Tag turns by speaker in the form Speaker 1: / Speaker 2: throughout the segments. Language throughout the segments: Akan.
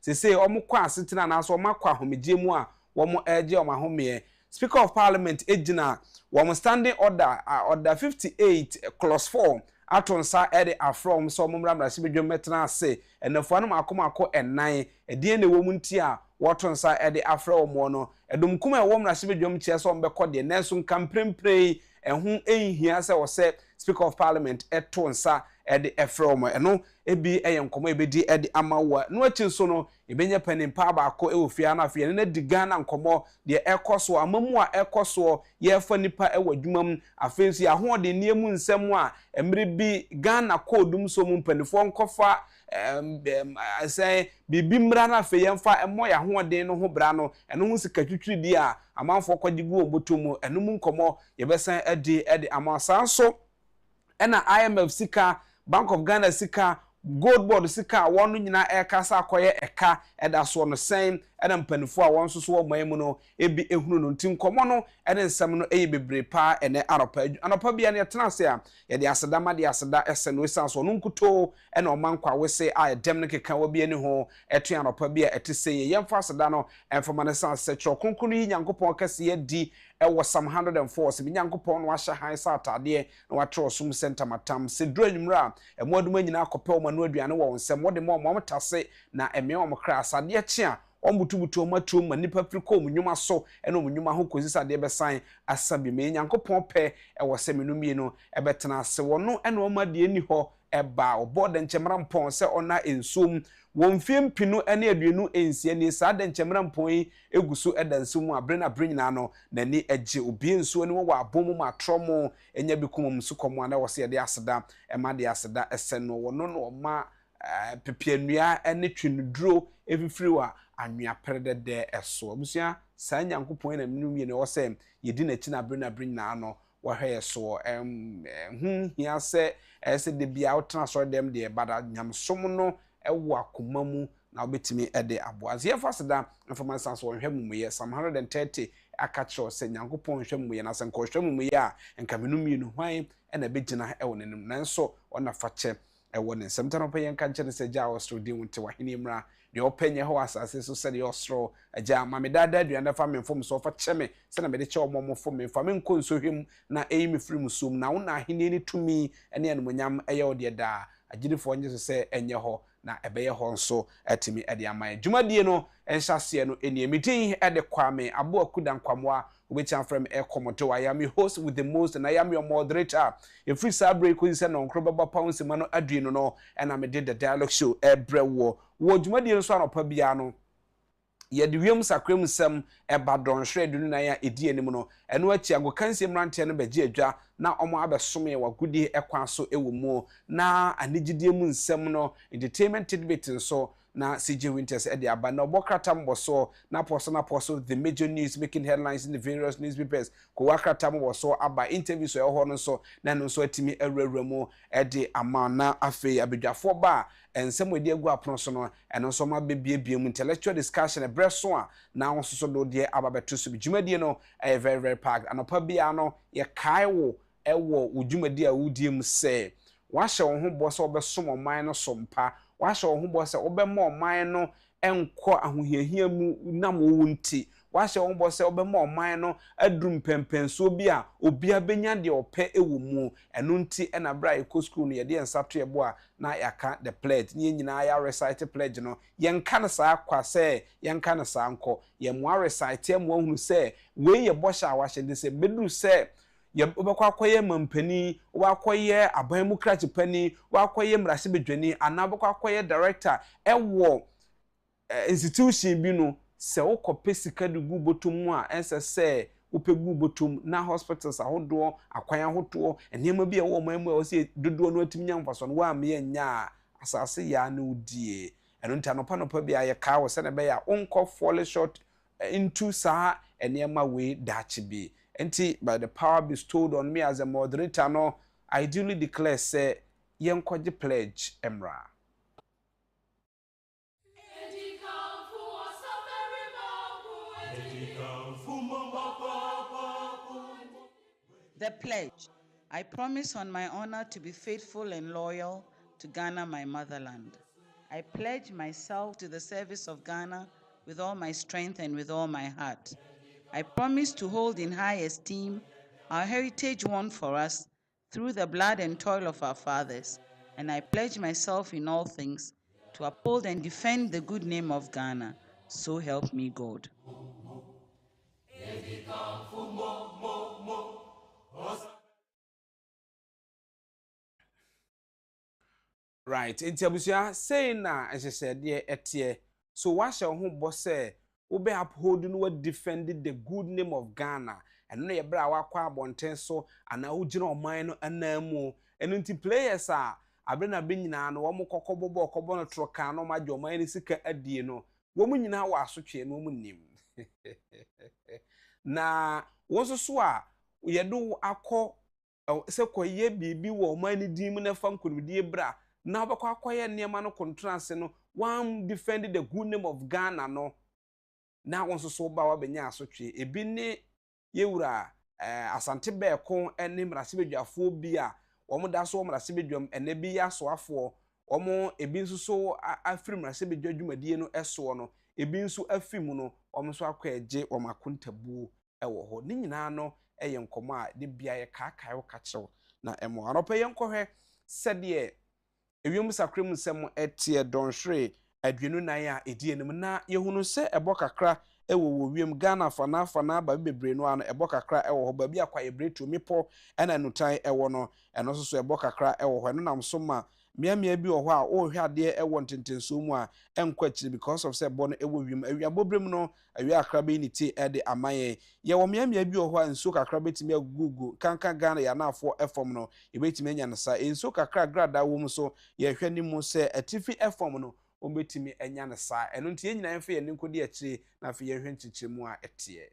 Speaker 1: se say omo kwa asetina na so omo kwa homegye mu a womo eje omo ahome Speaker of Parliament ejina womo standing order 58 clause 4 atonsa ede afrom so omo mra mra bedwom metena ase enafo no makomako enan edie ne wo mu nti a wotonsa ede afra omo no edum kuma e wo mra bedwom chie so ombekọ de nenso kampremprei ehun ehia se wo se Speaker of Parliament etonsa ede efrom eno ebi eyenkomo ebedi ede amawa no achi so no ebenye panimpa ba akọ ewofia na afia ne diga na nkomo de ekoso amamu a ekoso ye fa nipa ewadwumam afensi ahode niemu nsem a emre bi Ghana kodum so mu panifo nkofa say bibi mra na fe yemfa emo ya hoden no ho bra no eno hu sikatwitwi di a amanfo kwagigu obotomu eno mu nkomo ye besan ede amasa so ena IMF sika Bank of Ghana sika gold board sika wonu nyina ekasa akoye eka eda so no sen ena mpanifo a won so wo man mu no ebi ehunu no ntim komo no ene nsem no eye bebre pa ene anopa bia ne tena se a ye de asedama de aseda ese no esan so no nkuto ena omankwa wese a dem ne keka wo bia ne ho etu anopa bia etise ye yemfa aseda no enfoma ne san se tro konkunu yi nyankopon kase ye di ewo sam 104 se nyankopon no ahya han sa atade na watro sum center matam se dro anwumra emoduma nyina akopɛ o manu aduane wo nsem wode mo tase na eme o mkra asade chia omutubutu omatu ma nipa friko omunwuma so ene omunwuma ho kozisa de besan asabi me nyankopon pe ewo se menumie no ebetena ase wono ene omade ani ho eba obode nchemra mpon se ona ensum wonfiem pinu ene aduenu ensie ni sa de nchemra mpon eguso edansum abrena brenyina no nani eje obi ensu ene wo abomu ma tromo enya bikum msukomo na wo se de aseda ema de aseda eseno wono no ma pepianua ene twinuduro efifiriwa anwea perdede eso abusia saa nyankopon na menumie ne wo se yedi na china brenyina no wahwe so hia se ese de bia utna so dem de bada nyamsom no ewo akoma mu na obetimi ede aboaze ye faseda information so hwe mumuye sam 130 akachro se nyankopon hwe mumuye na se nko hwe mumuye a enka menumie no hwan na begina ewo nenim nanso ona fache ewo ne semtano pe yenka nche se ja ostro di wonte wahini mra de openye ho asase so se de ostro aja mamedada aduane fa memfom so fa cheme se na mede che omo fom memfa menko nsohwem na eyimi firim sum na wona ahini ni tumi ene enmonyam eye ode da agirifo nje so se enye ho na ebeye ho nso atimi ede aman dwumadie no enhyase no eniemitin ede kwame abo akuda nkwamwa obetia from ekomoto I am your host with the most and I am your moderator a free sabre ko se no nkro baba pounds ma no aduino no and I did the dialogue show ebrewo wo dwumadie no so anopa bia no ye de wiem sakrem sem ebadon hredunu na ya edi anim no eno achi ago kansie mrante no beje adwa na omo abesome wagudi ekwa so ewo mu na anigidie mu nsem no entertainment tidbit nso na CJ Winters edi aba na obokratam boso na poso the major news making headlines in the various newspapers ko wakratam boso aba interviews so ho no so na no so atimi awurawura mu edi ama na afei abedwafo ba ensem odi agu apono so no eno so ma bebiebie mu intellectual discussion ebreso a na won so do de aba beto so dwumadie no very very packed anopa bia no ye kai wo ewo udwumadi a wudie mu se wahye wo ho boso obesom oman no sompa wahye wo ho boso obemma oman no enko ahohiahia mu nam wo nti wahye wo boso obemma oman no adrum pempenso bi a obi abenya de ope ewo mu eno nti ena bra eko school no ye de ensato ebo a na yaka the pledge ni nyina ya recite pledge no yenka na saa kwa se yenka na saa nko ye mo recite mo hunu se we ye bosha a wahye de se bedu se ye obekwa akoye mampani wakoye abanmukrachi pani wakoye mrase bedwani ana obekwa akoye director ewo institution bi no se wokope sika de gu botum a ensese upegu botum na hospitals ahodo akwan ahoto enema bi ewo mamu e wose dodo no atiminya mfaso no wa me nya asase ya na udie eno nta no panopa bi aye ka wo se ne be ya onko fall short into sa enema we dachibi enti by the power bestowed on me as a moderator no I duly declare say yenkoje pledge emra.
Speaker 2: The pledge. I promise on my honor to be faithful and loyal to Ghana, my motherland. I pledge myself to the service of Ghana with all my strength and with all my heart. I promise to hold in high esteem our heritage won for us through the blood and toil of our fathers, and I pledge myself in all things to uphold and defend the good name of Ghana. So help me God.
Speaker 1: Right, nti abusia say na ehesede etie. So wahye ho bo say wo be uphold no defend the good name of Ghana. Eno na ye bra wakwa abonten so ana wo gina oman no anamu. Eno nti players a abre na be nyina no wo kokobo no troka no maje oman ni sika adie no. Wo mu nyina wa asotwe no mu nim. Na wo so a ye do akọ se koye bibi wo oman ni dim na fa nkonimdie bra na obakwa akoye niema no contrast no one defend the good name of Ghana no na won so ba wa benya asotwe ebi ne yewura asante beeko ene mrasebedwafo bi a wo da so mrasebedwam ene bi ya so afo wo ebi nso so afiri mrasebedwadwumadie no eso no ebi nso afimu no wo so akọ eje wo makontabu ewo ho ni nyina no eye nkomo a de bia ye kaakai wo ka kyew na emo anopa ye nkohwe sede ewiem sakrem nsem etie donhwere adwenu nan a edie nim na yehunu se ebo kakra ewo wiem Ghana fana ba bebre no ano ebo kakra ewo ho ba bi akwa ebretu mipo ena nutan ewo no eno so ebo kakra ewo ho no nam so ma miamia bi wo ho a wo hwe ade ewo ntentenso mu a enkwachiri because of say ebo no ewo wiem awia bobrem no awia akra be ni ti ede amaye ye wo miamia bi wo ho a nso kakra betimi agugu kanka Ghana ya na afo efom no ebetimi anya nsa enso kakra grada wo mu so ye hwe ni mu se atifi efom no ombetimi enya ne sa eno nti ye nyina mfe ye nkodi akire na fe ye hwe nchichemu a etie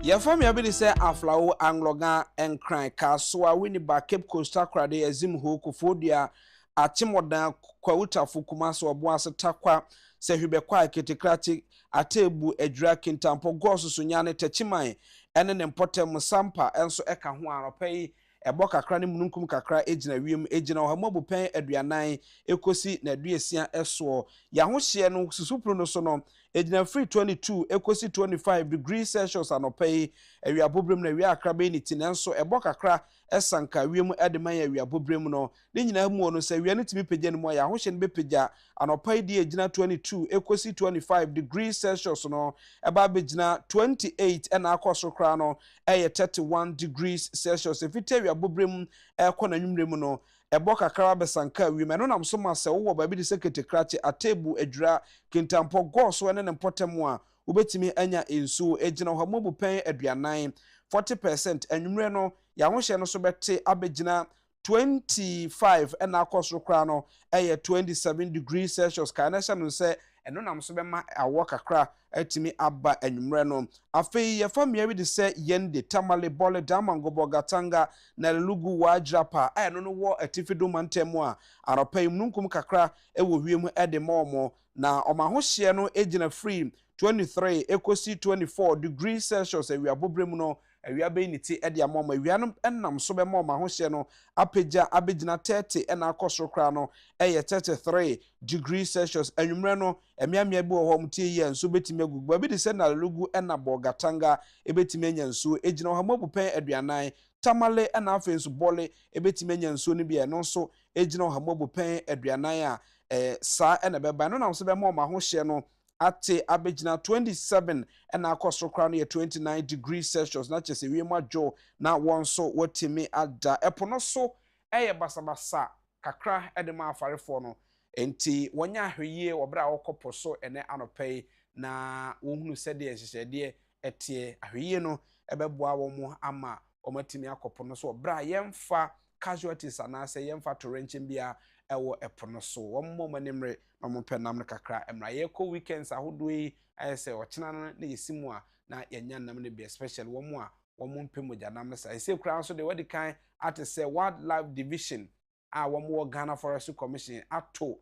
Speaker 1: ya fam ya bi se aflawo angloga enkran kasoa wini ba Cape Coast akrade azim ho kofodia achimodan kwawutafo kuma so obo asetakwa se hwebekwa ketekrati atebu adwura kintampo goso nyane tachiman ene ne mpotem sampa enso eka ho aropai ebo kakra ne mununkum kakra ejina wiem ejina ohamobu pen aduanan ekosi na aduasia eso ya ho hye no susupro no so no ejina free 22 ekosi 25 degrees Celsius anopai awia bobrem na awia akrabe ni tinenso ebo kakra esanka wiem edeman awia bobrem no ne nyina mu no se awia ne timi pagya no mo ya ho hye ne bepagya anopai di ejina 22 ekosi 25 degrees Celsius no eba begina 28 ena akoso kra no eye 31 degrees Celsius efite awia bobrem ekona nwumrem no ebo kakra besanka wiem no nam so ma se wo ba bi de sekete krache atebu adwura kintampo goso ene ne mpotem a ubetimi anya ensu ejina homobu pen aduanan 40% anwumre no ya ho hye no so bete abegina 25 ena akoso kra no eye 27 degrees Celsius ka na hye no se eno nam so be ma awo kakra atimi aba anwumre no afei ye famia wi de se yende tamale bole damango bogatanga na lugu wa Agyapong eno no wo atifido mantemu a aropai mununkum kakra ewo wiem ede momo na omahoshe no ejina free 23 ekosi 24 degrees Celsius awia bobrem no awia be ni ti ede amoma awia no enam so be ma mahoshe no apegya abegina 30 ena akoso kra no eye 33 degrees Celsius anwumre no emiamia bi wo ho mtie ye nso betimi agugu bi de se na lugu ena bogatanga ebetimi anya nso ejina ho mabu pen aduanan tamale ena afa nso bole ebetimi anya nso no bi e no so ejina ho mabu pen aduanan a sa ena beba no nam so be ma mahoshe no ate abegina 27 ena akoso kra no ye 29 degrees Celsius na chese wi majo na wonso watimi ada epono so eye basabasa kakra ede ma afarefo no enti wonya ahweye obra wokopo so ene anopai na wohunu sede ehyehyede etie ahweye no ebeboa wo mo ama omatimi akopo no so obra yemfa casualties anase yemfa torrenchen bia ewo epono so wo mo manimre no mo penam kakra emra ye ko weekends ahodo yi ayese ochena no na yesimu a na yenya nam ne be especially wɔn a wɔn mpɛ mogya nam ne sa ɛsɛ kura nso de wɔde kan ate sɛ wildlife division a wɔn wɔ Ghana Forestry Commission ato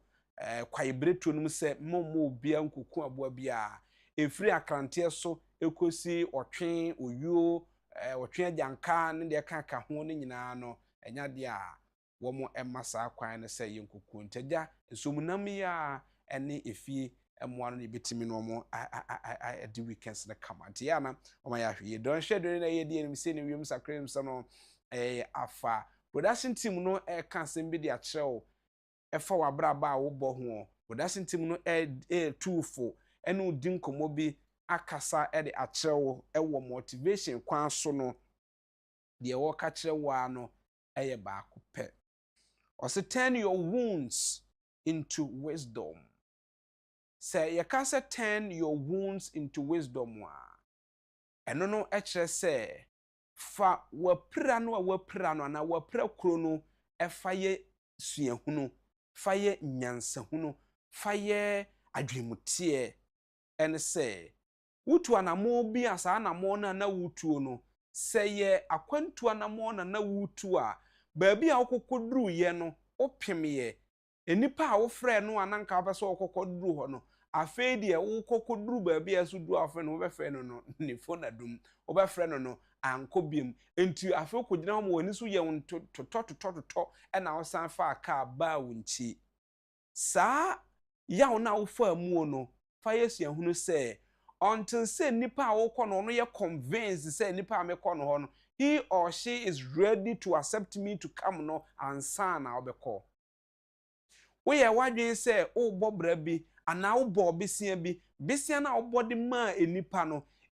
Speaker 1: kwayebretuo no mu sɛ mmommo obia nkuku aboa bia efiri akranteɛ so ekosi ɔtwe oyuo ɔtwe agyanka ne de ka ho ne nyinaa no enya de a wɔn ɛma saa kwan no sɛ yɛ nkuku ntagya nsomunam yi a ɛne efie ɛmoa no ne betimi no wɔn adi weekends na kama nti ya na wɔn ayɛ ahwɛ yɛ don hwɛ don na yɛ die no sɛ ne wiem sakra mu sɛ no afa production team no ɛka asɛm bi de akyerɛw ɛfa wabraba a wobɔ ho production team no tufo ɛne odi nkɔmmɔ bi akasa ɛde akyerɛw ɛwɔ motivation kwan so no deɛ wɔka kyerɛw a no ɛyɛ baako pɛ ɔse turn your wounds into wisdom say yɛka turn your wounds into wisdom a ɛno no ɛkyerɛ sɛ fa wapira no a wapira no na wapira kuro no ɛfa yɛ suahunu fa yɛ nyansahunu fa yɛ adwemuteɛ ɛne sɛ wutu anamo bi asa anamo na wutuo no sɛ yɛ akwantu anamo na wutu a baabi a okokoduru yɛ no opemye enipa a wofrɛ no ananka wopɛ sɛ okokoduru hɔ no afei de wokokoduru baabi a so duru afɛ no wobɛfrɛ no ne phone adum wobɛfrɛ no anko biem enti afei kogyina ho wani so yɛ won totɔ ɛna wo san fa aka ba wonchi saa yawo na wo fa mu no fa yesu ahunu sɛ until say nipa a wokɔ no no yɛ convinced sɛ nipa a mekɔ no hɔ no he or she is ready to accept me to come no ansa na obekɔ wo yɛ wadwen sɛ wo bɔ bra bi ana wo bɔ besia na wo bɔ de ma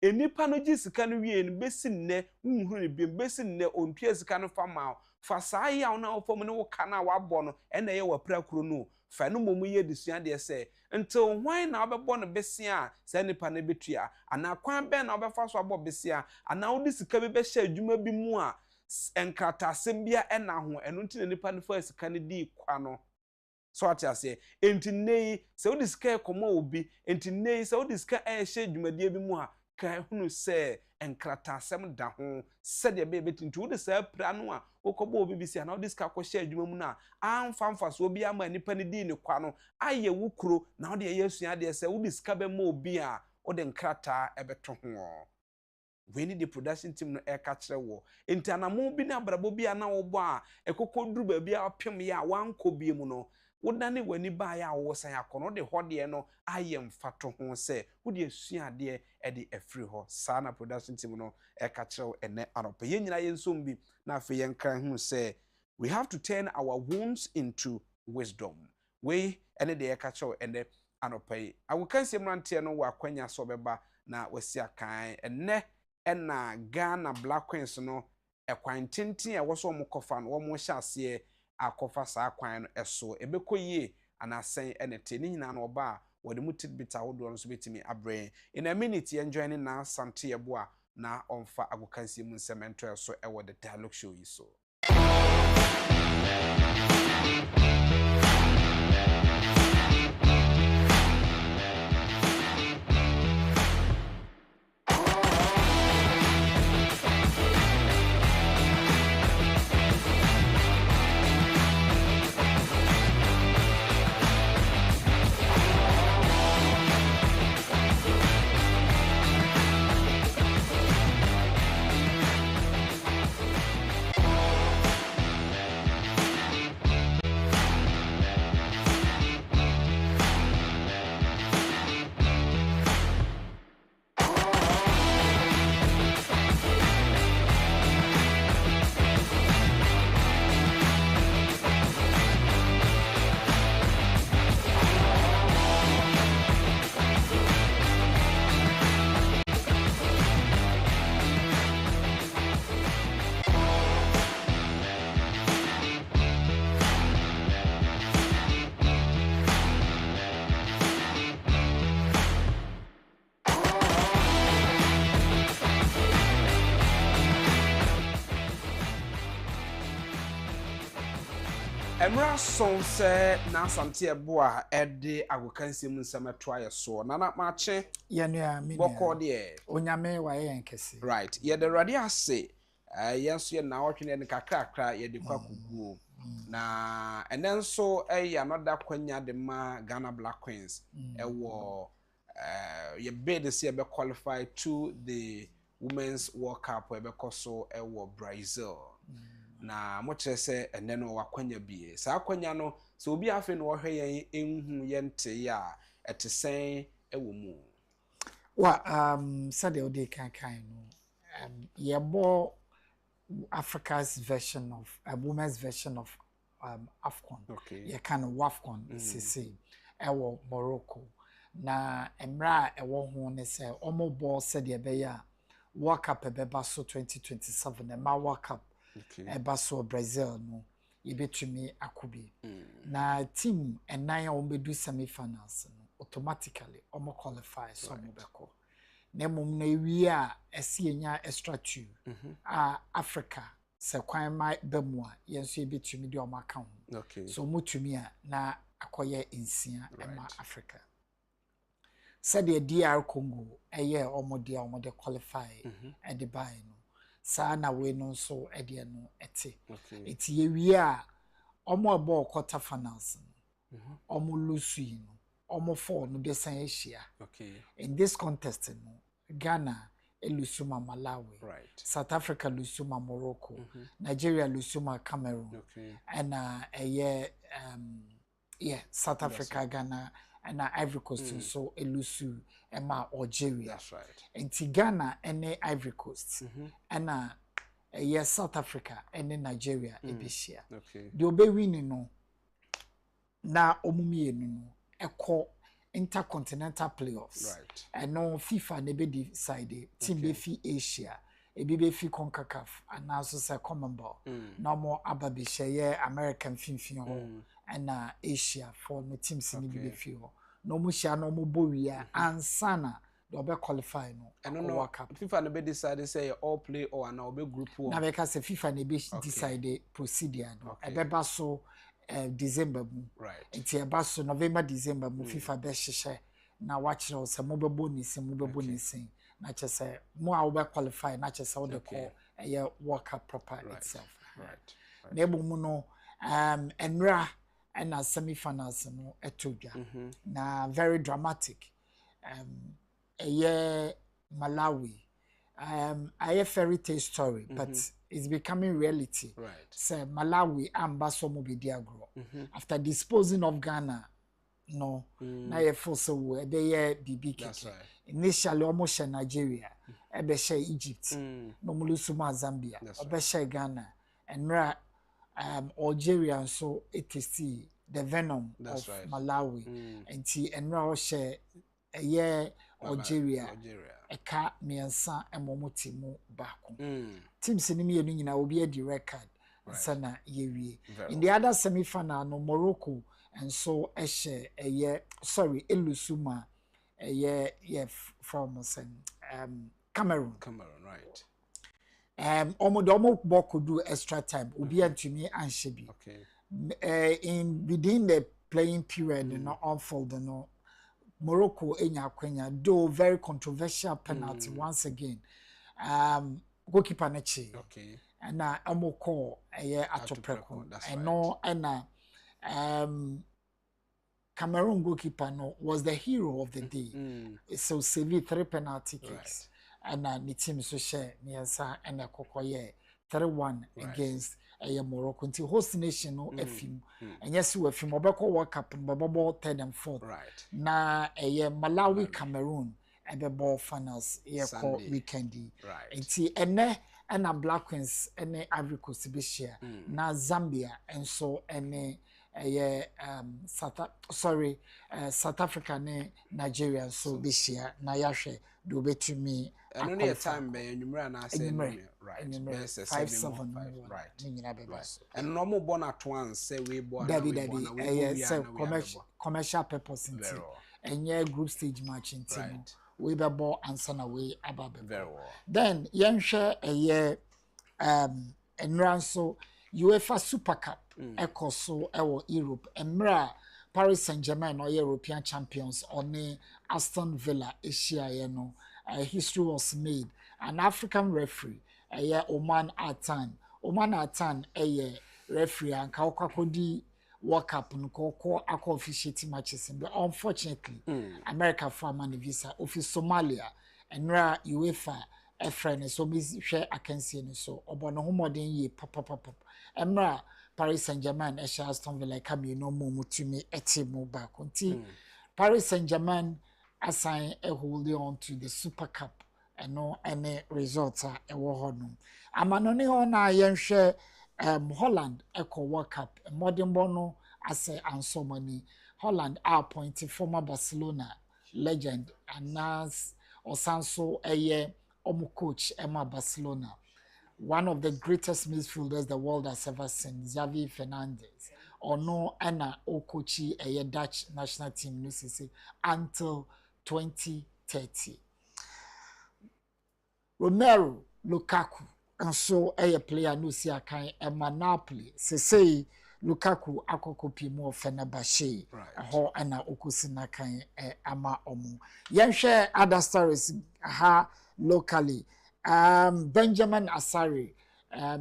Speaker 1: enipa no gi sika no wie no besi nnɛ nhuru ne bi besi nnɛ ontua sika no fa ma fa saa yaw na wo fam ne wo ka na wabɔ no ɛna yɛ wapra kuro no fa no momu yɛ desua de sɛ until hwan na wobɛbɔ no besia sɛ nipa na betua ana kwan bɛn na wobɛfa so abɔ besia ana wo de sika bi bɛhyɛ adwuma bi mu a enkratasɛm bia ɛna ho ɛno nti na nipa no fa sika no di kwa no so ati ase enti nei sɛ wo de sika ekomo obi enti nei sɛ wo de sika ɛhyɛ adwumadie bi mu a ka hunu sɛ enkratasɛm da ho sɛ de be betintu wo de sɛ pra no a wokɔbɔ obi bi si ana wo de sika kɔ hyɛ adwuma mu na amfa so obi ama nipa ne di ne kwa no ayɛ wo kuro na wo de yɛ asua de sɛ wo de sika bɛ ma obi a wo de nkrata ɛbɛto ho we need the production team no eka kyerɛ wo enti anamo bi na brabo bi ana wo bɔ a ekokoduru ba bi a pem ya wankɔ bi mu no wodane wani ba ya wo san akɔno de hɔde no ayɛ mfato ho sɛ wode asua de ɛde afiri hɔ saa na production team no eka kyerɛ wo ene anɔpɛ yɛ nyina yɛ nsom bi na afɛ yɛ nkran hu sɛ we have to turn our wounds into wisdom we ene de eka kyerɛ wo ene anɔpɛ awokansie mrantie no wɔ akwanya so bɛba na wasi akan ene na Ghana Black Queens no ekwan tintin e woso mo kofa no wo mo hye ase akofa saa kwan no eso ebekɔ yie anasen enete ni nyina no oba wo de mutit bita wodo no so betimi abrɛ in a minute enjoy na sante yebo a na onfa agokansi mu nsɛmento eso e wo the dialogue show yi so Emra son se na asante ebo a ede agokansi mu nsem to aye so na mache
Speaker 3: ye nua mi
Speaker 1: boko de
Speaker 3: onyame wa ye nkese
Speaker 1: right ye de rade ase yenso ye na wotwe ne kakrakra ye de kwakuguo na enenso another kwanya de ma Ghana Black Queens ewo ye bid se be qualify to the Women's World Cup we be koso ewo Brazil. Na mo kire se ene no wakwanya bie sa akwanya no so obi afi no hwe yen enhu yente ya etesen ewo mu
Speaker 3: wa sade odi kan no ye bo Africa's version of a women's version of AFCON ye kan WAFCON sisi ewo Morocco na emra ewo ho ne se omo bo sade be ya World Cup ebeba so 2027 ma World Cup ebaso Brazil no yebetumi akobi na team enan a ombedu semi-finals no automatically omo qualify so mo beko na mum na ewie a ese enya extra two Africa se kwan mai bemu a yenso yebetumi de omo aka ho so mutumi a na akoye insia ema Africa said the DR Congo eye omo de qualify at the buy no sa na we no so ede no ete eti ye wie a omo abo quarter finals omo lose no omo fall no de san ehia in this contest no Ghana elusuma Malawi South Africa lusuma Morocco Nigeria lusuma Cameroon and South Africa Ghana and Ivory Coast so elusu ema Algeria.
Speaker 1: That's right.
Speaker 3: And Ghana and Ivory Coast and South Africa and Nigeria ebeshia. The obe winning no na omumie no eko intercontinental playoffs.
Speaker 1: Right.
Speaker 3: And no FIFA ne be decide team be fi Asia be fi CONCACAF and also say Commonwealth. No more ababisheye American finfin ho and Asia for no teams in the field. No musha no mo bowia ansana do be qualify no
Speaker 1: and no World Cup. FIFA no be decide say all play or na be group 1.
Speaker 3: Na because FIFA ne be decide procedure no e be ba so December mu.
Speaker 1: Right.
Speaker 3: Enti e ba so November December mu FIFA be hyehyɛ na watch no say mo be bonus na che say mo a wo be qualify na che say wo de call World Cup proper itself.
Speaker 1: Right.
Speaker 3: Na ebomu no enra and as semi-finals no etodwa na very dramatic Malawi a fairy tale story but it's becoming reality say Malawi ambaso mo bedi agro after disposing of Ghana no na ye force we be bibi keke initially almost Nigeria e be share Egypt no mulusuma Zambia e be share Ghana and Algeria so it is the venom of Malawi and enra share a year Algeria eka miensa emomoti mu bako teams ni mienu nyina obi edi record sana yewie in the other semi-final no Morocco and so eshe elusuma from Cameroon
Speaker 1: right
Speaker 3: omo boko do extra time obi antumi anshebi in within the playing period no unfold no Morocco enya kwenya do very controversial penalty once again goalkeeper nechi and na omo call atopreko and no and Cameroon goalkeeper no was the hero of the day so save 3 penalty kicks and the team so share miensa and kokoye 3-1 against Morocco until host nation no efim and yes we efim obeko World Cup mbabo 3rd and 4th na Malawi Cameroon ebebo finals call weekend until ene na Black Queens ene Ivory Coast be share na Zambia and so ene South Africa ne Nigeria so be share na yahwe do betumi
Speaker 1: and only a time be enumera na say right
Speaker 3: 5-7
Speaker 1: right and normal born at once say we born
Speaker 3: commercial purpose into and group stage match into we be ball answer na we ababe then yenhwe enran so UEFA Super Cup eko so ewo Europe emra Paris Saint-Germain or European champions on Aston Villa Asia no history was made. An African referee Oman Atan referee and Kaukakodi World Cup nko akọ officiate matches but unfortunately America for man visa office Somalia enra UEFA friend so be hwe akansie ni so obono homoden ye papa emra Paris Saint-Germain Aston Villa ka me no mo mutumi etimo ba konti Paris Saint-Germain assign holding on to the Super Cup and no any results are no amanone ho na yenhwe Holland Eco World Cup modern bono as a ansomani Holland are appointed former Barcelona legend and nas Osanso eye omu coach Emma Barcelona, one of the greatest midfielders the world has ever seen, Xavi Fernandez or no Anna Okochi eye Dutch national team until 2030. Romelu Lukaku and so a player no see a kind of Napoli. Say Lukaku akokopi mo Fenerbahce. Ho ana okusina kind ama omu. Yenhwe other stories locally. Benjamin Asare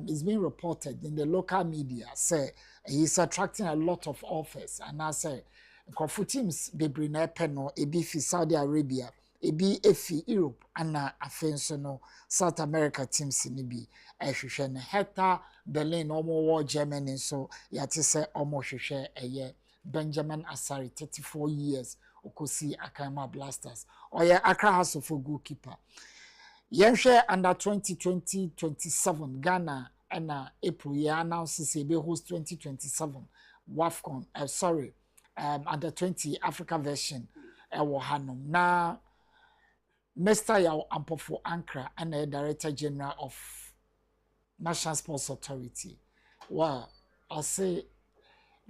Speaker 3: is being reported in the local media. Say he's attracting a lot of offers, and I say Kofu teams bebre na peno ebi fi Saudi Arabia. Ebi efi Europe ana afenso no South America teams ni bi ehwehwe ne Hertha Berlin omo war Germany so yate se omo hwehwe eye Benjamin Asare 34 years okosi Akama Blasters oye Accra House of goalkeeper yenhwe under 2027 Ghana na April ya announce say be host 2027 WAFCON under 20 Africa version ewo hanom na Mr. Yao Ampofo Ankra and the Director General of National Sports Authority. Well, I'll say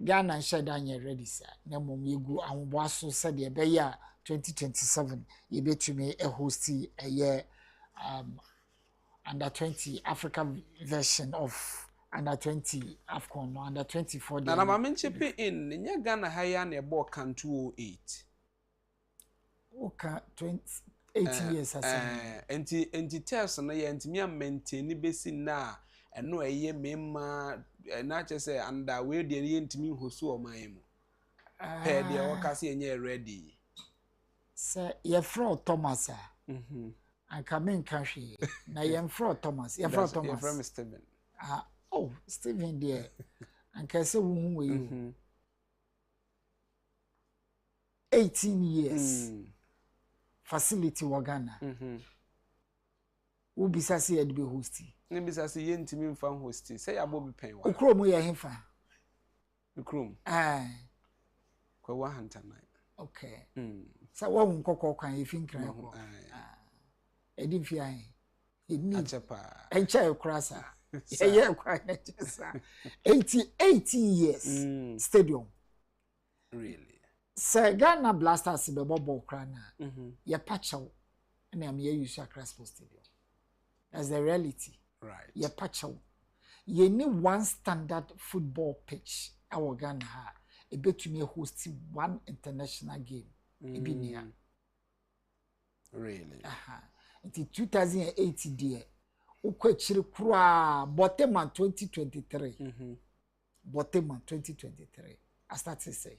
Speaker 3: Ghana and Shadanya ready, sir. Nemo Migu and Waso said the year 2027, you bet to me a hosty a year under 20 African version of under 20 AFCON, under 24.
Speaker 1: Now, I'm mentioning in Ghana higher near Bork 208.
Speaker 3: Okay, 18 years
Speaker 1: enti test na ye ntimi maintain besi na eno eye mema na che say anda we de ye ntimi hosu o man mu he de o ka se enye ready
Speaker 3: say ye fro Thomas and come in country na ye fro Thomas ye fro Thomas
Speaker 1: from Steven
Speaker 3: oh Steven there and can say who we 18 years facility Wagana. Ubisa si edbe hosti.
Speaker 1: Nibisa si ye ntimi mfa hosti. Say abobi pen wa.
Speaker 3: Ukrom ye hemfa.
Speaker 1: Ukrom. Kwa 109.
Speaker 3: Okay. Sa wa nkokọ kan ye finkran ko. Edi fi an. Eni
Speaker 1: Agyapong.
Speaker 3: Encha ekrasa. Ye kwa netesa. 18 years stadium.
Speaker 1: Really?
Speaker 3: Sir Ghana Blasters be bobo krana. Ye pachaw na am ye use Accra Sports Stadium. That's the reality.
Speaker 1: Right.
Speaker 3: Ye pachaw. Ye need one standard football pitch. Our Ghana ha. E betumi host one international game. E bi nia.
Speaker 1: Really?
Speaker 3: Until 2008 there. Ukwechiri kura Botema 2023. Botema 2023. I start to say.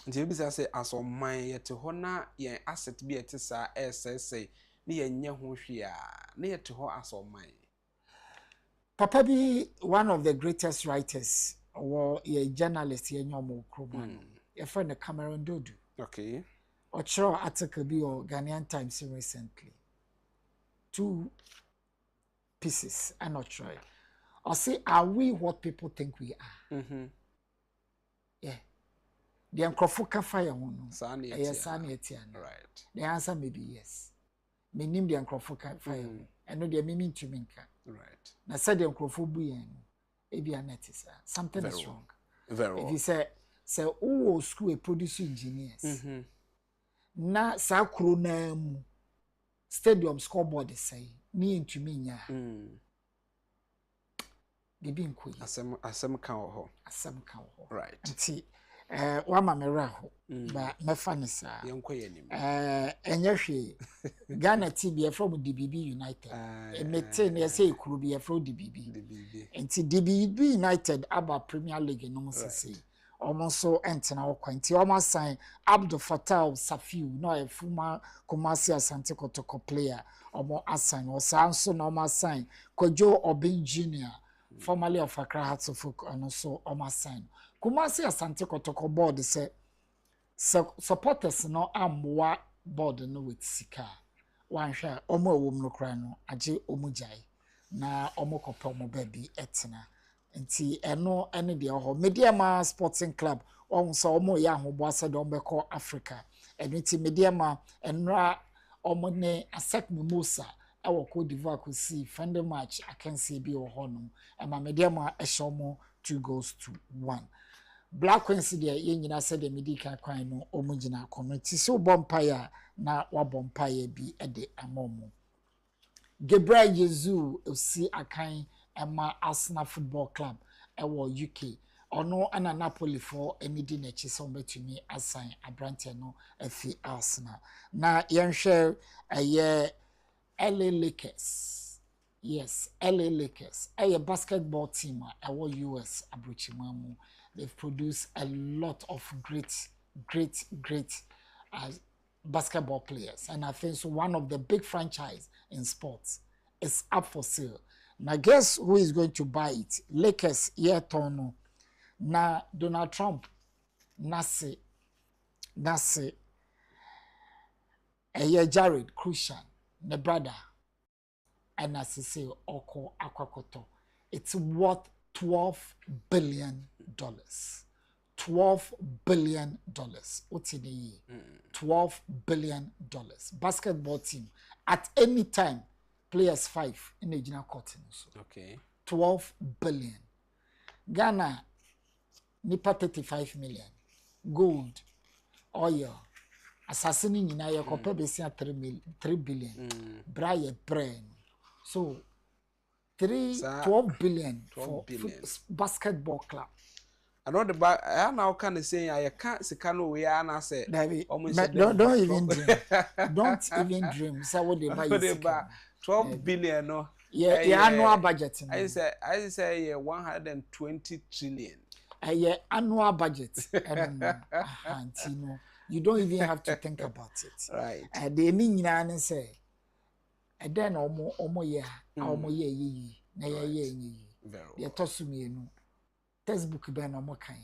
Speaker 1: Nti bi say as on man yete ho na yen asset bi yete sa SSA ni yenye ho hwe a na yete ho as on man.
Speaker 3: Papa bi one of the greatest writers or a journalist yenye omo kroman. Your friend Cameron Dodu.
Speaker 1: Okay.
Speaker 3: Ochro article bi o Ghanaian Times recently. 2 pieces and ochro. Or say are we what people think we are? Yeah. The Nkrofuka fire one. Yes, right. The answer may be yes. Me name the Nkrofuka fire. I know the meaning to minka.
Speaker 1: Right.
Speaker 3: Na said the Nkrofu buyen. Ebi anetisa. Something is wrong.
Speaker 1: Very well.
Speaker 3: If you say oh school a producer engineers. Na sa kro na mu stadium scoreboard say me into me nya. bibi nkoyi
Speaker 1: asem ka ho
Speaker 3: asem ka ho
Speaker 1: right
Speaker 3: nti wa ma mera ho ba mefa ne sa
Speaker 1: yenkoye nim
Speaker 3: enye hwe Ghana TB from DBB United emete na say ikuru bi from DBB nti DBB United aba Premier League no mo sese omonso entena okwa nti omo sign Abdul Fattah Safiu no e fuma Kumasi Asante Kotoko player omo assign o sanso no omo sign Kojo Obin Junior formerly of Accra Hearts of Oak and also omo sign Kumasi Asante Kotoko board say supporters no amwa board no with sika wanhwe omo ewom no kra no age omujai na omo kopa omo baby etena nti eno ene de ho Mediama Sporting Club on so omo ya ahobo asede ombeko Africa eno nti Mediama enra omo ne Asek Mimosa ewo Cote d'Ivoire ko si friendly match akansi bi wo hono ema Mediama ehyomo 2-1 Black Kencity ye nyina said the medical kwan no omugina kono ti so bompire na wa bompire bi de amomo Gabriel Yezu osi akan ema Arsenal Football Club ewo UK ono ana Napoli for enidi na chi so betumi assign abrante no afi Arsenal na yenhwe eye LA Lakers. Yes, LA Lakers a basketball team ewo US abrochimamu. They've produced a lot of great basketball players. And I think so one of the big franchise in sports is up for sale. Now guess who is going to buy it? Lakers, yeah, Tono. Now Donald Trump, Nasi, Jared Crucian, the brother, and as I say, Oko Akwakoto. It's worth $12 billion. $12 billion. What's in the year? $12 billion. Basketball team. At any time, players 5 in the general court.
Speaker 1: Okay.
Speaker 3: 12 billion. Ghana, nipa 35 million. Gold, oil, assassinating in a compare 3 billion. Brian brain. So, 12 billion for basketball club.
Speaker 1: I know the back. I now can say I can't see Kano we are now say.
Speaker 3: Don't even dream. Don't even dream. Say what they buy.
Speaker 1: 12 billion no.
Speaker 3: Yeah, annual budget.
Speaker 1: I say 120 trillion.
Speaker 3: Yeah, annual budget. You don't even have to think about it.
Speaker 1: Right.
Speaker 3: The meaning say. And then omo ye ye na ye ye tosu me no textbook be na omo kan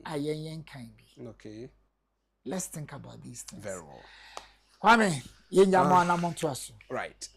Speaker 3: ayen kan bi.
Speaker 1: Okay,
Speaker 3: let's think about these things.
Speaker 1: Very well.
Speaker 3: Kwame ye nyamo na monto aso.
Speaker 1: Right.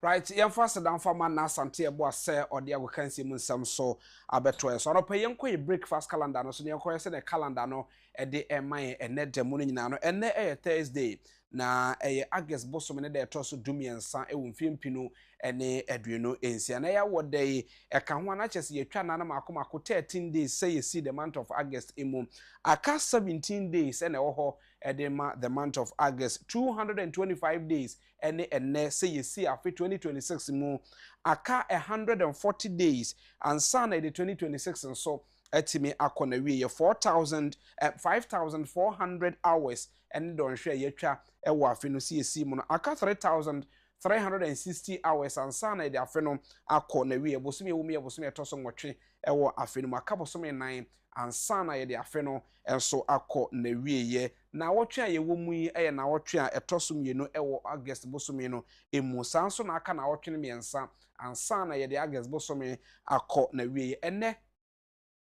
Speaker 1: Right, yam fast down for man na sante ebo ase ode agokansi mu nsam so abeto so no pa yenko ye breakfast calendar no so ne yenko ye calendar no e de eman ene demu no nyina no ene Thursday na August bosom ne de to so dumiensa ewo mfimpinu ene adueno ensia na ya wode e ka ho na chese ye twa na makoma 13 days say you see the month of August emu aka 17 days ene wo ho edema the month of August 225 days ene say you see after 2026 mu aka 140 days and sun the 2026 and so etimi akona wie 5400 hours and don hwe yetwa ewo afi no see mu no aka 3000 360 hours ansana de afeno akọ na wie bosom ye bosom etoso nwotwe ewo afeno maka bosom 9 ansana ye de afeno enso akọ na wie ye na wotwe a ye wo mu yi eye na wotwe a etoso mienu ewo August bosom no emu sanso na aka na wotwe ne miensa ansana ye de August bosom akọ na wie ye ene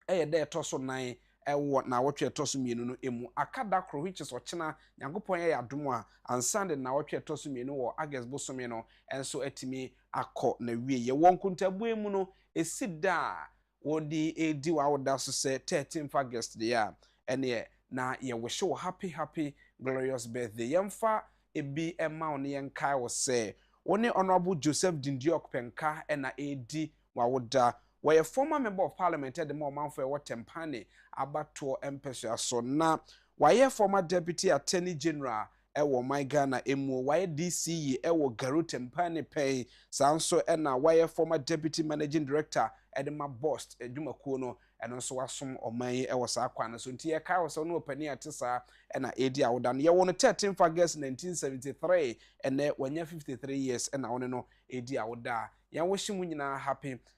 Speaker 1: eye de etoso 9 ewo na wotwe etoso mienu no emu akada kro which is ochena nyankopon ye adom a ansande na wotwe etoso mienu wo August bosom no enso atimi akọ na wie ye wonkuntabu emu no esida wodi edi wa woda so se 13th August de ya ene na ye wish you happy glorious birthday yemfa ebi ema on yenkai wo se woni honorable Joseph Dindiok Penka ena edi wa woda were former member of parliament at the moment for what tempane abato empeso so na were former deputy attorney general ewo my Ghana emu were DCE ewo Garu tempane pay sanso ena were former deputy managing director edema boss edwumakuo no eno so wasom oman ewo sa kwana so nti ye kai wo so no opani atesa ena edi awodan ye won 13 August 1973 ene wanya 53 years ena won no edi awoda ya woshimu nyina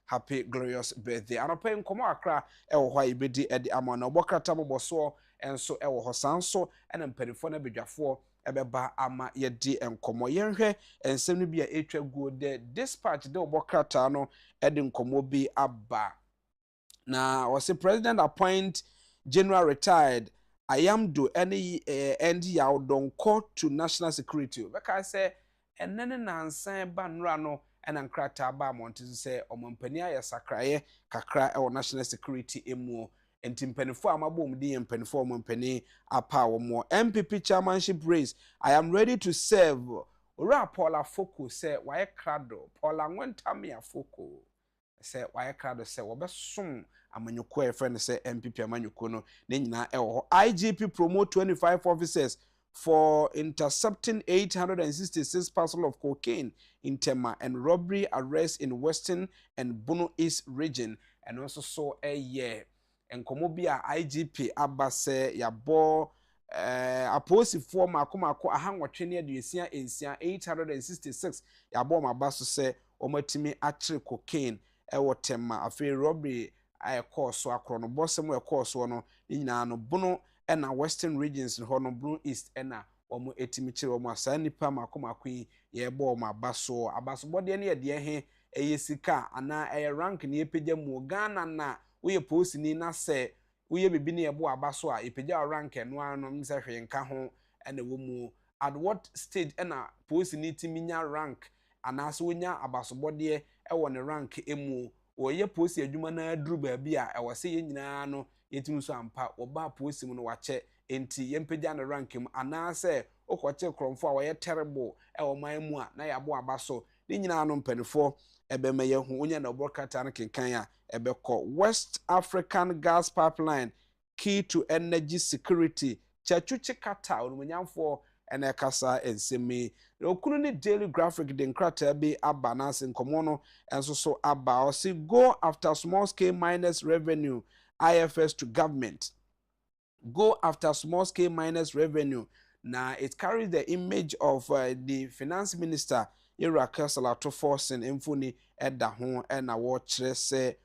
Speaker 1: happy glorious birthday anopa nkomo akra ewo hwa ibedi edi amana obokrata boboso enso ewo ho sanso ena mpanifo na bedwafo ebeba ama yedi enkomo yenhwe ensem no bia etwa go de dispatch de obokrata no edi nkomo bi aba na was the president appoint general retired Ayamdo any end yaudonko to national security because say enene nansan banra no ena nkrata ba monti say omompani aye sakraye kakra e national security emu entimpanyfo amabom di empanifo omompani apa wo MPP chairmanship race I am ready to serve ora Paula Foko say why krado Paula nwentame afoko say why krado say wobesom amanyuko e friend say MPP amanyuko no ne nyina ewo IGP promote 25 officers for intercepting 866 parcels of cocaine in Tema and robbery arrest in Western and Bono East region and also saw a year and komobia IGP abase yabo aposi for makomako ahangwatwene adusia ensia 866 yabo mabaso se omatimi atre cocaine ewo Tema afi robbery ay course so akro no bosem e course no nyina no Bono ena Western regions ho no Blue East ena omo etimichire omo asa nipa makomako ye bo omo abaso bode ne ye he eyesika ana eye rank ne epegya mu Ghana na we post ni na se we bibi ne ye bo abaso a epegya rank no ano mse hwe nka ho ena wo mu at what stage ena post ni timinya rank ana so wonya abaso bode e wo ne rank emu oye post adwuma na aduru ba bia e wo se ye nyina no yetimi so ampa oba post mu no wache enti yempegya na rank mu ana se okoche kromfo a wo ye terrible e wo man mu a na yabo abaso ni nyina no mpanifo ebe meye hu onya na obrokata na kenkan a ebe ko West African Gas Pipeline key to energy security chachuchi kata onumnyamfo ene kasa ensemi okunu ni Daily Graphic de nkrata bi aba na nkomo no enso so aba o si go after small scale miners revenue IFS to government go after small scale miners revenue. Now it carries the image of the finance minister Iraka Salato forcing infoni edda ho and watch say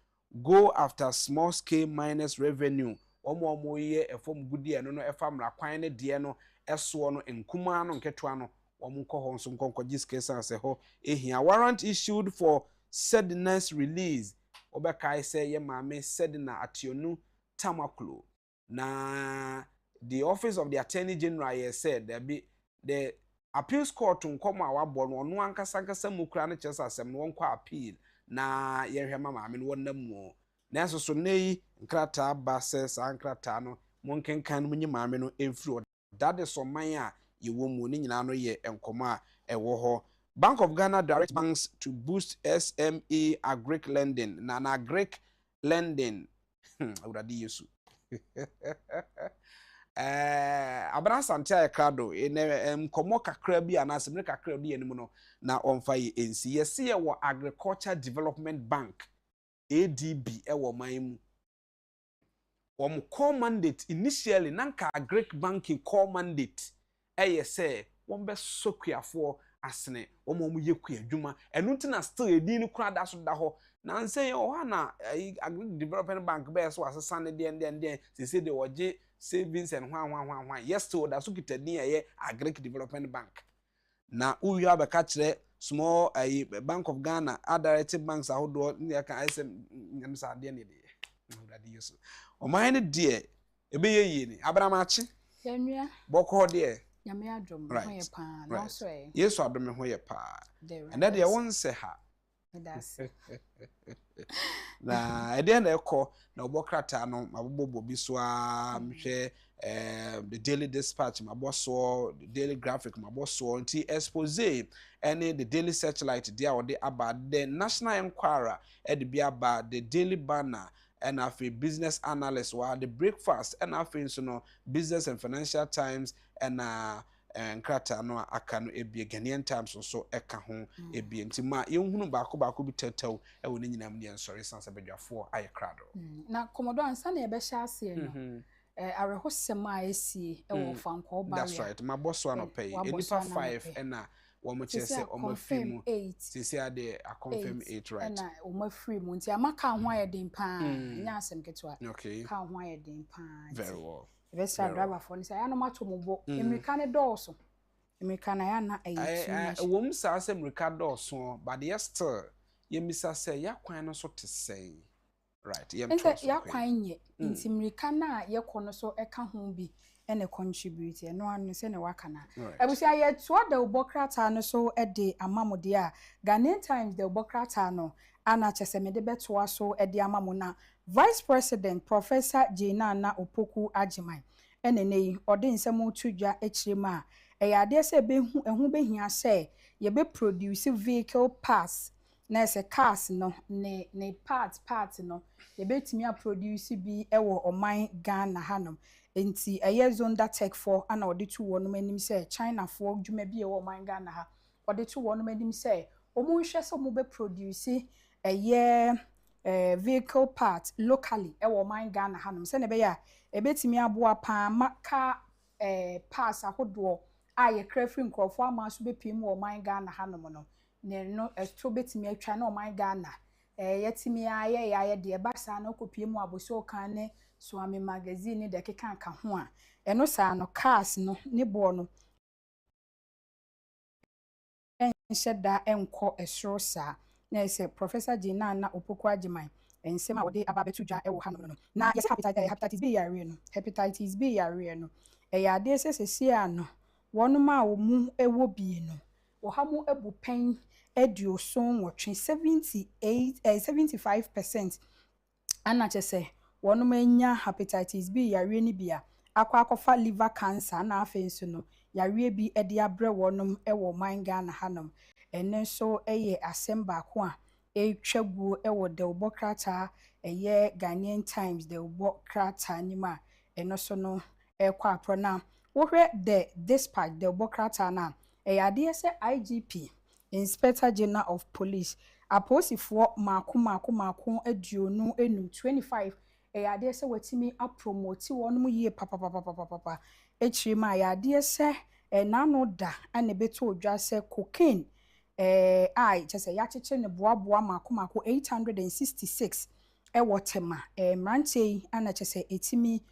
Speaker 1: go after small scale miners revenue. Omo ye efom gudi no efamra kwan ne de no eso no nkuma no nketwa no omo ko ho nso nkonko jiskesa se ho ehia warrant issued for Sedina's release obekai say ye maame Sedina ationu tamaklo. Na the office of the attorney general has said there be the appeals court to come our born no ankasa mukra na chesa asem no nkwa appeal na yehwe mama me no nam mo na so nei nkrata ba se sa nkrata no monkenkan munyi maame no emfiri that is so man a yewo mu ni nyina no ye enkomo a ewo ho Bank of Ghana direct banks to boost SME agric lending na agric lending awurade yesu abana sante aykrado ene mkomo kakra bi anasemre kakra bi enimu no na onfa ye ensi yesi ye wo Agriculture Development Bank ADB ewo man mu core mandate initially nanka agric banking core mandate eye say won be sokuafo asene omo ye ku adwuma enu nti na still edi ni kura da so da ho na nse ye o ha na agri development bank be so asesa ne de se de oje savings and hwan yes still da so kitani ye agri development bank na uyu abeka kire small Bank of Ghana directed banks ahodo ne ka isem nyam sa de ne de urade yeso o man ne de ebe ye ni abramachi
Speaker 4: yanua
Speaker 1: boko de
Speaker 4: nyame adom ho ye pa na so e
Speaker 1: yeso adom ho ye pa and that ye won se ha
Speaker 4: that's
Speaker 1: na ede na ekọ na obokrata no mabobo bi so a mhwe the Daily Dispatch maboso the Daily Graphic maboso nti expose any the Daily Searchlight dia ode about the National Enquirer e be about the Daily Banner and afi Business Analyst wa the Breakfast and afi so no Business and Financial Times and nkrata no aka no ebie Ghanaian Times so eka ho ebie nti ma yenhunu baako bi tetew e woni nyinam ne nsori sansa bedwafo aye krado
Speaker 4: na komodo ansa na ebe hya ase no arehosem a esie e wo fanko ba
Speaker 1: that's right my boss one pay enipa 5 na wo mo chese o ma free mu sisi ade a confirm 8 right
Speaker 4: na o ma free mu nti amaka ho aye den pa nya asem ketwa
Speaker 1: okay
Speaker 4: ka ho aye den pa
Speaker 1: very well
Speaker 4: besa driver for ni say ya no mato mobo emirika ne dooso emirika na ya na ayi
Speaker 1: wo mu sa asem emirika dooso but yes still ye misa say ya kwan no so te say right
Speaker 4: ya kwan nye nti emirika na ye kɔ no so eka ho bi ene contribute no anu se ne waka na ebusia ye to da obokrata no so de amamode a Ghanaian Times the obokrata no ana chese me de beto so de amamo na Vice President Professor Nana Opoku Agyapong enene ode nsem otudwa echirema e ade se ehu behia se ye be produce vehicle parts na se cars no ne parts no ye betimi a produce bi ewo oman Ghana hanom enti eye Zonda Tech for ana ode tu wonum anim se China for dwuma bi ewo oman Ghana ha ode tu wonum anim se omu hwe se omu be produce eye vehicle part locally ewo oman Ghana hanom se ne be ya ebetimi aboa pa maka pass ahodo a ye krafri nkrofo ama so be pim oman Ghana hanom no ne no esto betimi atwa na oman Ghana yetimi aye ya de basa na kopie mu aboso kan ne so ame magazine de keka ka ho a eno sa no cars no ne bo no enhyeda enko esoro sa na se Professor Nana Opoku Agyapong ensem a wode ababetu dwa ewo hanom no na yes hepatitis B yare no hepatitis B yare no ya de sesesi a no wonum a wo mu ewo bi no wo ha mu ebu pen edioson wotwe 75% ana chese wonum anya hepatitis B yare ni bia akwa liver cancer na afenso no yare bi ede abre wonum ewo man Ghana hanom ene so eye asemba ko a etwaguo ewo de obokrata eye Ghanaian Times de obokrata nima eno so no ekwa apro na wo hwe de dispatch de obokrata na ade se IGP Inspector General of Police aposifo mako aduonu enum 25 ade se watimi apromote wonum yie papa echirima ade se nano da ane beto odwa se cocaine ai chese ya cheche ne boaboa mako 866 wotema mrante ana chese etimi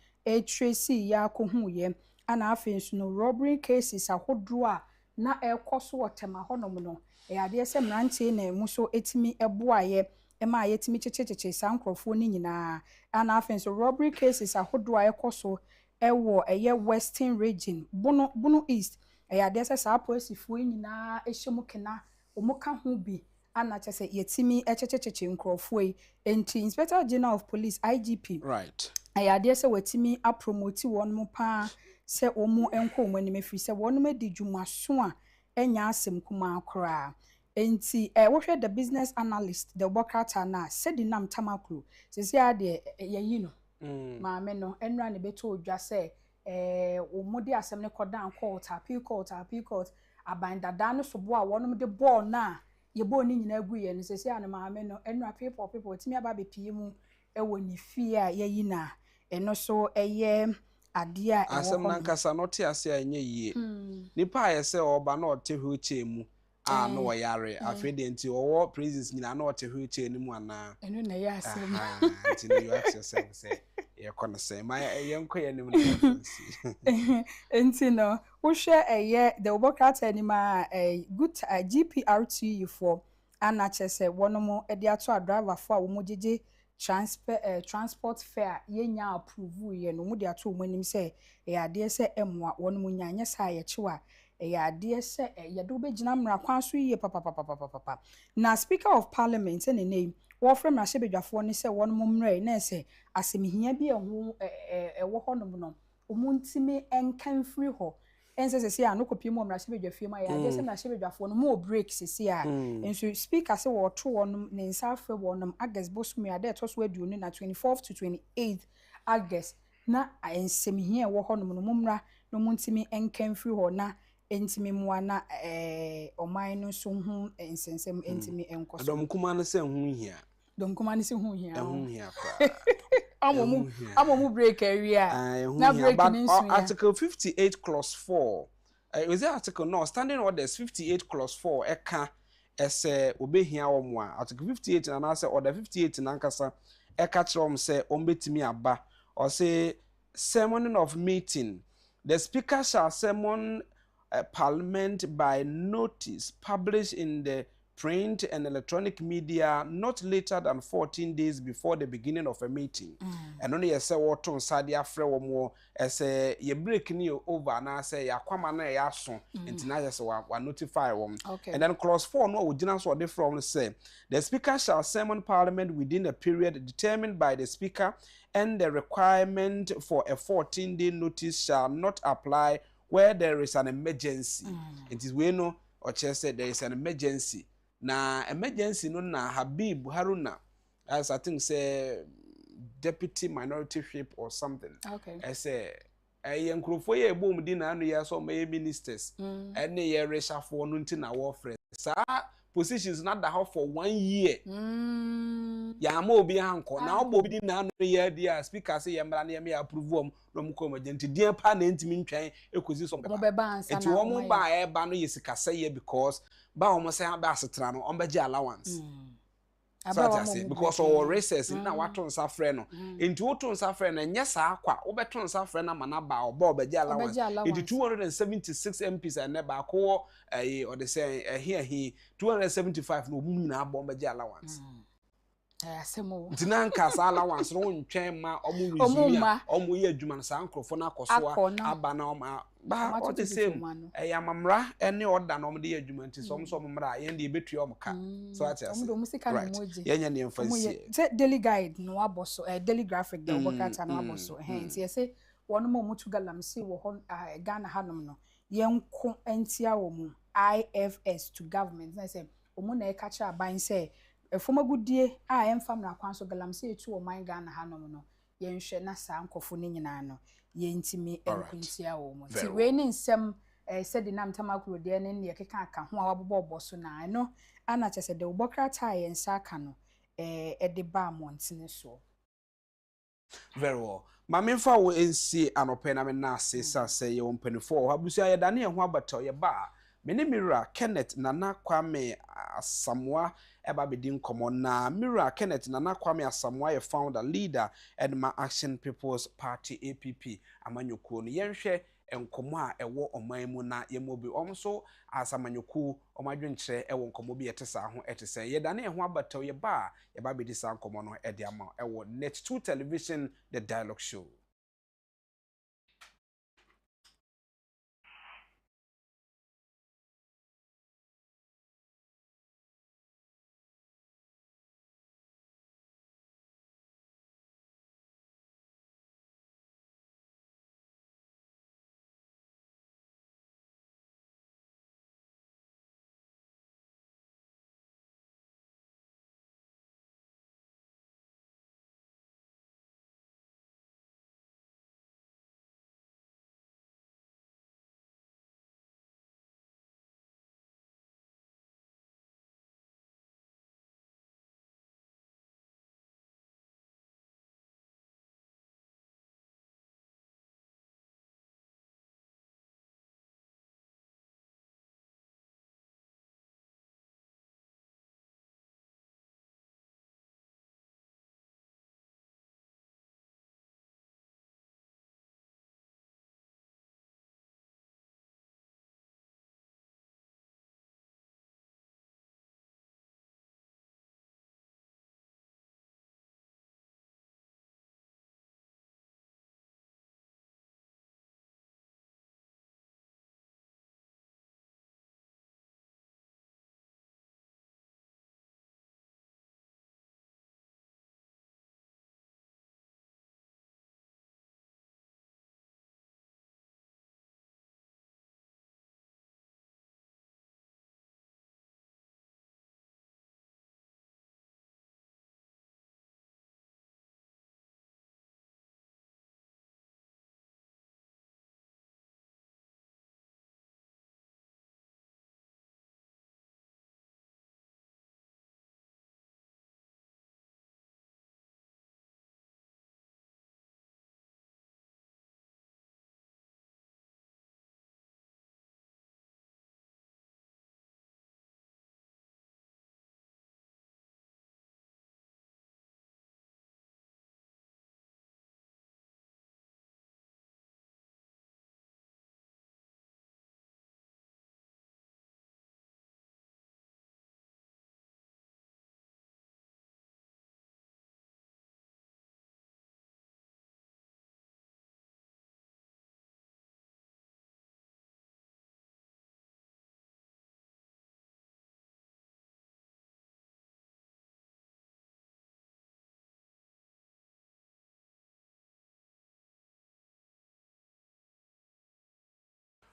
Speaker 4: tracy ya kohuye ana afensu no robbery cases ahodro a na ekoso wotema honom no ade se mrante na muso etimi eboaye ema yetimi cheche sankrofo ni nyina ana afensu robbery cases ahodro a ekoso ewo eye western region bunu east ade se sa polisifu nyina ehyemu kena omuka ho bi ana chese yetimi echecheche nkrofo enti Inspector General of Police IGP
Speaker 1: right
Speaker 4: ade se watimi apromote wonum pa se omu enko omani mefiri se wonum di dwumaso a enya asem kuma akra enti wo hwe the business analyst the obokrata na sedi nam tamakru sisi ade yayi no maame no enra ne beto odwa se omudi asem ne kodan court appeal court abandada no so bo a wonum de ball na ye bo ni nyina agu ye no sisi ane maame no enra people timi aba be pie mu ewo ni fie a yayi na eno so eye ade a
Speaker 1: asem na nkasa no te ase a enye yie nipa ayese oba na ote hweche mu no wayare afede nti owo praises nyina na ote wheelchair ni mu ana
Speaker 4: eno na ya asem
Speaker 1: nti you ask yourself say ye kono say my yenko ye nim na reference
Speaker 4: enti no wo hwe eye the obokata anima good GPRT for ana chese wonomo e de ato driver for a wo mogege transport fare yenya approve ye no mu de ato mo nim say e ade se emwa wonomo nyanya sa ye chewa e ade se ye do begina mra kwan so ye papa na speaker of parliament ne name wo frem na hyebedwafo ne se wonomo mra na se asemhia bi eho wo honom no omuntimi enkan free ho ense sese a no kopie mo mra hyebedwafie ma ya ade se na hyebedwafo no mo break sese a enso speaker se wo to wonom ne nsa afre wonom August bosumi ade etoso aduonu na 24th to 28th August na ensemhia wo honom no mumra no muntimi enkan free ho na entimi moa na oman no so hu ensensem entimi enkoso
Speaker 1: dom kuma no se hu hia
Speaker 4: dom kuma no se hu hia
Speaker 1: hu hia kwa
Speaker 4: amomu break area na break ni nsu ya
Speaker 1: article 58 clause 4 is it article no standing orders 58 clause 4 eka ese obehia omo a article 58 na say order 58 na nkasa eka krom say ombetimi aba or say summoning of meeting the speaker shall summon parliament by notice published in the print and electronic media not later than 14 days before the beginning of a meeting. And only say what on Sadia Frewo say ye break new over and say ya kwama na ya so international say wa notify them. And then clause 4 no original so different say the speaker shall summon parliament within a period determined by the speaker and the requirement for a 14-day notice shall not apply where there is an emergency. It is we know or just said there is an emergency. Na emergency no na Habib Haruna, as I think say deputy minority whip or something.
Speaker 4: Okay.
Speaker 1: I say nkrofo ye bom di na anu ya so my ministers and ye reshuffle no nti na warfare. Sa positions not the house for 1 year. Ya ma obi hanko na obo bi na anu ya dia speaker say ye mra na ye me approve am no mu ko emergency dia pa na ntimi ntwan ekozi so beba. Eti wo mo ba e ba no yesikasa ye because ba omo say ba asetra no ombeje allowance so I say because our recess na wato nsa frɛ no enti woto nsa frɛ no nya saa kwa wobeto nsa frɛ na mana ba obeje allowance enti 276 MPs and ba ko or they say here 275 no omu na ba obeje allowance
Speaker 4: asemo
Speaker 1: ntina nka sa allowance no ntwen ma omu resume omu ye adwuma no sa nkrofo na akoso aba na oma ba all the same amamra ene order na omde ye adwuma nti so omra ye de betua omka so ati ase
Speaker 4: omu musika no moji
Speaker 1: ye nya ne emfasi
Speaker 4: daily guide no aboso daily graphic de obokata no aboso nti ese wono mo mutu galamsi wo hon Ghana hanom no yenko entia wo mu IFS to government na say omu na e kacha aban say efomagudie a emfam na kwan so galamse etu o man Ghana hanom no yenhwe na saa nkofo ne nyina no yentimi enkuntia wo mo ti we ne nsem sedi nam tamakuro de ne ne keka aka ho a wabobɔ so na no ana chese de obokrata yensa aka no de ba montene so
Speaker 1: very well mamemfa wo ensi anope na me na ase say ye wompanifo abusu ayeda ne ho abata ye ba mene Mira Kenneth Nana Kwame Asamoah eba bedi nkomo na Mira Kenneth Nana Kwame Asamoah ye founder leader Edma Action People's Party APP amanyoko no yenhwe enkomo a ewo oman mu na yemobi omso asamanyoko omadwenkyere ewo nkomo bi etesa ho etese yeda ne ho abata ye ba ye ba bedi sa nkomo no ede ama ewo Net2 television the dialogue show.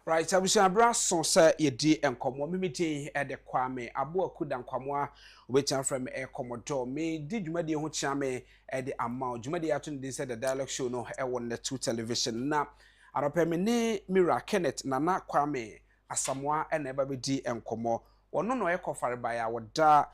Speaker 1: Right, abusua bra so say yedi enkomo mimitin e de kwame abo akuda nkwamo a obetia from e komodo me di dwumade ho chia me e de ama dwumade ato ne say the dialogue show no e won the two television na aropa me ne Mira Kenneth nana kwame asamoa e na eba be di enkomo wono no e kofare ba ya woda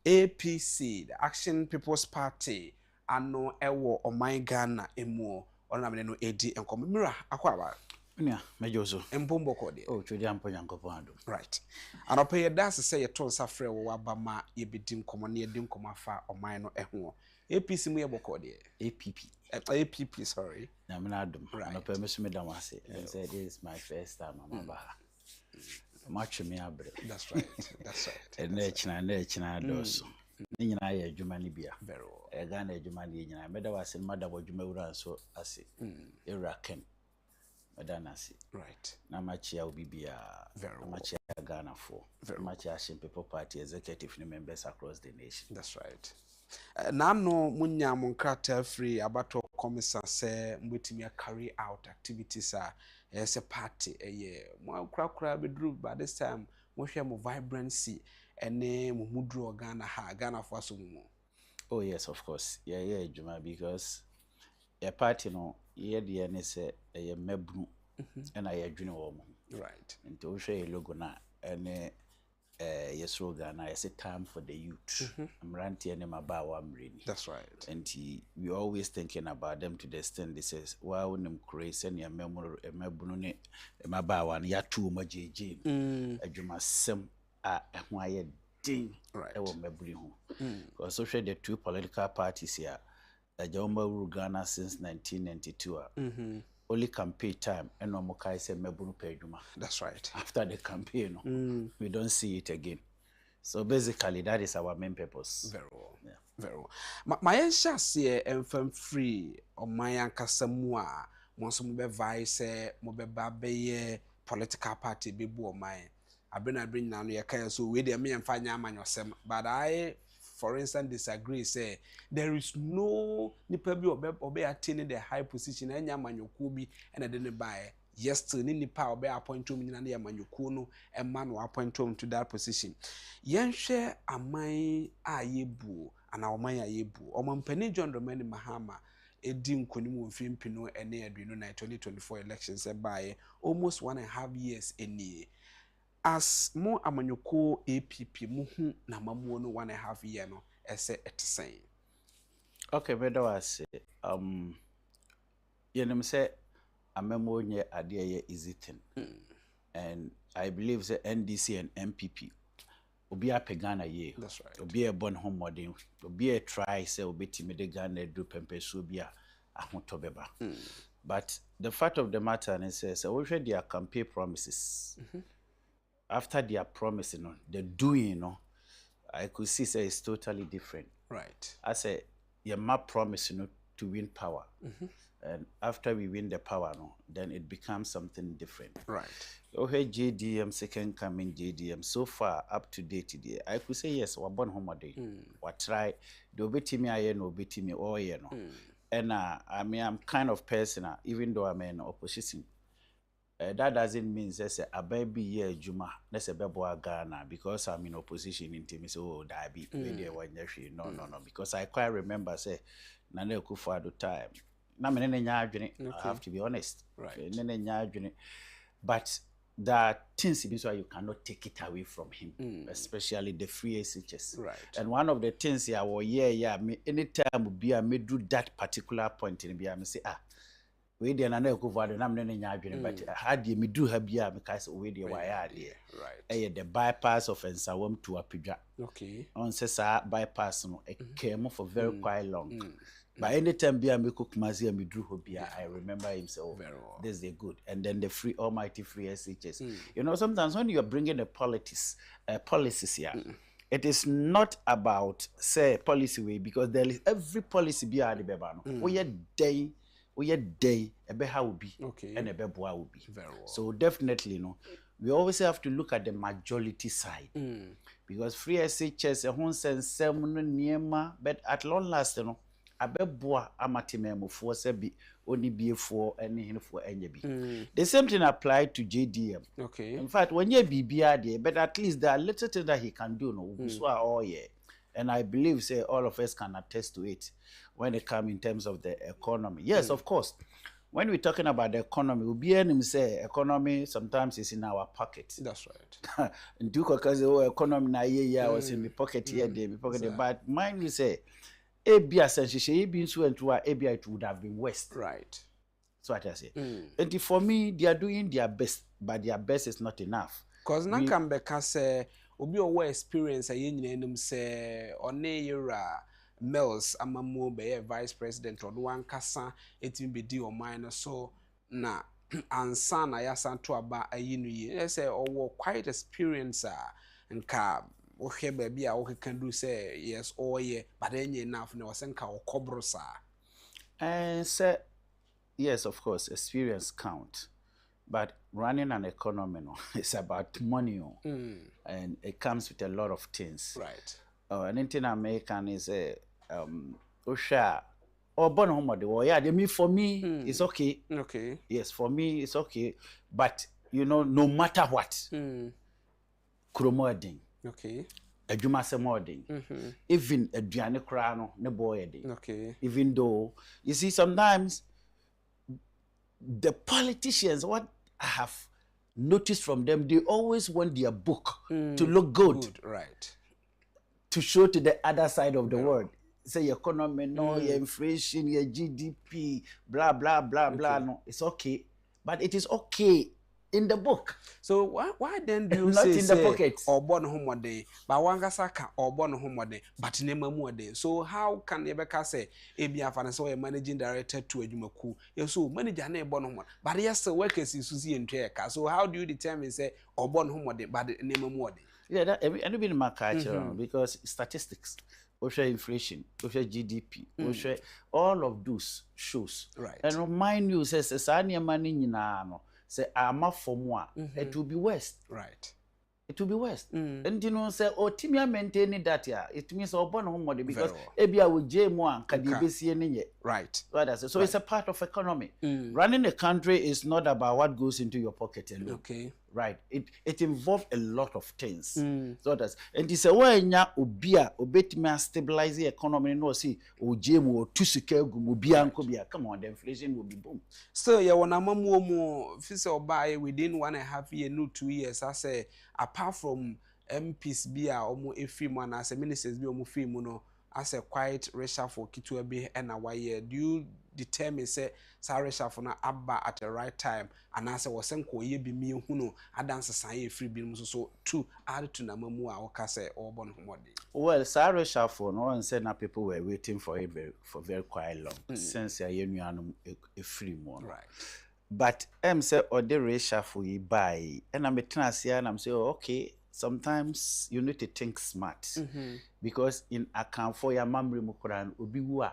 Speaker 1: APC the Action People's Party ano e wo oman Ghana emu ono na me no edi enkomo Mira akwa
Speaker 5: Nya, mejoso.
Speaker 1: Mpombo kode.
Speaker 5: Oh, chudi ampo nyankopon.
Speaker 1: Right. Anope ye das say ye ton safre wo abama ye bedim komo na ye dim komo afa oman no eho. APC mu ye bokode. APP, sorry.
Speaker 5: Na me na adum. Anope me so me dam ase. And say this is my first time I'm back. Much me abre.
Speaker 1: That's right. That's right.
Speaker 5: And na china doso. Ni nyina ye adwuma ni bia.
Speaker 1: Very well.
Speaker 5: E ga na adwuma ni nyina. Me da wase mada adwuma wura so ase. Era ken. Medanasi.
Speaker 1: Right.
Speaker 5: Na machia ubibia.
Speaker 1: Very well.
Speaker 5: Machia Ghana for. Very machia Action People Party executive members across the nation.
Speaker 1: That's right. Nano munya monkrata free abato commissar say mbetimi carry out activities as a party mo krakra bedru by this time mo hwe mo vibrancy ene mo mudru Ghana for so mo.
Speaker 5: Oh yes, of course. Yeah, Juma, because a party no ye de ne say a mebru and I adwene wo mo.
Speaker 1: Right.
Speaker 5: Nti wo hwe logo na ene yes Ghana is a time for the youth. Amranti and Mabawa Mrini.
Speaker 1: That's right.
Speaker 5: And we always thinking about them to the extent they says, wow, them crazy and your memory a mebunune Mabawa and Yatu Maji a Juma sem a why ding
Speaker 1: right.
Speaker 5: Because so the two political parties here, Agyapong Ghana since 1992. Only campaign time and no more say mebunu pejuma.
Speaker 1: That's right.
Speaker 5: After the campaign, we don't see it again. So basically, that is our main purpose.
Speaker 1: Very well.
Speaker 5: Yeah.
Speaker 1: Very well. My shasi enfam free or my ankasa mua monso mbe vice mbe babe political party be bu o my. Abena bring na no yaka so we dey me emfa nya amanyosem, but I for instance disagree say there is no nipa bi obe attain the high position anya amanyoku bi na de ne bae yes still ni nipa obe appoint to nyina na amanyoku no emma no appoint to that position yenhwe aman ayebu ana oman ayebu omampani John Dramani Mahama edi nkonimu mfimpino ene aduno na 2024 elections bae almost 1.5 years eni. As mo amanyoko APP muhu na mamuo no 1.5 year no ese etisen.
Speaker 5: Okay, better was you say amemo nye ade ye easy thing. And I believe the NDC and MPP obi apegana ye.
Speaker 1: That's right.
Speaker 5: Obi e born home modern, obi e try say obi timide Ghana do pempe so bia ahotobeba. But the fact of the matter is we share their campaign promises. After their promise, the doing, I could see say it's totally different.
Speaker 1: Right.
Speaker 5: I say, your map promise, to win power. And after we win the power, then it becomes something different.
Speaker 1: Right.
Speaker 5: Okay, JDM, second coming JDM, so far up to date today, I could say yes, we're born home day. We try, the obeti me aye no obeti me all year no. And I mean, I'm kind of person, even though I'm in opposition. That doesn't mean say a baby year Juma, let's a baby Ghana because I'm in opposition in team. So that be no, because I quite remember say Nana akufo-addo time. Na me ne I have to be honest.
Speaker 1: Right.
Speaker 5: But there are things why you cannot take it away from him, especially the free SHS.
Speaker 1: Right.
Speaker 5: And one of the things here, me anytime be I may do that particular point in me say we dey na akufo-addo na me ne nya adwene but had me do ha bia me kai say we dey why right the bypass of Nsawam to Apidwa.
Speaker 1: Okay.
Speaker 5: On says bypass no came for very quite long. By any time bia me cook mazi me drew hobia I remember him say this is good. And then the free almighty free SHS. You know, sometimes when you are bringing the policies here, it is not about say policy way because there is every policy bia the beba no we how will be and a beboa will be.
Speaker 1: Very well.
Speaker 5: So definitely we always have to look at the majority side. Because free SHS a whole sense but at long last abeboa amatememufo se bi oni biefo ene hinfo enya bi. The same thing applied to JDM.
Speaker 1: Okay.
Speaker 5: In fact, when you bibia there, but at least there are little things that he can do no so all yeah. And I believe say all of us can attest to it when it comes in terms of the economy. Yes, of course. When we're talking about the economy, we'll be able to say economy sometimes is in our pocket.
Speaker 1: That's right.
Speaker 5: And do because the economy na yeah was in my pocket here, there, my pocket there. But mind you say, Abia sense be so into Abia it would have been West.
Speaker 1: Right.
Speaker 5: So what I say. And for me, they are doing their best, but their best is not enough.
Speaker 1: Because na can be say obi owo experience a yen nyinanum say one yera Mills amamu be vice president or one kasa etim be di o mine so na ansa na yasa to aba ayinu ye say owo quite experience nka wo hwe ba bia wo can do say yes or ye but enye enough na wasen ka okobro sa
Speaker 5: and say yes, of course experience count, but running an economy no, it's about money and it comes with a lot of things.
Speaker 1: Right.
Speaker 5: Anything American is a Osha or born home or yeah, they mean for me it's okay.
Speaker 1: Okay.
Speaker 5: Yes, for me it's okay. But you know, no matter what, Kromoding.
Speaker 1: Okay.
Speaker 5: Adwumasemoding. Even a Diane Crano, no boy.
Speaker 1: Okay.
Speaker 5: Even though you see sometimes the politicians, what I have noticed from them, they always want their book to look good.
Speaker 1: Right.
Speaker 5: To show to the other side of the world. Say your economy, no, your inflation, your GDP, blah, blah, blah, blah. No, it's okay. But it is okay in the book.
Speaker 1: So why then do you
Speaker 5: not
Speaker 1: say,
Speaker 5: in the pocket?
Speaker 1: Or born home one day, but one gasaka or born home one day, but name more day. So how can Rebecca say, Abia Fanaso, a managing director to a Jumaku? You so manager name born home, but yes, the workers in Susie and Treka. So how do you determine say or born home one day, but name more day?
Speaker 5: Yeah, that every bit in my culture because statistics, social inflation, social GDP, social all of those shows.
Speaker 1: Right.
Speaker 5: And remind you, says Sanya money no, say I'm up for more. It will be West.
Speaker 1: Right.
Speaker 5: It will be West. And you know, say, oh, Timia maintaining that yeah, it means all born home because Abia will J1 can be busy.
Speaker 1: Right.
Speaker 5: What I say. So it's a part of economy. Running a country is not about what goes into your pocket alone.
Speaker 1: Okay.
Speaker 5: Right. It involves a lot of things. So that's and it's a way nya obia obetime stabilize the economy no see ojemu o tusika gu obia nko bia. Come on, the inflation will be boom.
Speaker 1: So yeah, when I'm more physical buy within 1.5 years, no 2 years, I say apart from MPs bia omo efri mo na say ministers bi omo free mo no as a quite reshuffle kitu bi and a why do you determine say sa reshuffle na abba at the right time and as was senko ye bi mi hu no adanse san ye free bi so two add to na mamu a woka say obon homode.
Speaker 5: Well, sa reshuffle no one said na people were waiting for it for very quite long since ya yenuanum a free mo.
Speaker 1: Right.
Speaker 5: But say or the reshuffle ye buy and I'm here and I'm say oh, okay. Sometimes you need to think smart because in account for your memory mukuran obiwa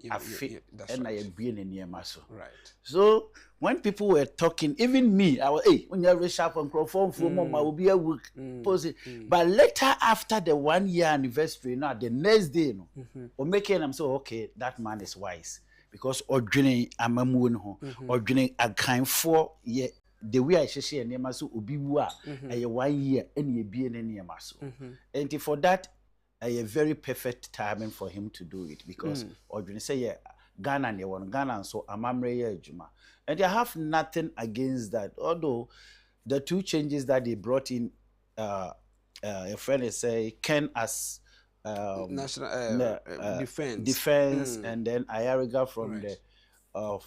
Speaker 5: afi and I be in near maso.
Speaker 1: Right.
Speaker 5: So when people were talking, even me, I was when you have sharp and perform for mama will be a week pose. But later after the 1 year anniversary, now the next day, no, or making them so okay, that man is wise because ordinary amamu no ordinary a kind for yeah. The way I share name so obiwa a 1 year any be in name so and for that a very perfect timing for him to do it because ordinary say yeah Ghana and one Ghana so amamre juma and I have nothing against that although the two changes that they brought in a friend is say Ken as
Speaker 1: national defense
Speaker 5: and then Ayariga from the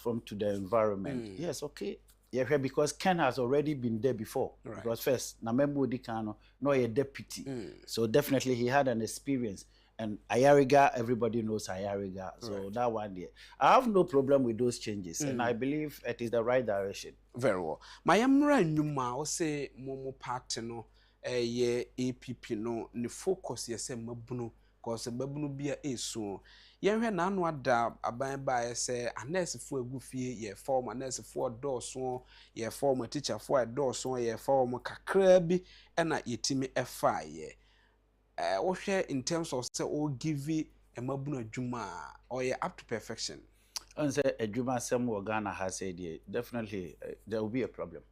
Speaker 5: from to the environment. Yes, okay. Yeah, because Ken has already been there before. Right. Because first, Namembu Dikano, no a deputy. So definitely he had an experience. And Ayariga, everybody knows Ayariga. So that one there. I have no problem with those changes. And I believe it is the right direction.
Speaker 1: Very well. My amra nyuma o say momo party no ye APP no ni focus yese mabunu cause mabunu bia eso. Yenhwe na anu ada aban ba say nurse fo agufie ye form nurse fo dɔɔso ye form teacher fo dɔɔso ye form kakra bi na yetimi ɛfa ye wo hwɛ in terms of say all give emabunu adwuma or you up to perfection.
Speaker 5: And say adwuma sem wo Ghana has said definitely there will be a problem.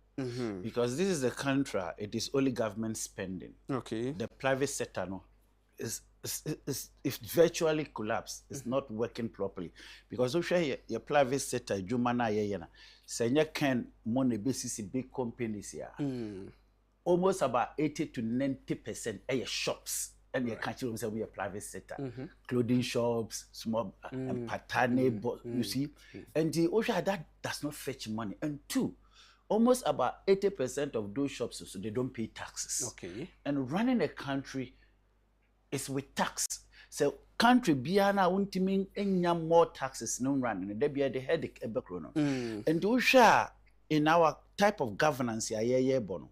Speaker 5: Because this is a country, it is only government spending.
Speaker 1: Okay.
Speaker 5: The private sector no is virtually collapsed. It's not working properly. Because your private sector, Jumana Yena, Senya can money basis big companies here. Almost about 80 to 90% are your shops. And your country say we are private sector. Clothing shops, small and patane, you see. And the Osha that does not fetch money. And two, almost about 80% of those shops, so they don't pay taxes.
Speaker 1: Okay.
Speaker 5: And running a country is with tax. So country biana untiming enya more taxes no running. They be the headache ebekrono. And to share in our type of governance bono.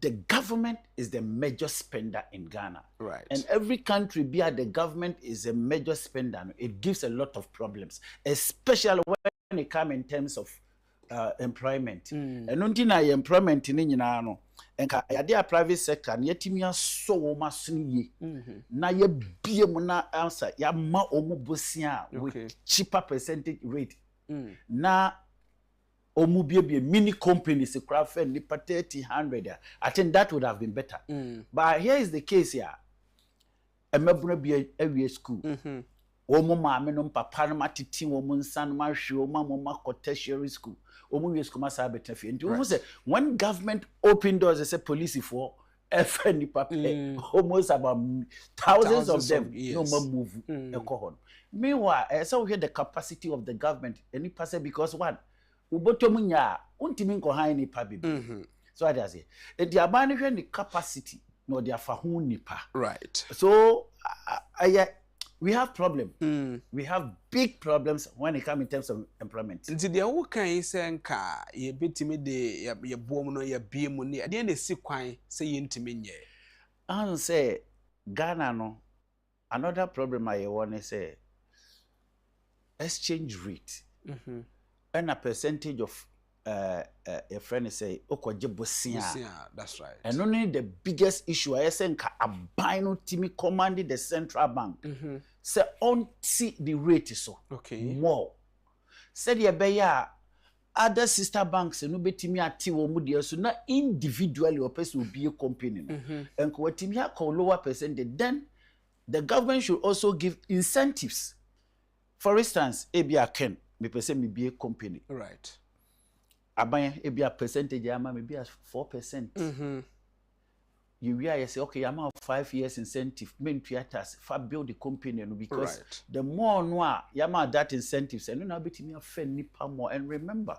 Speaker 5: The government is the major spender in Ghana.
Speaker 1: Right.
Speaker 5: And every country the government is a major spender. It gives a lot of problems, especially when it comes in terms of employment. And until employment in no and a private sector and yet me so much na ye bie mu na answer ya ma omu bosia with cheaper percentage rate na omu bie mini companies craft nipa 30-100. I think that would have been better. But here is the case here. Emebuna bie every school. Omo maame no papa no matiti omo nsa no mahwe omo ma tertiary school. Omo we school masa betefi. And you say when government open doors, they say police for FN papa almost about thousands of them no more move alcohol. Meanwhile, so we hear the capacity of the government any person because one ubotomu nya untimi nko han nipa bibi. So I say the abani hwe the capacity no dia fa hu nipa.
Speaker 1: Right.
Speaker 5: So we have problem. We have big problems when it comes in terms of employment.
Speaker 1: Nti de wo kan say nka ye betimi de ye boom no ye biemu ni ade na si kwan say ye ntimi nye.
Speaker 5: And say Ghana no another problem I want to say exchange rate. And a percentage of a friend say okoje
Speaker 1: that's right.
Speaker 5: And only the biggest issue I say nka abino timi commanding the central bank. Say on see the rate so more. Said ye beya other sister banks no betimi ati wo mu de so na individually or person will be a company and ko timi ha lower percentage, then the government should also give incentives. For instance, ebia ken me person me be a company.
Speaker 1: Right.
Speaker 5: Abaya ebia percentage ama maybe as 4%. You say, okay, I'm out 5 years incentive, main theaters, for build the company, because the more noa, yama that incentives, and then I'll be me a fair nipa more. And remember,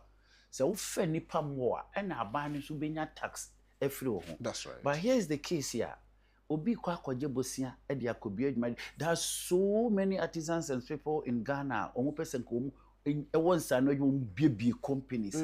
Speaker 5: so fair nipa more, and our banners will be tax every home.
Speaker 1: That's right.
Speaker 5: But here's the case here. Obi kwa jebosia, edia kobi. There are so many artisans and people in Ghana, omu person komu. In once I know you be companies,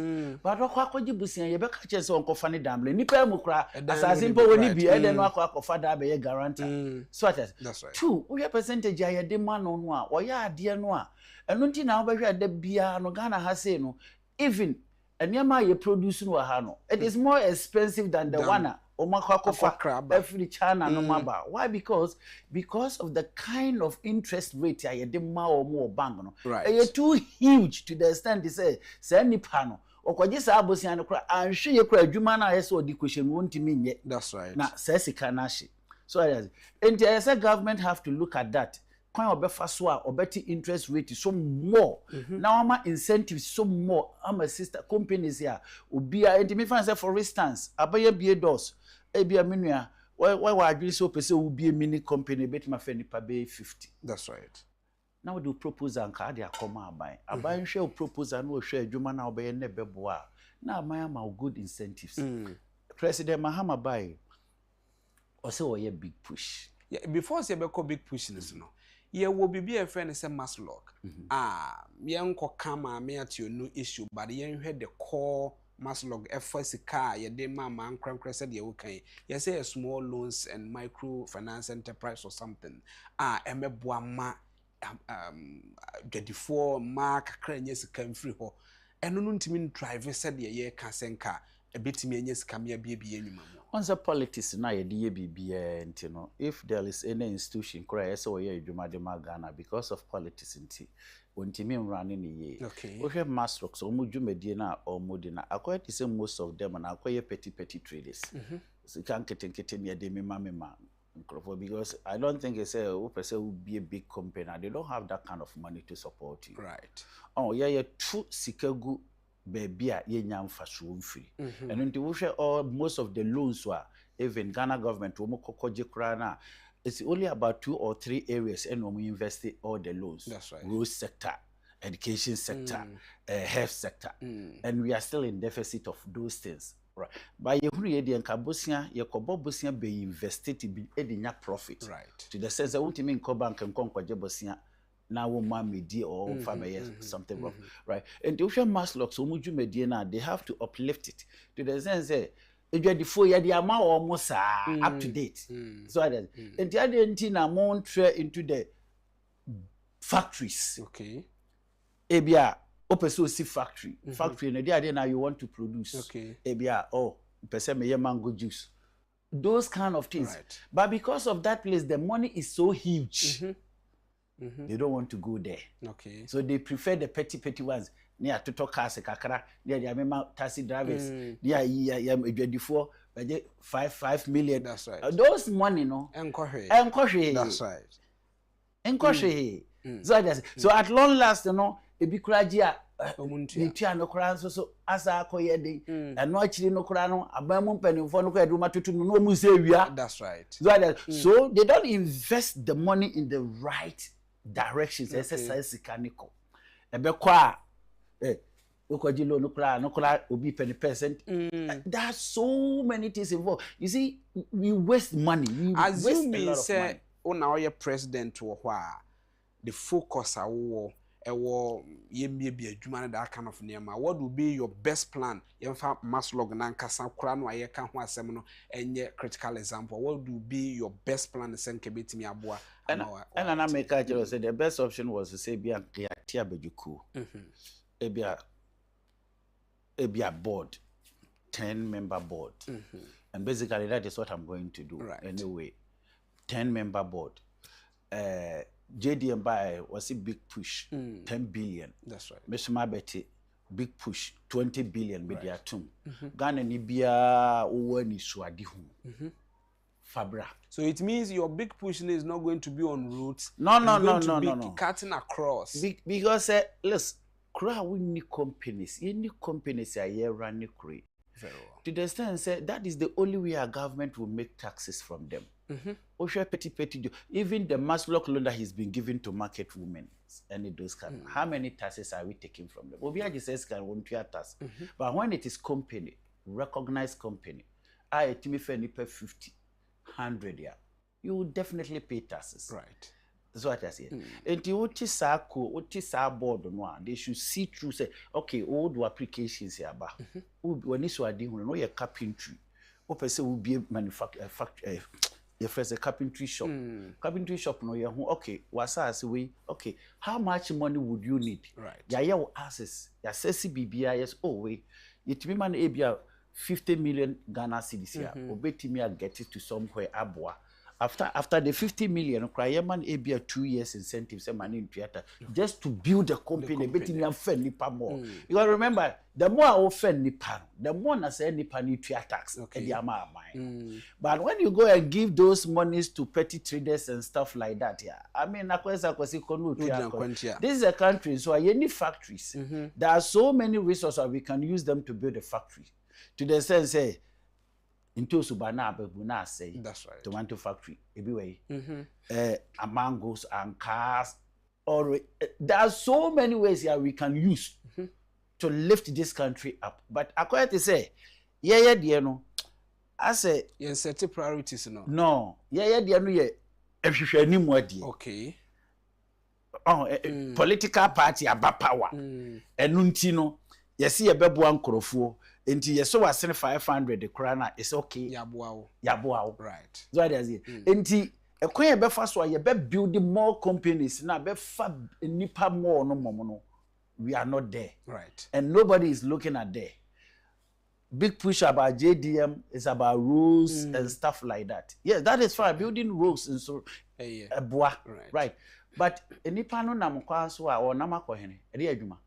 Speaker 5: but what you be saying? You better catch on coffee damble. Nipa mukra as a simple when be and then walk off father be a guarantee. So that's right. Two, we have percentage I demand on one or ya dear noa. And until now, we had the beer no Ghana has say no. Even and yama you produce no hano. It is more expensive than the one. Every China no maba. Why? Because of the kind of interest rate I demand or more bank no.
Speaker 1: Right.
Speaker 5: You're too huge to the extent they say any panel. Or just abosiano cry and show you cry Jumana SO the question won't mean yet.
Speaker 1: That's right.
Speaker 5: Now says kanashi. So and the government have to look at that. Coin or befaswa or better interest rate is so more. Now I'm incentives so more. I'm a sister companies here. Ubi and me say for instance, abaya be doors. Ebia minua why agree so person will be a mini company bet my friend pay 50.
Speaker 1: That's right.
Speaker 5: Now do propose and card ya come buy. Abai share propose and no share juma na obey nebeboa. Now my good incentives. President Mahama buy or say a big push.
Speaker 1: Yeah, before say be big push this no. Yeah, will be a friend say mass log. Young kama me at your new issue, but you had the core Maslog FSC car, ye de mama and crank said ye okay. You say a small loans and micro finance enterprise or something. Emeboama 24 mark cranyes can free ho. And no timin driver said ye casenka a bit me yes come ye baby anymore.
Speaker 5: once politics na ye die bibia nti no if there is any institution cry so ye adwuma de Ghana because of politics nti wontimi running ye we have master so mu dwumadie na omodi na according to say most of them na akoye petty traders so can keten ya de mema because I don't think it's a person will be a big company. They don't have that kind of money to support you.
Speaker 1: Right.
Speaker 5: Oh, yeah, true Sikagu baby ye nyam fasu free. And into which all most of the loans were even Ghana government it's only about 2 or 3 areas and when we invest all the loans.
Speaker 1: That's right.
Speaker 5: Road sector, education sector, health sector. And we are still in deficit of those things. Right. By ye hunu ye de nkabosia ye kobo bosia be invested to be edinya profit.
Speaker 1: Right.
Speaker 5: To the sense that won't mean ko bank nkwaje bosia na wo ma medi or family something wrong. Right. And the ocean mass locks so mu dwumedie na they have to uplift it to the sense that edwadifo ye de ama o up to date. So that and the other thing na mo into the factories.
Speaker 1: Okay.
Speaker 5: Ebia opeso si factory no there now you want to produce ebia person me mango juice, those kind of things, right. But because of that place the money is so huge, they don't want to go there. So they prefer the petty ones near to talk cars kakra near the taxi drivers near before 5 million.
Speaker 1: That's right.
Speaker 5: Those money no encourage. That's right. Encourage. So at long last ebi kuraji a nitua no kura so asa akoye de eno akiri no kura no abamu mpanimfo no kwa eduma tutu no mu se wia. That's right. So they don't invest the money in the right directions. Exercise mechanical ebe kwa okoji lo no kura obi penny percent. There's so many things involved. You see, we waste money. We waste a lot of money.
Speaker 1: Now your president wo hwa the focus awo ewo yemie bi adwuma na that kind of nema. What will be your best plan? Yemfa maslog na nkasa kura no aye ka ho asem no enye critical example. What will be your best plan senke betimi aboa?
Speaker 5: And I make a say the best option was to say bia tia bejuku. Ebia board, 10-member board. And basically that is what I'm going to do. Right. Anyway, 10-member board. JDM by was a big push, 10 billion. That's right. Mr. Betty, big push, 20 billion with their tomb. Ghana Nibia Uwani Swadihu. Fabra. So it means your big push is not going to be on routes. No. Cutting across. Because listen, we need companies. Any companies are here running crazy. Very well. To the extent say that is the only way our government will make taxes from them. Petty. Even the mass lock loan that he's been given to market women and those kind. How many taxes are we taking from them? Obiaji says can won't tax. But when it is company, recognized company, I me for 50, 100 yeah, you will definitely pay taxes. Right. That's what I say. And the otisa board no, they should see through say, okay, all the applications here ba. When this was doing no your carpentry. Or person will be manufacturer. Your first a carpentry shop. Carpentry shop no you okay, wasa as we okay, how much money would you need? Right. Ya will access. Ya says BBIS way. It be man abia 50 million Ghana cedis here. Obetimi get it to somewhere abwa. After the 50 million, cry man abia 2 years incentives money in theater just to build the company. Betting you offend nipa more. You gotta remember, the more I offend nipa, the more I say nipa need to tax. Okay. But when you go and give those monies to petty traders and stuff like that, yeah, I mean, this is a country, so I need factories. There are so many resources we can use them to build a factory. To the sense, say. Into Subana Bebuna say that's right. Tomato factory everywhere. Mangoes and cars. Or there are so many ways here we can use to lift this country up. But according to say, dear no. I say
Speaker 1: yes, set priorities no.
Speaker 5: No, dear no ye. Okay. Political party about power. And nuntino. Yes, see a bebuan crofo. Enti yeso wasene 500 the krana is okay. Yaboao. Right. So that is it. Enti ekwen ye be fa so ye be build more companies na be fa nipa more no momo no. We are not there. Right. And nobody is looking at there. big push about JDM is about rules and stuff like that. Yes, that is fine. Building rules and so right. But enipa no nam kwa so a onam akohene e dey adwuma.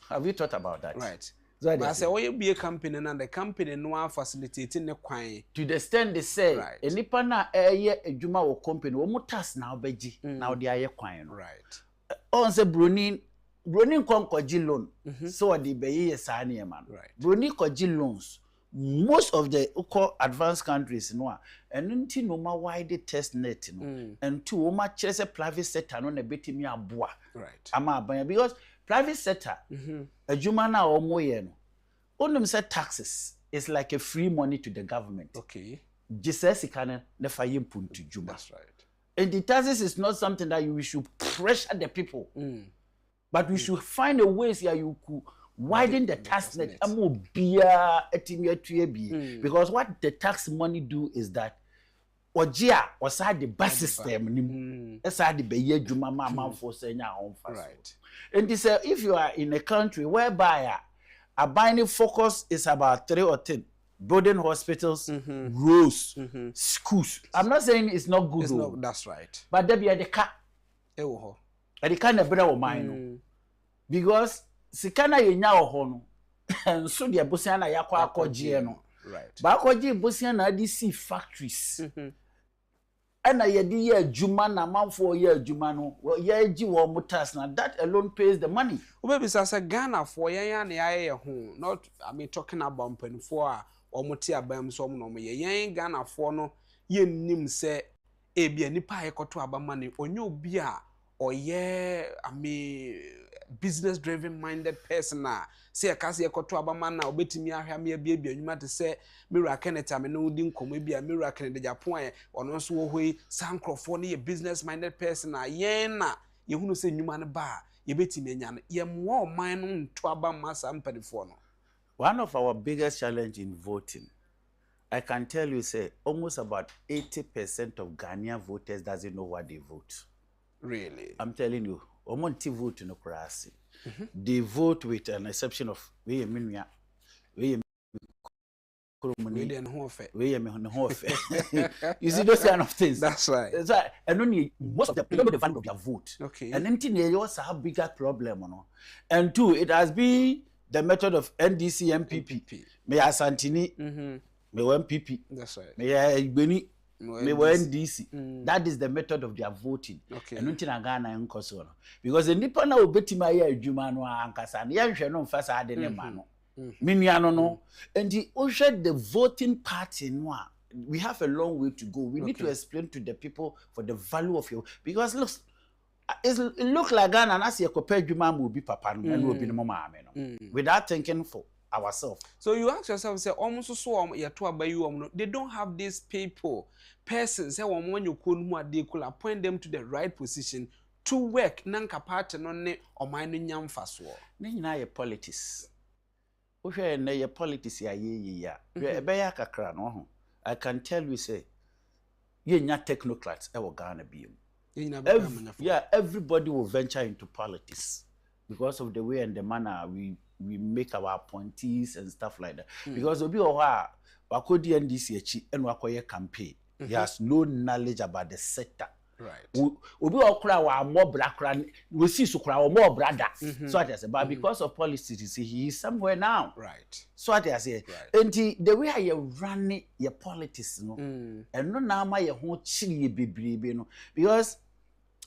Speaker 5: Have you thought about that?
Speaker 1: Right. So I say we be a company and the company no are facilitating the kwan
Speaker 5: to the extent they say enipa na eye adwuma wo company wo mutas na obeji na wo dey aye kwan no.
Speaker 1: Right.
Speaker 5: On say Bruni konkoji loan so the beye sa na man.
Speaker 1: Right.
Speaker 5: Bruni koji loans. Most of the advanced countries no and nti no ma wide test net no and two ma chese private sector no na betimi aboa.
Speaker 1: Right.
Speaker 5: Ama aban because private sector adwuma na omo ye no onum say taxes is like a free money to the government.
Speaker 1: Okay.
Speaker 5: Jesus can never input to Juma.
Speaker 1: That's right.
Speaker 5: And the taxes is not something that we should pressure the people. But we should find a ways here you could widen the tax net. Because what the tax money do is that Ojia was had the bus system.
Speaker 1: Right.
Speaker 5: And this if you are in a country whereby a binding focus is about 3 or 10 building hospitals, roads, schools. I'm not saying it's not good.
Speaker 1: That's right.
Speaker 5: But there be a car. And the kind of better of mine. Because Sikana yenya ohono. And so the Bosiana yakwa akogye.
Speaker 1: Right.
Speaker 5: But akogye Bosiana DC factories. And I yedi ye juma na manfo ye juma no. Ye ji wo mutas na that alone pays the money.
Speaker 1: Baby say Ghana for yan na ye ho. Not talking about pen for omuti abam so no me yen Ghana for no ye nim se e bia nipa ekoto abama ne onye obi a oye business driven minded person a se akase ekoto abama na obetimi ahwa me bia anwuma te se Mira Kenneth ame no di nkomo bia Mira Kenneth Agyapong a ono so wo hoi sankrofo ne ye business minded person a yen na ye hunu se nwuma ne ba ye betimi anya no ye mo o man no nto abama sa mpadifo no.
Speaker 5: One of our biggest challenge in voting, I can tell you, say, almost about 80% of Ghanaian voters doesn't know what they vote.
Speaker 1: Really?
Speaker 5: I'm telling you, omonti vote no krasi. They vote with an exception of you see those kind of things.
Speaker 1: That's right.
Speaker 5: So, and only most of them don't know the value of their vote.
Speaker 1: Okay.
Speaker 5: And then they also have bigger problem, you know. And two, it has been the method of NDC MPP. Me Asantini, me MPP.
Speaker 1: That's right.
Speaker 5: Me Igbeni, me NDC. That is the method of their voting.
Speaker 1: Okay.
Speaker 5: And until Ghana and Kosovo. Because the Nippon will bet my year Jumano and Kassan. Yan no first had any man. Miniano no. And the usher the voting party no. We have a long way to go. We need to explain to the people for the value of your because look. It look like Ghana and as you compare Juma will be papa and will be the mama without thinking for ourselves.
Speaker 1: So you ask yourself, say almost so they don't have these persons say when you could they could appoint them to the right position to work nanka part no ne or mine nyam faso.
Speaker 5: Na ye politics. Uhwe na ye politics ya ye be ya kakra no ho. I can tell you say ye nya technocrats e wo Ghana biom. Everybody will venture into politics because of the way and the manner we make our appointees and stuff like that. Because obi oha wakodi NDC echi and wakoye campaign. He has no knowledge about the sector.
Speaker 1: Right.
Speaker 5: Obi okra wa more brakra we see so kra more brother. So I say but because of policies you see he is somewhere now.
Speaker 1: Right.
Speaker 5: So I say and the way you run your politics no and no na ma ye ho chiri bebrebe no because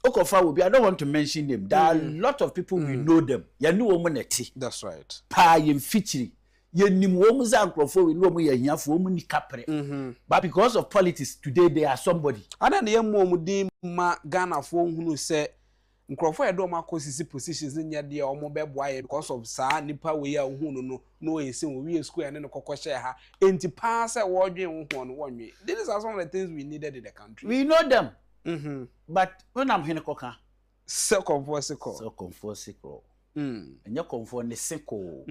Speaker 5: Okofa will be, I don't want to mention them. There are a lot of people we know them. You know womanity.
Speaker 1: That's right.
Speaker 5: Pa yin featuring. You know woman's ankrofo we know me here for woman kapre. But because of politics today they are somebody.
Speaker 1: And then the young woman ma Ghana for who say nkrofo e do ma kosisi positions nya de omo beboa because of sa nipa we ya hu no ese we school and no kokoshe ha enti pa say wo dwen hu no wonwe. These are some of the things we needed in the country.
Speaker 5: We know them. But when I'm here,
Speaker 1: so comfortable.
Speaker 5: So comfortable. And you're comfort sickle.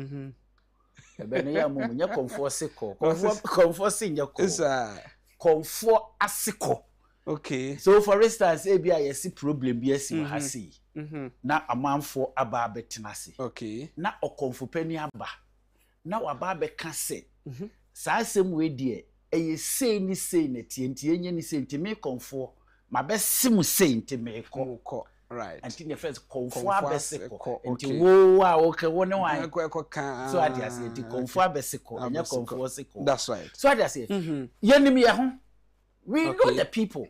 Speaker 5: Ben ya mum, you're comfort sickle. Comforting your comfort a sickle.
Speaker 1: Okay.
Speaker 5: So for instance, ABI see problem, yes, you have see. Na a man for aba betinasi.
Speaker 1: Okay.
Speaker 5: Na o comfort penny aba. na waba be ka se saa asem we de eye sei ni sei na tie ntie enye ni sei ntie me konfo ma be sim sei ntie me ko
Speaker 1: right
Speaker 5: anti ne friends konfo abese ko ntie wo a wo ke wo ne wan so ade ase ntie konfo abese ko enye konfo se ko
Speaker 1: that's right
Speaker 5: so ade ase yenim ye ho we know the people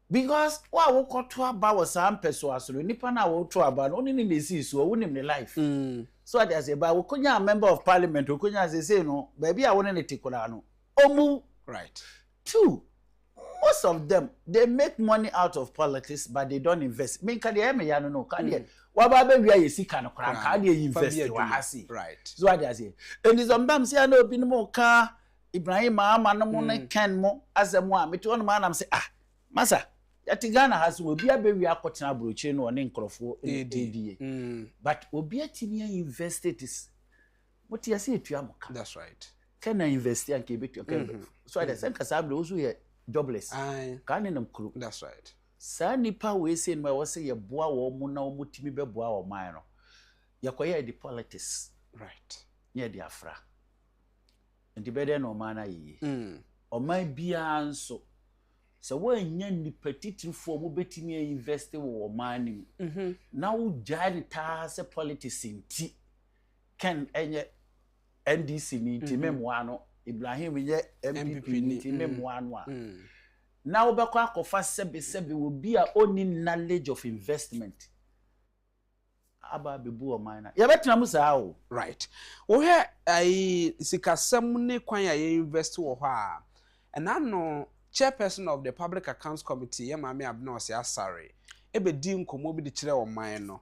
Speaker 5: because wa wo koto aba wo sam peso asoro nipa na wo to aba no ni ne si so wo nim ne life so ade ase ba wo konya member of parliament wo konya say no ba bia wo ne tikura no omu
Speaker 1: right
Speaker 5: 2 most of them they make money out of politics but they don't invest me ka dey me ya no ka dey wa ba be wia yesika no kran ka dey invest wa hasi
Speaker 1: right
Speaker 5: so ade ase and sometimes say na obi no mo ka Ibrahim ama no mo ne ken mo azemu a meti ono ma na say masa yati Ghana has obi abewi akotena broche no ne nkrofo edie but obi atimi invest it is what you say etua moka
Speaker 1: that's right
Speaker 5: can I invest and keep it okay so I say kasa abro so ye jobless kan ne nam kru
Speaker 1: that's right
Speaker 5: sa nipa we say no we say ye boa wo mu na wo mutimi be boa wo man no yakoye the politics
Speaker 1: right
Speaker 5: ye the afra ndi bede no man na yi o man bia nso so when ni petite for mo betimi invest wo man nim na wo jari ta se politics nti ken enye NDC ni nti memwa no Ibrahim ye MPP ni nti memwa no a na wo bekọ akofa sebe wo bi a oni knowledge of investment aba bebu o man na ya betena mu saa o
Speaker 1: right wo he ai sikasam ne kwan ya invest wo ho a na no chairperson of the public accounts committee ye maame abnose asare ebedi nkomo bi de kire o man no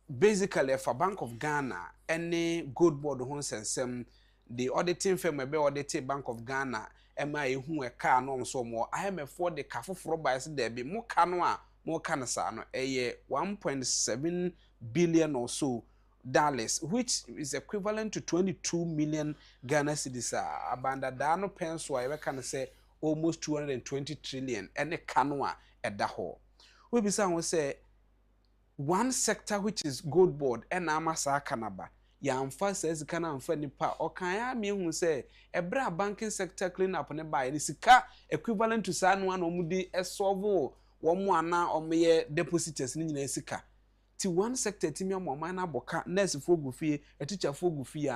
Speaker 1: basically for Bank of Ghana any good board ho sensem the auditing firm be audit Bank of Ghana ema ehu e ka no so mo IMF de ka foforo ba se de bi mo ka no a mo ka no sa no eye 1.7 billion or so dollars which is equivalent to 22 million Ghana cedis abanda da no penso a be ka no say almost 220 trillion ene ka no a eda ho we be say won say one sector which is gold board and amasa kanaba ya amfa says kana amfa nipa okan ya me hu say ebra banking sector clean up ne buy ni sika equivalent to sa no an omudi esolve wo mo ana omye depositors ni nyina sika ti one sector ti me mo man na boka nurse fo gufie teacher fo gufie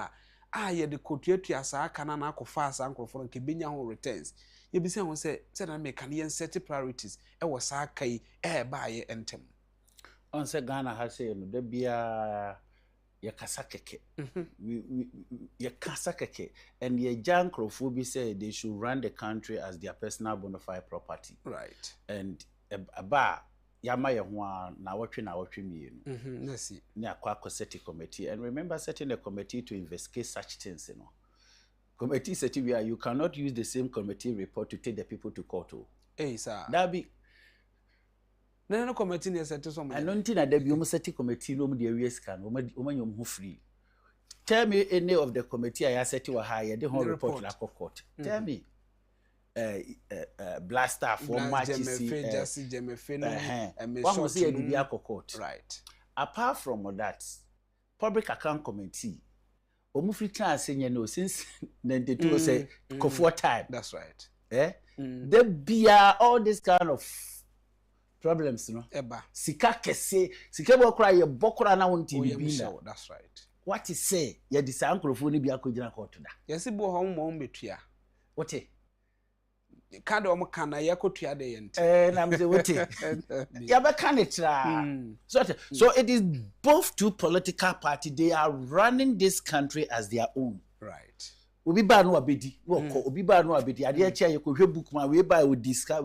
Speaker 1: a ye de kotuatua sa kana na akofa asa nkrofo nke benya ho returns ye bi say won say na me kan yen set priorities e wo sa kai e ba ye entem
Speaker 5: on se Ghana has say no da bia ya kasa keke ya kasa keke and ye jankrofo say they should run the country as their personal bona fide property
Speaker 1: right
Speaker 5: and aba yama ye ho na wotwe mienu
Speaker 1: nasi
Speaker 5: ni akwa set committee and remember setting a committee to investigate such things committee set where you cannot use the same committee report to take the people to court
Speaker 1: sir
Speaker 5: that be
Speaker 1: no committee ne set so
Speaker 5: I don't think that you set committee no the areas can woman who free tell me any of the committee I set you higher the whole report la court tell me blaster for match
Speaker 1: just Jemefe no
Speaker 5: what was here the court
Speaker 1: right
Speaker 5: apart from that public account committee free class no since 92 say for time
Speaker 1: that's right
Speaker 5: there be all this kind of problems
Speaker 1: eba
Speaker 5: sika kese sika bokra ye bokra na wonti bi na
Speaker 1: that's right
Speaker 5: what is say ye di sa nkrofo ni bi akogina court da
Speaker 1: yesi bo ho mo metua
Speaker 5: wote
Speaker 1: kada o kana ye kotua de yent
Speaker 5: na mze wote ya be kan tra so it is both two political party they are running this country as their own
Speaker 1: right
Speaker 5: obi ba no abedi wo obi ba no abedi ade a chia ye ko hwe book ma we ba we discuss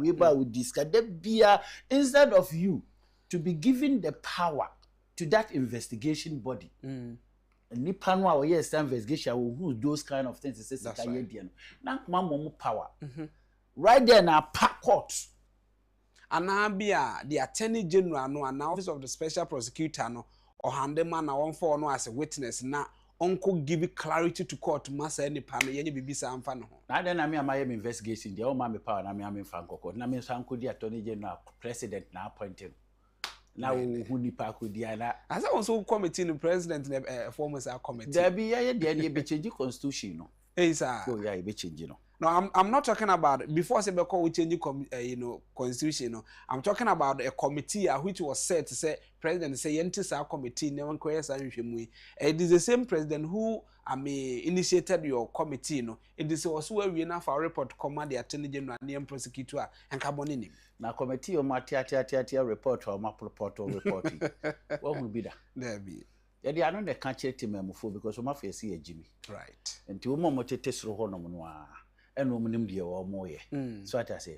Speaker 5: that bia instead of you to be given the power to that investigation body nipa no a we yes investigation who those kind of things say sika ye dia no na kuma mo power right there na court
Speaker 1: anabia the attorney general no and office of the special prosecutor no or handema na one for no as a witness na uncle give clarity to court masa any pan yenye bibisa amfa no ho
Speaker 5: na den na me am investigation there o ma me power na me am fa court na me san ko di attorney general president na appointed Now who nipa kudiana.
Speaker 1: As I also committee the president former committee.
Speaker 5: There be the be change constitution no.
Speaker 1: Hey sir.
Speaker 5: Oh yeah, be change no.
Speaker 1: No, I'm not talking about before say we change constitution. No, I'm talking about a committee which was set to say president say enter our committee. Never queries it is the same president who initiated your committee. No, it is also where we enough our report command the attorney general and prosecutor and carbon.
Speaker 5: Na committee o matia report or map report or reporting. What will be that?
Speaker 1: There be.
Speaker 5: Yeah, they are not the country team because we must see a Jimmy.
Speaker 1: Right.
Speaker 5: And to mo test ro no no and no munim de o mo ye. So what I say.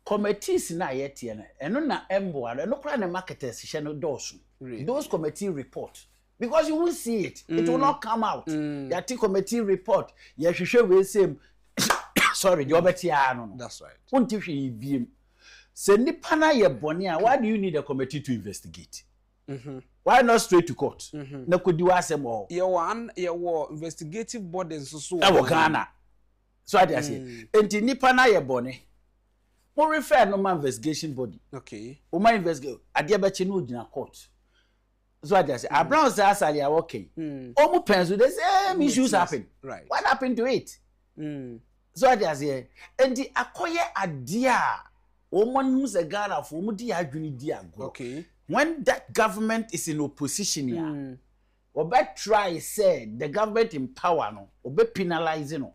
Speaker 5: Committees na yet ye and na embo and no kra na marketers share those. Those committee report because you will see it. It will not come out. Your committee report. You should we same sorry, you betia no.
Speaker 1: That's right.
Speaker 5: Won't if you be say nipa na ye bone a why do you need a committee to investigate? Why not straight to court? Na kodi wasem o.
Speaker 1: Your investigative bodies so
Speaker 5: Ghana. So I say enti nipa na ye bone. Mo refer no man investigation body.
Speaker 1: Okay.
Speaker 5: O man investigate ade be chi no gina court. So I say Abraham say asali are okay. O mo penso the same issues happen.
Speaker 1: Right.
Speaker 5: What happened to it? So I say enti akoye ade a o mo nu se Ghana for mo di adwini di ago.
Speaker 1: Okay.
Speaker 5: When that government is in opposition here, obe try say the government in power no, obe penalize no,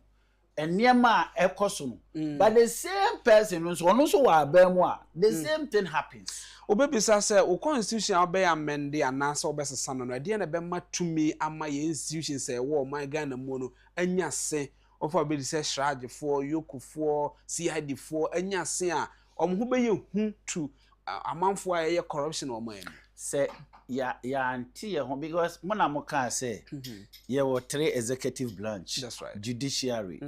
Speaker 5: and niema ekoso no. But the same person so ono so wa abemu the same thing happens.
Speaker 1: Obe bisa say o constitution obe amend anasa obe sesa no e de na be matumi ama ye institution say wo my Ghana mu no anya se ofa be say shrage for yokufor CID for anya se a omho be ye hu to amanfo aye corruption o man
Speaker 5: say ya anti ye ho because mona mo can say ye were 3 executive branch.
Speaker 1: That's right.
Speaker 5: Judiciary,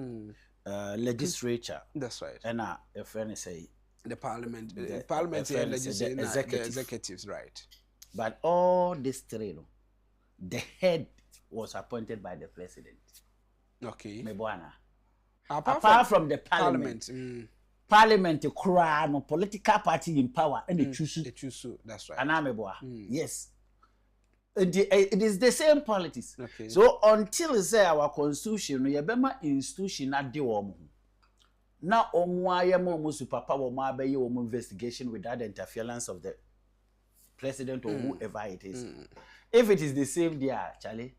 Speaker 5: legislature.
Speaker 1: That's right.
Speaker 5: And a friend say
Speaker 1: the parliament parliament and legislature executives, right.
Speaker 5: But all these three no, the head was appointed by the president.
Speaker 1: Okay.
Speaker 5: Mebwana.
Speaker 1: Apart
Speaker 5: from the parliament. Parliament cry no political party in power and they choose.
Speaker 1: That's right.
Speaker 5: Anameboa. Yes. It is the same politics.
Speaker 1: Okay.
Speaker 5: So until say our constitution, we have institution na de wo. Na omo ayemo mo superpower mo abaye wo investigation without the interference of the president or whoever it is. If it is the same there, Charlie.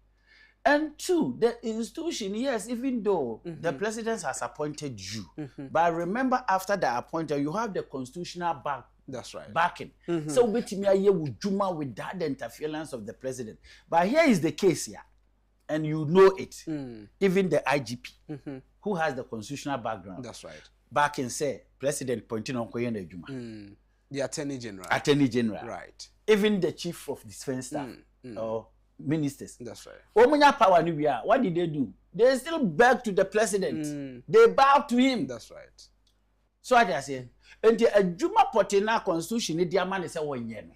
Speaker 5: And two, the institution, yes, even though the president has appointed you, but remember after the appointment, you have the constitutional back.
Speaker 1: That's right.
Speaker 5: Backing. So with me here with Juma without the interference of the president. But here is the case here, and you know it. Even the IGP, who has the constitutional background.
Speaker 1: That's right.
Speaker 5: Backing say President pointing on Koyende Juma.
Speaker 1: The Attorney General.
Speaker 5: Attorney General.
Speaker 1: Right.
Speaker 5: Even the Chief of Defense Staff or ministers.
Speaker 1: That's right.
Speaker 5: Omunya power ni bia. What did they do? They still beg to the president. They bow to him.
Speaker 1: That's right.
Speaker 5: So I say, and the Juma Potina constitution ni dia man say wonye no.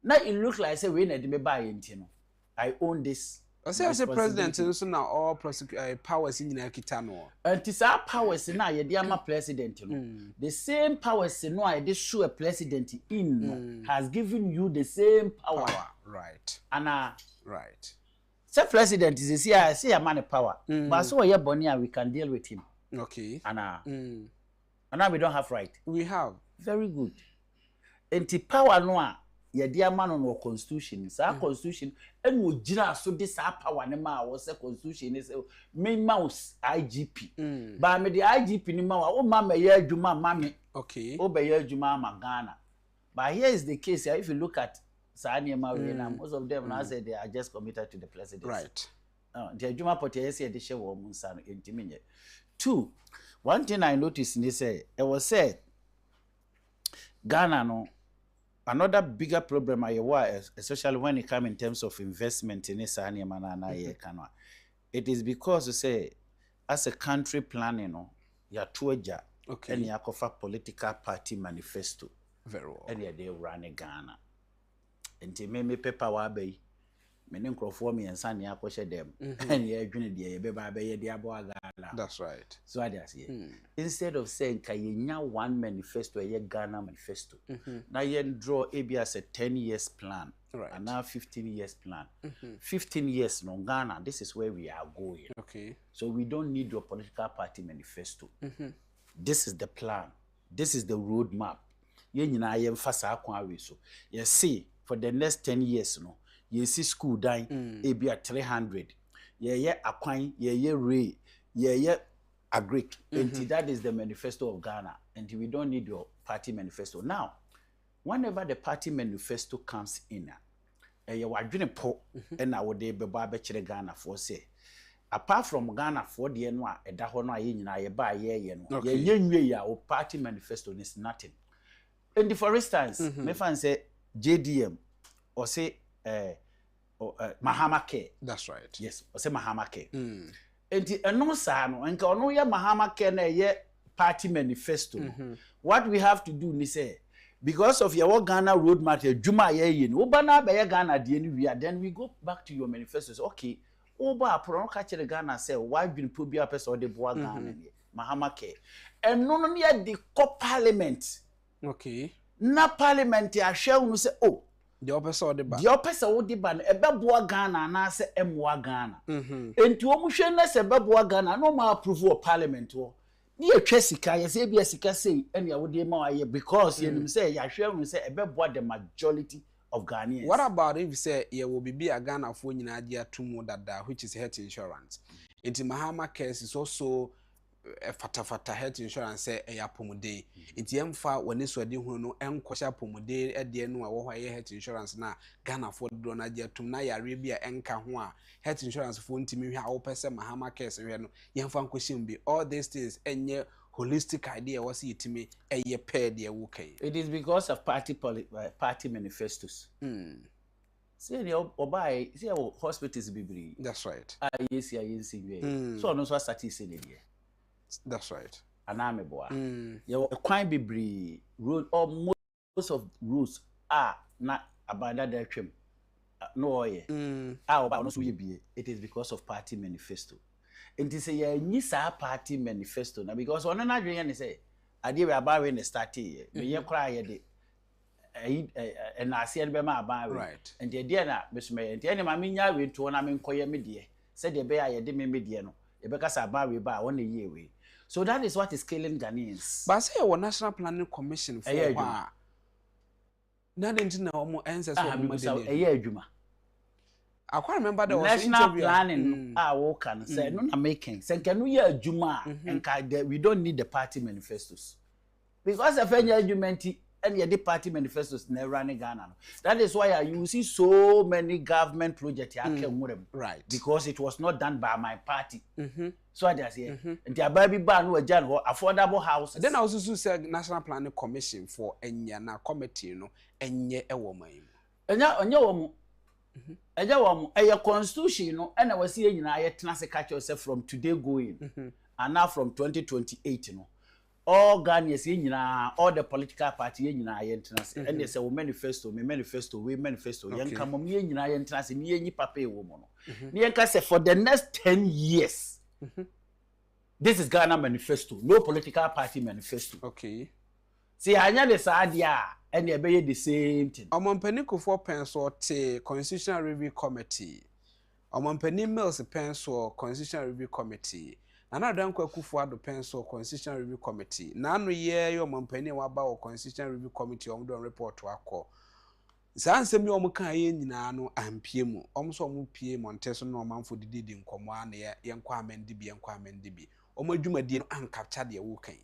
Speaker 5: Now it look like say we na de me buy enti no. I own this.
Speaker 1: I say president so now all powers in kita no.
Speaker 5: And this our powers na ye dia ma president no. The same powers no I dey show a president in has given you the same power.
Speaker 1: Right.
Speaker 5: And
Speaker 1: right.
Speaker 5: Say president is say a man power. But so we bonny we can deal with him.
Speaker 1: Okay.
Speaker 5: And now we don't have right.
Speaker 1: We have.
Speaker 5: Very good. Enti power no a ye dia man no constitution. Sa constitution and wo gira so this power ne ma wo say constitution is main mouse IGP. But me the IGP ni ma wo ma me ye adwuma ma me.
Speaker 1: Okay.
Speaker 5: O be ye adwuma ma Ghana. But here is the case here, if you look at most of them now say they are just committed to the presidency.
Speaker 1: Right.
Speaker 5: The adwuma pote say they share wo munsa no entiminye. Two, one thing I noticed in this it was said Ghana no another bigger problem I was especially when it comes in terms of investment in this it is because you say as a country planning no ya tueja
Speaker 1: okay
Speaker 5: and ya kofa political party manifesto
Speaker 1: very well
Speaker 5: and they run Ghana and me paper wa be me ne nkrofo me ensa ne akɔhye dem and ye adwene de ye be ba be ye de abo Ghana
Speaker 1: That's right.
Speaker 5: So I say, instead of saying kayenya one manifesto, a Ghana manifesto, now you draw AB as a 10 years plan,
Speaker 1: right,
Speaker 5: and now 15 years plan. 15 years no Ghana, this is where we are going.
Speaker 1: Okay.
Speaker 5: So we don't need your political party manifesto. This is the plan. This is the roadmap. You see, for the next 10 years, you see school dying, AB at 300. Akwan, ray, agric. And that is the manifesto of Ghana. And we don't need your party manifesto. Now, whenever the party manifesto comes in, and I would be Ghana for say. Apart from Ghana for the Enwa, a Dahona yin, I buy ye, party manifesto is nothing. And for instance, me fan say JDM or say Mahama Care.
Speaker 1: That's right.
Speaker 5: Yes, or say Mahama Care. And no sano, and no ya Mahama Care na ye party manifesto. What we have to do, ni say, because of your Ghana roadmap, Juma ye, Obana by Ghana, then we go back to your manifestos. Okay. Oba pro catch the Ghana say why been put be a person de boa Ghana Mahama Care. And no near the parliament.
Speaker 1: Okay.
Speaker 5: Na parliament ya share no say oh
Speaker 1: the opposite the ban.
Speaker 5: The opposite the ban e be boa Ghana na say emwa Ghana. Enti o mu hwe na say be boa Ghana no ma approve of parliament wo. Ni etwa sika ye say bia sika say ene ya wo de ma wa because you say ya hwe no say e be boa the majority of Ghanaians.
Speaker 1: What about if you say there will be a Ghana for Nigeria to more that which is health insurance? Into Mahama case is also a fata health insurance say a Agyapong. Into Yemfa when this wedding who no Agyapong at the end of health insurance na Ghana for Nigeria to na Arabia enka ho health insurance for ntimi how person Mahama case we no Yemfa question be all these things enye holistic idea was it to me a year pair the okay.
Speaker 5: It is because of party manifestos. See the obai see our hospitals be.
Speaker 1: That's right.
Speaker 5: Yes. So no so start saying it.
Speaker 1: That's right.
Speaker 5: Aname boa. You quite be road or most of rules are not about that twem. No ye. About no so be. It is because of party manifesto. And to say yeah, party manifesto now because one another dream say I did about when they started. Me cry de and I see be ma about
Speaker 1: right.
Speaker 5: And the idea na Miss May and any mammy nya we to na me nkoye me de said the bear ye de me de no e be kasa about we ba one year we. So that is what is killing Ghanaians.
Speaker 1: But say our National Planning Commission for na didn't know more answers
Speaker 5: a year juma.
Speaker 1: I can't remember the
Speaker 5: national planning. Can say no making. Say can we hear Juma and we don't need the party manifestos because if any argument and the party manifestos never running Ghana. That is why you see so many government projects
Speaker 1: right
Speaker 5: because it was not done by my party. So I just say and the baby ban who affordable houses.
Speaker 1: Then I also said National Planning Commission for Enyana committee, enye e woman.
Speaker 5: Enya Agyapong, a constitution, no, and I was here in I catch yourself from today going, and now from 2028, all Ghanaians in all the political party in entrance, and they say, manifesto, we manifesto, young come on, in entrance, and ye papa woman. Nianka say for the next 10 years, this is Ghana manifesto, no political party manifesto.
Speaker 1: Okay.
Speaker 5: See, I know this idea. And they be the same thing.
Speaker 1: Omompani Kufuor pencil te Constitutional Review Committee. Omompani Mills pencil Constitutional Review Committee. Nana Dankwa Akufo-Addo pencil Constitutional Review Committee. Nanu ye yo omompani waba o Constitutional Review Committee omdo report to akọ. Saa nsem ye omuka ye nyina no ampie mu. Omso omupie monteso no manfo didi nkomo ana ye yenkwa amendi bi. Omo adwumadi no ancapture de wo kan.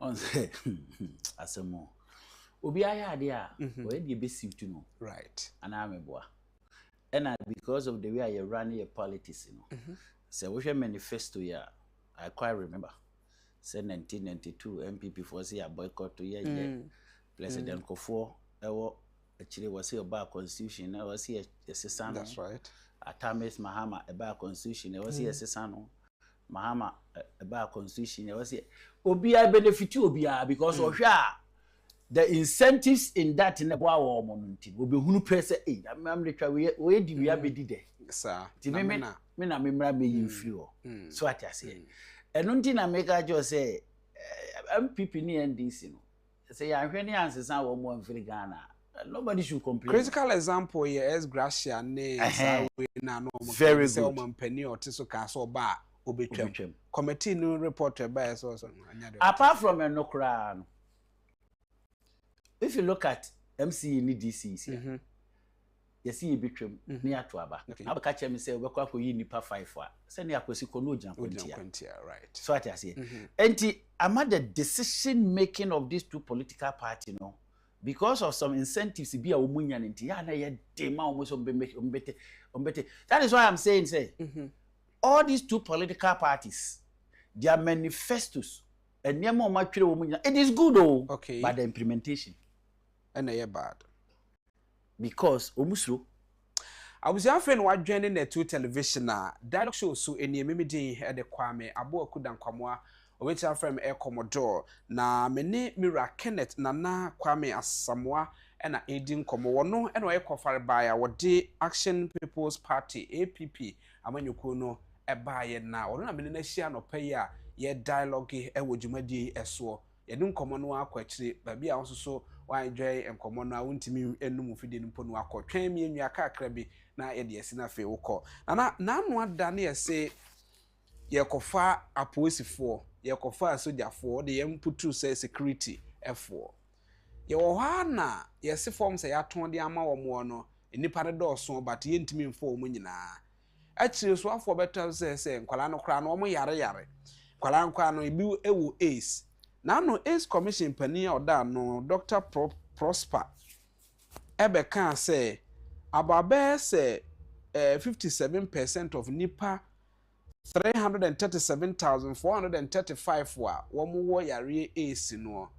Speaker 5: On say asemo obi aya de a we dey be sift no
Speaker 1: right
Speaker 5: and ameboa and because of the way I run your politics say we share manifesto ya I quite remember say 1992 MPP for say a boycott to year President Kufuor ewo actually was say about constitution I was here assistant.
Speaker 1: That's right.
Speaker 5: Atamis Mahama about constitution I was here assistant. Mahama about constitution I was here Obia benefit Obia because the incentives in that in the boa monunti will be who press I'm the we did we have been there.
Speaker 1: Sir,
Speaker 5: Timena me na me mra me yimfiri o so ati ase eno nti na make ajo say MPP ni NDC no say ya hwe ni ansesa wo mo mfiri Ghana nobody should complain.
Speaker 1: Critical example here is Gracia ne sawe na no mo say o mampani o tiso ka so ba obetwam committee no report by so
Speaker 5: apart from enokra no if you look at MCE ni DCs here you see betwam ni ato aba abaka chem say we kwa koyi nipa 5 a say ne akosi ko no jankontia
Speaker 1: right
Speaker 5: so at say enti among the decision making of these two political parties no because of some incentives be a womunya nti ya na ye de ma omo so mbete that is why I'm saying say all these two political parties their manifestos and nyama ma twere womunya it is good oh but the implementation
Speaker 1: and na bad
Speaker 5: because omusro
Speaker 1: abusia friend wa dwene na two television na dialogue show so eni memedin e de kwame abo akuda nkwamwa obetia frame e commodore na mene mira Kenneth na kwame asamwa na edin komo wono na oye kofare baya wode Action People's Party APP amanyuko no e baaye na wono na mene na hia no pay a ye dialogue e wodwumadi eso ye dun komo no akwakire ba bia wososo wan joy enkomo no awuntimi enum fide no mpo no akotwen mi enua kakra bi na ye de esi na fe wokọ na anu ada na ye se ye kofa apolisifoɔ ye kofa sojafoɔ de ye mputu say security efo ye wo ha na ye se form say aton de ama wo mo no enipa de dɔɔso but ye ntimi mfo wo nyinaa akire so afo betal say nkwala no kra no wo yare nkwala nkwa no ebi ewo ace na no ace commission pani oda no Dr. Prosper ebe kan say ababe say 57% of nipa 337,435 wa wo yare ace no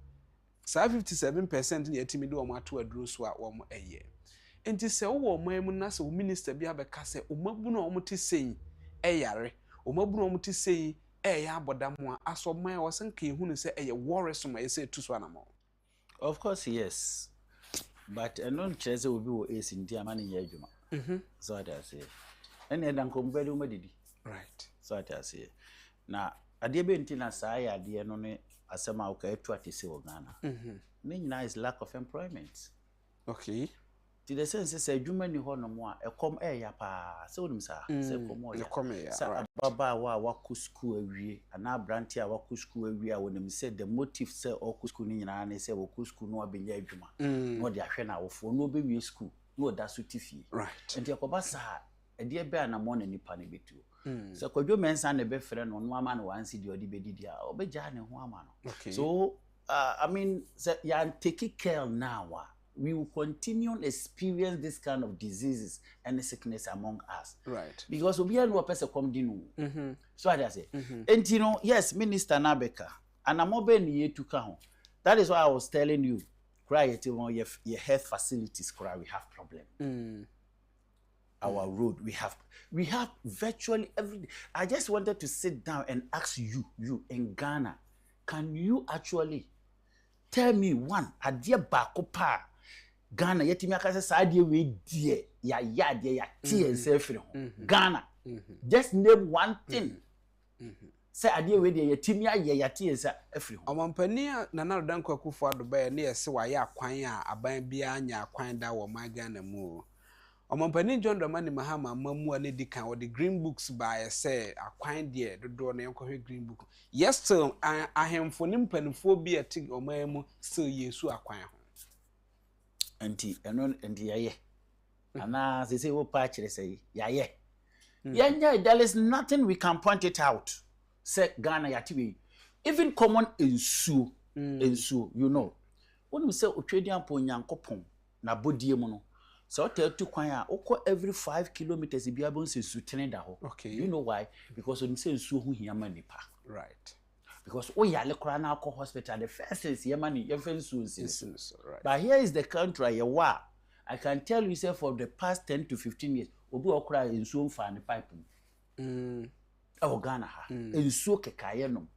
Speaker 1: sa 57% ne yatimi de wo ato aduro so a wo eye enti se wo mamu na se wo minister bi abeka se o mabu no wo te sei yare o mabu no wo te sei ya abodamu a asoma wo senka ehunu se eye worrisome ese tu so anamo.
Speaker 5: Of course yes, but anon cheze obi wo ace ndi amani ye adwuma so that I say ene dan ko mbeli wo madidi
Speaker 1: right
Speaker 5: so that I say na ade be nti na saa ya ade no ne asema wo ka etu atese wo Ghana ne nyina is lack of employment.
Speaker 1: Okay,
Speaker 5: to the sense say adwuma ni ho no mo a ekom ya pa se wonum sa se komo ya sa baba wa ku school awie ana branti a wa ku school awie a wonum say the motive say o ku school ni nyina na say wo ku school no abenya adwuma no de ahwe na wofo no obewie school no da so tifie
Speaker 1: right
Speaker 5: enti akoba sa ade be ana mo na nipa ne betu so kwadwo mensa na be frɛ no no ama no wansi de odi bedidi a obegya ne ho ama no so I mean ya take care now we will continue to experience this kind of diseases and sickness among us.
Speaker 1: Right.
Speaker 5: Because we are no person come dinu. So I say. And you know, yes, Minister Nabeka, and I'm over near to come. That is why I was telling you, cry your health facilities, cry, we have problem. Our road, we have virtually every. I just wanted to sit down and ask you in Ghana, can you actually tell me one idea bakopa Ghana yetimi akase saadie we die ya de ya TNC Ghana just name one thing say adie we de yetimi aye ya TNC afri ho
Speaker 1: omampani na Nanadanko akufo-addo ba ne yese wa ya kwan a aban bia anya kwan da wo ma Ghana mu omampani John Dramani Mahama mamu ne di kan o the green books ba say akwan de dodo na enkohwe green book yes still ahemfo ne mpanifo bi ati omamu still yesu akwan ho
Speaker 5: anti enon anti yaye ana say wo pa kire say yaye yanya there is nothing we can point it out say Ghana yati even common ensuo you know when we say otwedi ampo nyankopon na bodie mu no so tu kwan a okọ every 5 kilometers bia bon se sutene da ho you know why because when say ensuo hu hia manipa
Speaker 1: right
Speaker 5: because yale kora na alcohol hospital the first is yemani yefensu
Speaker 1: right
Speaker 5: but here is the country yewa I can tell you say for the past 10 to 15 years obi okra ensuo fa ne pipe Ghana ha ensuo kekaye no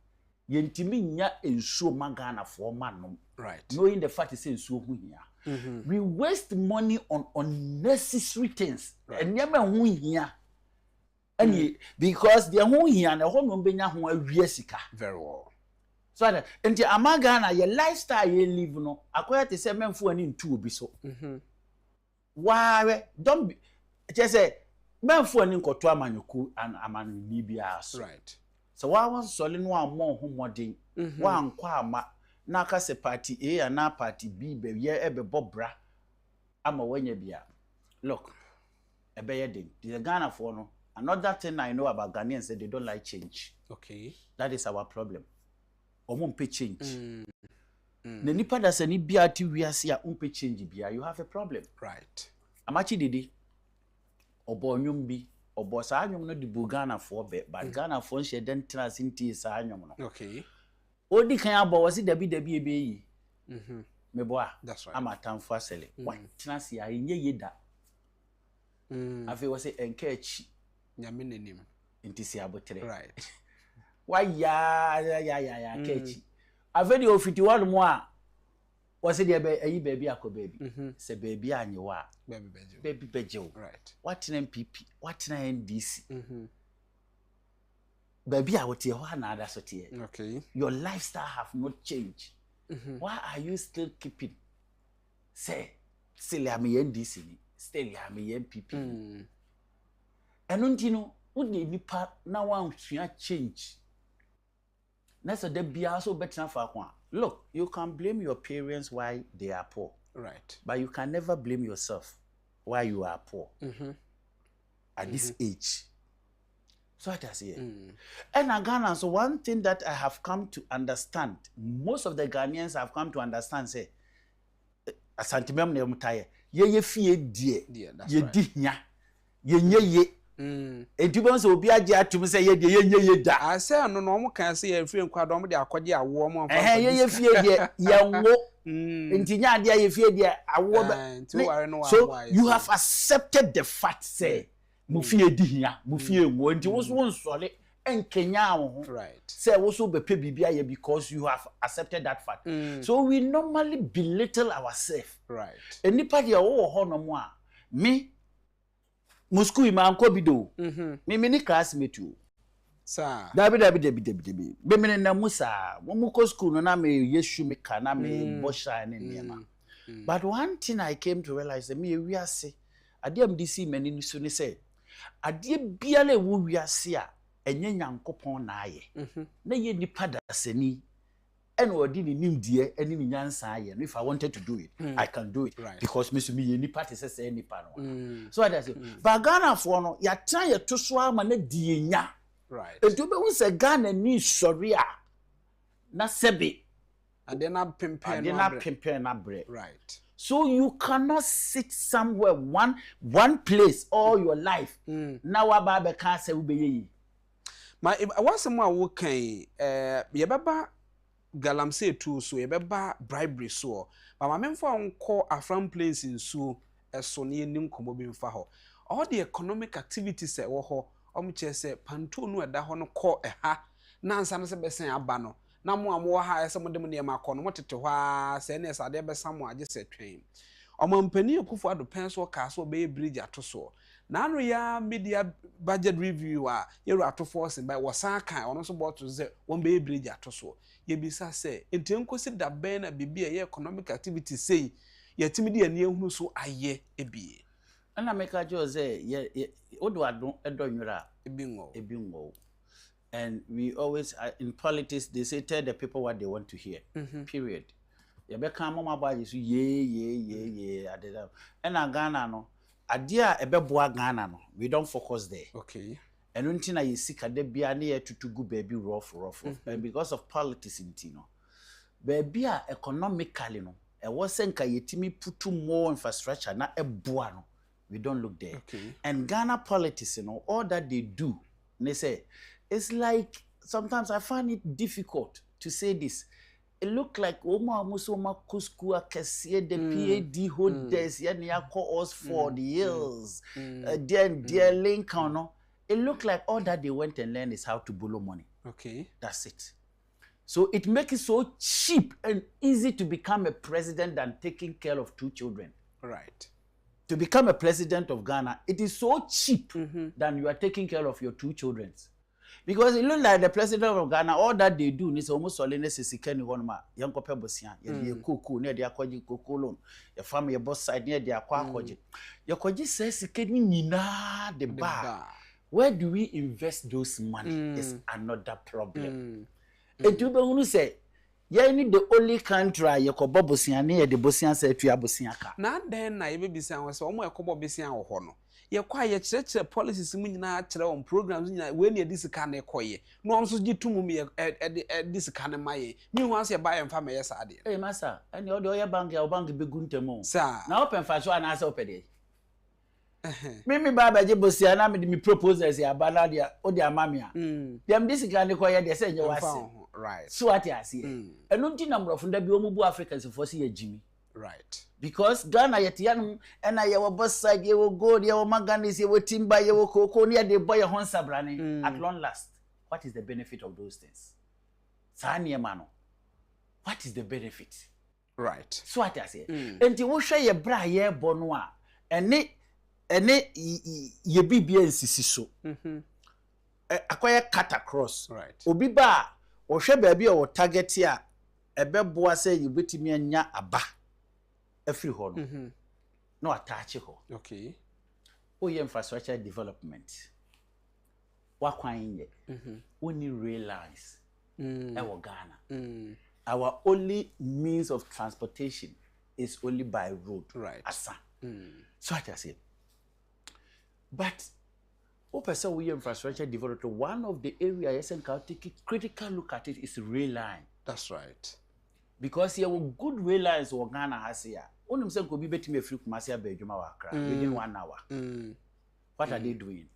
Speaker 5: yentimi nya ensuo ma Ghana for manom
Speaker 1: right
Speaker 5: knowing the fact is ensuo hu hia we waste money on unnecessary things and never hu hia And because the whole here and the whole Nombenya who are sika.
Speaker 1: Very well.
Speaker 5: So that until Amagana, your lifestyle you live no, acquire the same for an in two be so. Why don't just say, men for an incotua manuku and aman Libya.
Speaker 1: Right.
Speaker 5: So why was solid one more homeworking, one quama, naka se party A and na party B, be ye ebe bobra. I'm a wenye bia. Look, a bedding. The Ghana for no. Another thing I know about Ghanaians is they don't like change.
Speaker 1: Okay.
Speaker 5: That is our problem. Or won't pay change. The nipa that's any BRT we are see a pay change bia, you have a problem.
Speaker 1: Right.
Speaker 5: Amachi didi. Obo nyumbi. Obo sa anyum no di Ghana for be, but Ghana for she den transinti sa anyum no.
Speaker 1: Okay.
Speaker 5: Odi kan abo wasi debi ebe. Meboa.
Speaker 1: That's right.
Speaker 5: I'm a town for selling. What transi a inye yeda. Afi wasi enkechi.
Speaker 1: Nyaminenim.
Speaker 5: Intisi abotre.
Speaker 1: Right.
Speaker 5: Why ya kechi. Afi di ofiti one more. Was it a baby ako baby? Say baby anyewa. Baby bejo.
Speaker 1: Right.
Speaker 5: What in MPP? What in NDC? Baby I would tell one other sort here.
Speaker 1: Okay.
Speaker 5: Your lifestyle have not changed. Why are you still keeping? Say, still am NDC, still am MPP. And don't you know, would the part now one change? That's a be also better for one. Look, you can blame your parents why they are poor.
Speaker 1: Right.
Speaker 5: But you can never blame yourself why you are poor at this age. So what I say. And Ghana, so one thing that I have come to understand, most of the Ghanaians have come to understand, say, a sentiment ne mutaye, ye fie die, ye di nya, ye. Etubon so obi agye atum say ye da.
Speaker 1: I say no mo kan say ye free nkwa do mo de akogye awo mo
Speaker 5: fa. Ye fie die ye wo. Nti nya de ye fie die awo. So you have accepted the fact say Mufie dihia, mufie wo nti wo so nsole enkenya wo.
Speaker 1: Right.
Speaker 5: Say wo so be pe bibia ye because you have accepted that fact. So we normally belittle ourselves.
Speaker 1: Right.
Speaker 5: Enipa de wo ho no mo a me musku ima anko bido. Me ni classmate o.
Speaker 1: Sir.
Speaker 5: Dabi. Be me na musa, wo mu ko school no na me yesu me kana me bosha ne niema. But one thing I came to realize me we are say ade am disi mani ni so ni say ade biale wo wiase a enye nyankopon na aye na ye nipa da sani ene odi ni nimdie ene ni nyansa aye no if I wanted to do it I can do it because me so me ye nipa te say nipa no so I say ba Ghana for no ya tan ye to so ama na die nya
Speaker 1: right
Speaker 5: e do be won say Ghana ni sori a na sebe
Speaker 1: ade na pempen
Speaker 5: na bre
Speaker 1: right.
Speaker 5: So you cannot sit somewhere one place all your life. Now about can't say we
Speaker 1: my what's more wo kan ye beba galamsey too so ye beba bribery so but my memfo anko afram planes nso eso ne nim komo bi mfa ho all the economic activities e wo ho che say panto nu eda ho no ko ha na ansa no se besen aba no na mo amwo ha ese mo dem ne ma akọ no mo tete hwa se ne sade be samo age se twen omampani akufo-addo pen so ka so be bridge atoso na anu ya media budget review a yeru atofo se by wasan kan ono so boto ze won be bridge atoso ye bisa se entenkosi da ben na bibia ye economic activity say yetimi de ani ehunu so aye ebie
Speaker 5: ana meka jo ze ye odo adon edonwura
Speaker 1: ebinwo.
Speaker 5: And we always, in politics, they say, tell the people what they want to hear. Period. You become mama about you, yeah. And Ghana, no, idea about Ghana, no, we don't focus there.
Speaker 1: Okay.
Speaker 5: And until I see that be near to go baby rough. And because of politics in Tino, baby economically, no, I wasn't kayetimi put more infrastructure, not a buano. We don't look there.
Speaker 1: Okay.
Speaker 5: And Ghana politics, you know, all that they do, they say. It's like sometimes I find it difficult to say this. It look like Oma Musoma Kuskua Kessie the PAD holders call us for the years. Dear Lincoln. No? It look like all that they went and learned is how to borrow money.
Speaker 1: Okay.
Speaker 5: That's it. So it makes it so cheap and easy to become a president than taking care of 2 children.
Speaker 1: Right.
Speaker 5: to become a president of Ghana, it is so cheap than you are taking care of your 2 children. Because it looks like the president of Ghana, all that they do is almost all in a sikeni one ma, young couple bossian, your cuckoo near their koji cocolon, your family, your boss side near their quacoji. Your koji says sikeni nina the bar. Where do we invest those money is another problem. And you don't say, you need the only country you call Bobosian near the Bosian said to Abosiaka.
Speaker 1: Now then, I may be saying, was almost a couple of Bessian or Hono. You're quiet church policies on programs when you this kind of quiet. No one so get to me at this kind of my. You want to buy and family as I did.
Speaker 5: Hey, Massa, and your door bank, your bank be good to more.
Speaker 1: Sir,
Speaker 5: now open for one as open. Mimi Baba Jebosiana made me propose as a baladia or their mamma. Them this kind of quiet, they say you are
Speaker 1: right.
Speaker 5: So what I see. A number of the Biomu Africans for see a Jimmy.
Speaker 1: Right.
Speaker 5: Because Ghana yet young and I our boss side you will go there maganis you will timber you will cocoa near the boy a Honsa brani at long last. What is the benefit of those things? Sanya mano. What is the benefit?
Speaker 1: Right.
Speaker 5: So what I say. And you will share your bra ye bonwa and ye BBN so. Acquire cut across.
Speaker 1: Right.
Speaker 5: Obi ba or share baby or target here. A beboa say you wait me and ya aba. A free horn. No attach ho.
Speaker 1: Okay.
Speaker 5: Oh, infrastructure development. What kind ye? When you realize our Ghana, our only means of transportation is only by road.
Speaker 1: Right.
Speaker 5: Asa. So I say. But person we infrastructure development, one of the areas and can take a critical look at it is rail line.
Speaker 1: That's right.
Speaker 5: Because here good rail lines or Ghana has here. Only some could be betting me free Masia Bejuma within 1 hour. What are they doing?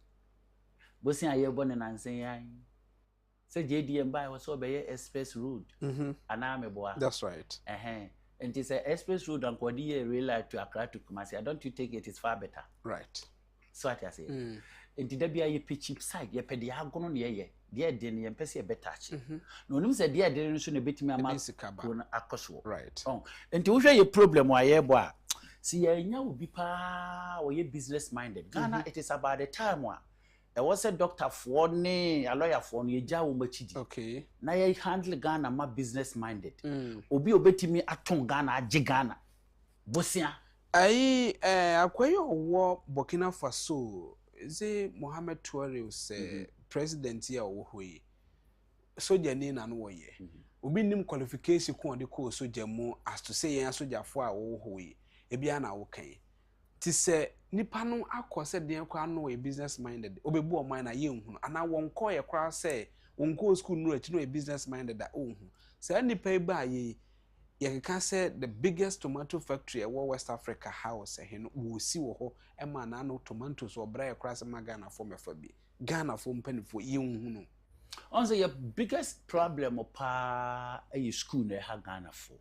Speaker 5: Bossing a year born and saying, say JDM by was over a express road. And I'm a boy.
Speaker 1: That's right.
Speaker 5: And it's an express road and Quadia rail line to Accra to Kumasia. Don't you take it? It's far better.
Speaker 1: Right.
Speaker 5: So what I say. And did there be a cheap side? Ye pedi ha gono ye. Dear den ye pesi a better. No nim said dear den so na betimi ama akoso.
Speaker 1: Right.
Speaker 5: Oh. And to show your problem why ye boy. See ye nya will be pa or ye business minded. Ghana it is about the time wa. There was a doctor for ne, a lawyer for ne ja wo machidi.
Speaker 1: Okay.
Speaker 5: Na ye handle Ghana ma business minded. Obi obetimi aton Ghana age Ghana. Bosia.
Speaker 1: Ai akwayo wo Burkina Faso. Ze Mohamed Touare say president here wo hoyi soja ni na no wo ye obi nim qualification ko de ko soja mu as to say yan soja fo a wo hoyi e bia na wo kan ti se nipa no akose de ko ano we business minded obebu o mind na ye nhunu ana won ko ye kra say won ko school no achi no e business minded da ohun say nipa e ba ye can say the biggest tomato factory at West Africa house we see wo e ma na no tomatoes or bra cross ma Ghana for me for bi Ghana for mpani for yehunu
Speaker 5: on say your biggest problem pa e school na ha Ghana for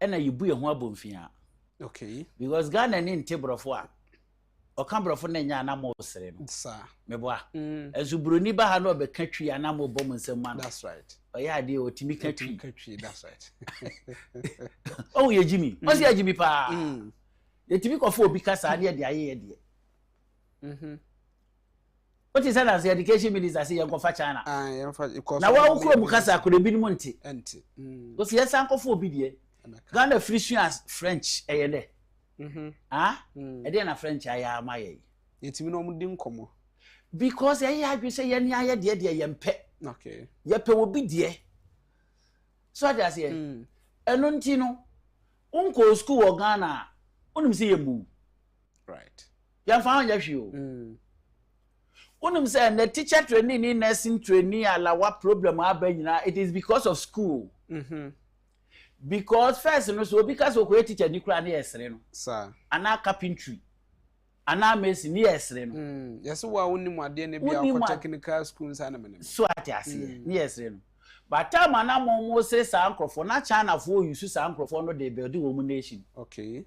Speaker 5: and you bu ye ho abomfia
Speaker 1: okay
Speaker 5: because Ghana ni ntebrofo a o kan brofo na nya na mo sere no
Speaker 1: sa
Speaker 5: meboa ezubroni ba ha no be katwi ana mo bom nsem ma
Speaker 1: that's right
Speaker 5: yeah, they will Timmy country.
Speaker 1: That's right.
Speaker 5: Oh, yeah, Jimmy. What's your Jimmy pa? The typical four because I did the idea. What is that as the education minister say? You're going for China. Now, what could Bukasa could have been Monty? Because yes, Uncle for BD. Ghana free French, ah, and then a French, I am my.
Speaker 1: It's me no didn't come.
Speaker 5: Because I had you say, yeah, dear, pet.
Speaker 1: Okay.
Speaker 5: Yepe will be dear. So I say, and Nontino, Uncle school or Ghana, see a move.
Speaker 1: Right.
Speaker 5: You found you. Say, the teacher training in nursing training, what problem it is because of school. Because first, so because of great teacher, Nicola,
Speaker 1: sir,
Speaker 5: and now carpentry. Ana mesi ni esre no
Speaker 1: yeso wa woni mu ade ne bia ko technical schools ana mene
Speaker 5: so ate ase ni esre no but time ana mo se sa ankrofo na China fo use sa ankrofo no dey build wo mu nation
Speaker 1: okay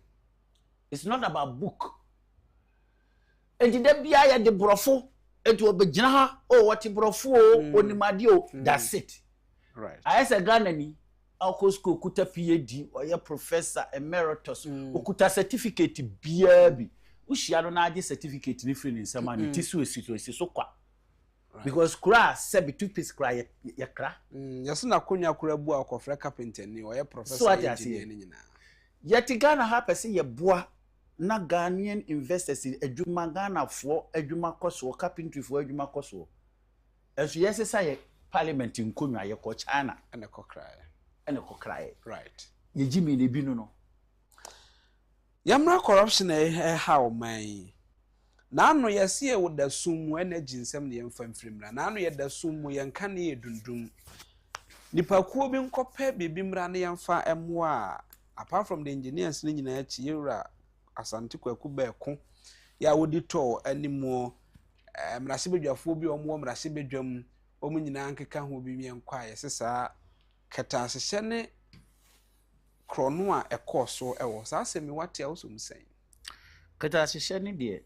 Speaker 5: it's not about book enti da bia ya de brofo enti obegina ha oh what brofo onimade o that's it
Speaker 1: right
Speaker 5: I say Ghana ni alko school kuta PhD or your professor emeritus okuta certificate bia bi ushia no na age certificate ni free ni nsama ni tisu esi so kwa because kura sabi toothpaste kura ya kra
Speaker 1: yeso na konya kura bu akofra carpenter ni or your professor
Speaker 5: so
Speaker 1: engineer ni nyina
Speaker 5: yeti Ghana ha pese ye boa na Ghanaian investors adwuma Ghana fo adwuma koso carpentry fo adwuma koso enso yesesa ye parliament nkonwa ye ko China
Speaker 1: ene kokra
Speaker 5: right ye jimi ne bi no
Speaker 1: yamra corruption how man na no yesi e woda sum energy nsem ne yemfamfrimra na no yeda sum yenka ne edundum nipa kuo bi nkope bibimra ne yemfa emoa apart from the engineers ne nyina achi yewra asante kwaku beeko ya wodi to animo mrasibedwafo bi omwo mrasibedwam omu nyina nkeka ho bi mienkwa yesesa katansehye ne krono a ekoso ewo sa asemi wate a osum sen
Speaker 5: katansehye ne de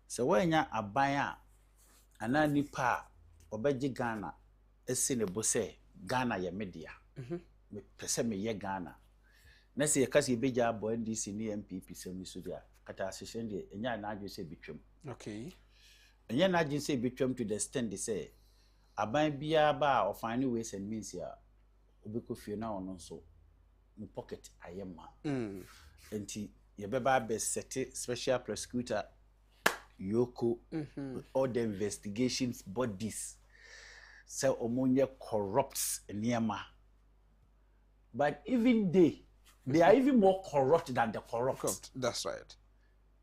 Speaker 5: se wanya aban a ana nipa obegye Ghana esi ne bo se Ghana ye media me pese me ye Ghana na se yakase ebegya abo NDC ne MPP semi so dia katansehye de enya na adwo se bitwam
Speaker 1: okay
Speaker 5: enya na adwo se bitwam to the stand they say aban bia ba of find ways and means ya obeko fie na ono so mu pocket ayema enti ye beba be set special prosecutor yoko all the investigations bodies say omonye corrupts niema but even they are even more corrupt than the corrupt.
Speaker 1: That's right.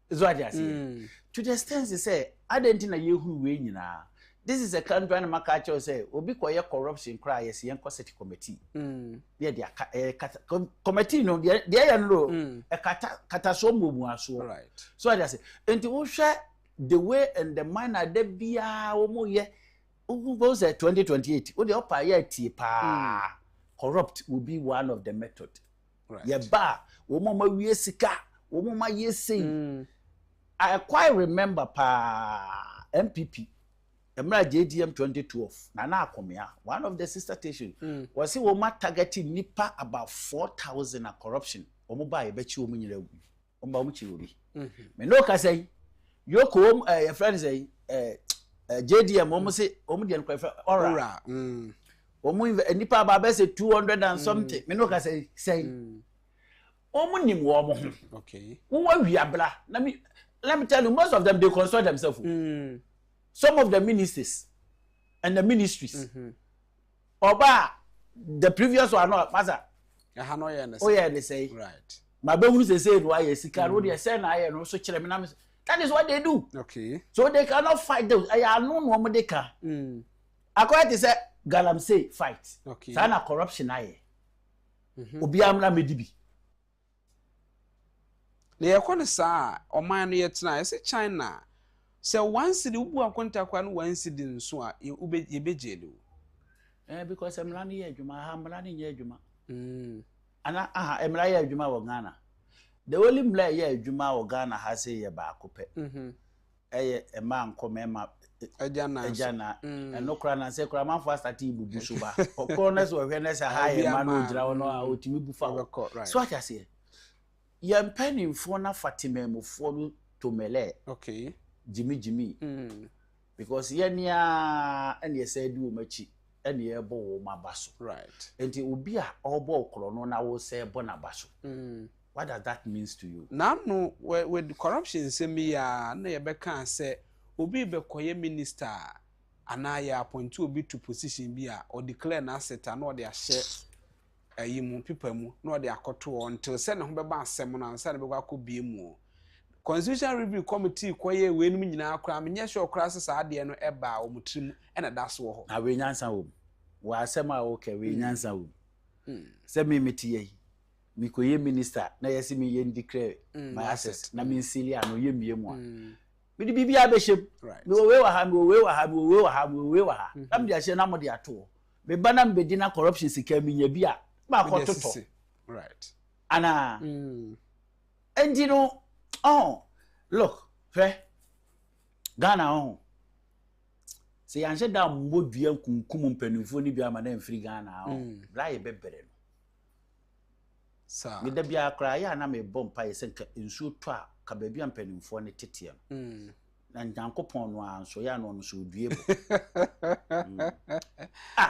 Speaker 5: Is what they are saying. To the extent they say identity na yehu we nyina. This is a country and makacho say obi koye corruption cry yes yen city committee. There committee no there ya no e kata so momu aso.
Speaker 1: Right.
Speaker 5: So they say enti wo hwe the way and the manner de bia wo mo ye wo say 2028 wo de opa ye tie pa corrupt will be one of the method.
Speaker 1: Right.
Speaker 5: Ye ba wo mo ma wie sika wo mo ma ye say I quite remember pa MPP Emra JDM 2012 na akomea one of the sister station was wo ma targeting nipa about 4,000 na corruption wo mo ba ye be chi wo mo nyira gu wo ba mo chi obi me no ka say yoko your friends say JDM wo mo say wo mo de nkwa ora wo mo nipa ba be say 200 and something me no ka say wo mo nim wo mo
Speaker 1: okay
Speaker 5: wo wa wiabla let me tell you most of them they consult themselves. Some of the ministers and the ministries. Oba the previous one no master. Oh yeah, they say.
Speaker 1: Right.
Speaker 5: My be say no aye sika no dey say na aye no so kire me na. That is what they do.
Speaker 1: Okay.
Speaker 5: So they cannot fight those. I know no mo dey ka. According to say Galamsey fight.
Speaker 1: Okay.
Speaker 5: Say na corruption aye. Obi amra medibi.
Speaker 1: Na yakone sa oman no yetena ese China se once the ubu akonta kwa no once the nso a ye bejele
Speaker 5: because emra no ye adwuma ha emra no ye adwuma ana emra ye adwuma wo Ghana the only mla ye adwuma wo Ghana ha se ye ba akopɛ eye ema nkoma ejana eno kra na se kra manfo start ibubu so ba okro na so hwe na se ha ye ma no gira wo no a otimi bu fa so what I say ye mpanimfo na fatimemfo no tomele
Speaker 1: okay
Speaker 5: Jimmy because yenia and ye said do machi and ye bo mabaso
Speaker 1: right
Speaker 5: enti obi a obo okro no na wo say bo na baso what does that means to you
Speaker 1: now no with corruption say me ya na ye be kan say obi be koye minister ana ya appoint obi to position bi a or declare na asset na o de ahye ayimu people mu na o de akoto until say na ho be ba asem na say na be kwa bie mu Constitutional Review Committee koye we num nyina akra menye sure okra sesa ade no eba omutrim ena daso ho
Speaker 5: na we nyansa wo wa asem a wo ke we nyansa wo se me metie mi koye minister na yesi mi ye declare my assets na mi nsili ano ye mie mu a mi di bibia be shem mi we wa ha na mi dia she na mo dia to me bana mbedi na corruption sika mi nya bi a ba ko toto
Speaker 1: right
Speaker 5: ana and you know look, Ghana say answer down modua kunkum mpanimfo ni bia ma na mfiri Ghana bra ye bebere no
Speaker 1: sa
Speaker 5: me da bia kra ya na me bompa ye senka nsuo to a ka ba bia mpanimfo ne tete no na nyankopon no anso ya no so odue bo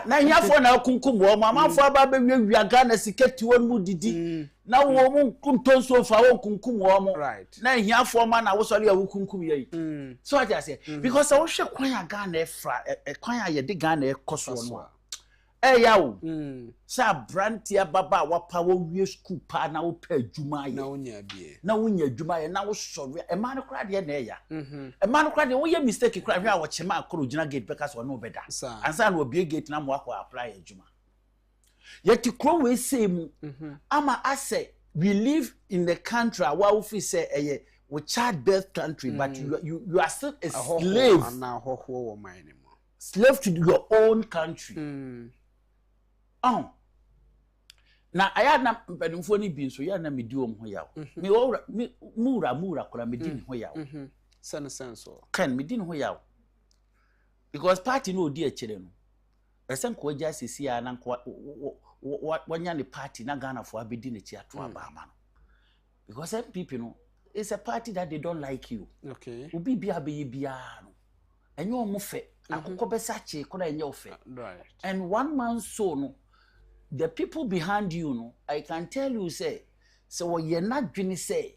Speaker 5: na hiafo na kunkum wo mamafo aba be wiawia Ghana siketi won mu didi na wo mu kuntonso fa wo kunkum wo mo na hiafo ma na wo sori ya wo kunkum ye so what I say because wo hwe kwan ya Ghana efra kwan ya ye de Ghana ekoso no yawo sa brantia baba wapa wo wie school pa na wo pa adwuma ye na wo nya adwuma ye na wo sori e ma no kra de na ya e ma no kra de wo ye mistake kra hwe a wo chema akoro gina gate because wo no beda ansa na obie gate na mo akwa apply adwuma yeti kro we say mu ama ase we live in the country where we feel say we child birth country but you are still a slave slave to your own country na aya na mpanimfo ni bi nso ya na medi om ho yawo me mura kora medi ni ho yawo
Speaker 1: sense
Speaker 5: kan medi ni ho yawo because party no odi a kire no esen ko agya sisi ya na nko wanya ne party na Ghana fo abedi ne chi ato abama no because MPP no it's a party that they don't like you obi bia be bia no enye omofe akoko besache kora enye ofe
Speaker 1: right
Speaker 5: and one man so no the people behind you no I can tell you say so ye not dwini say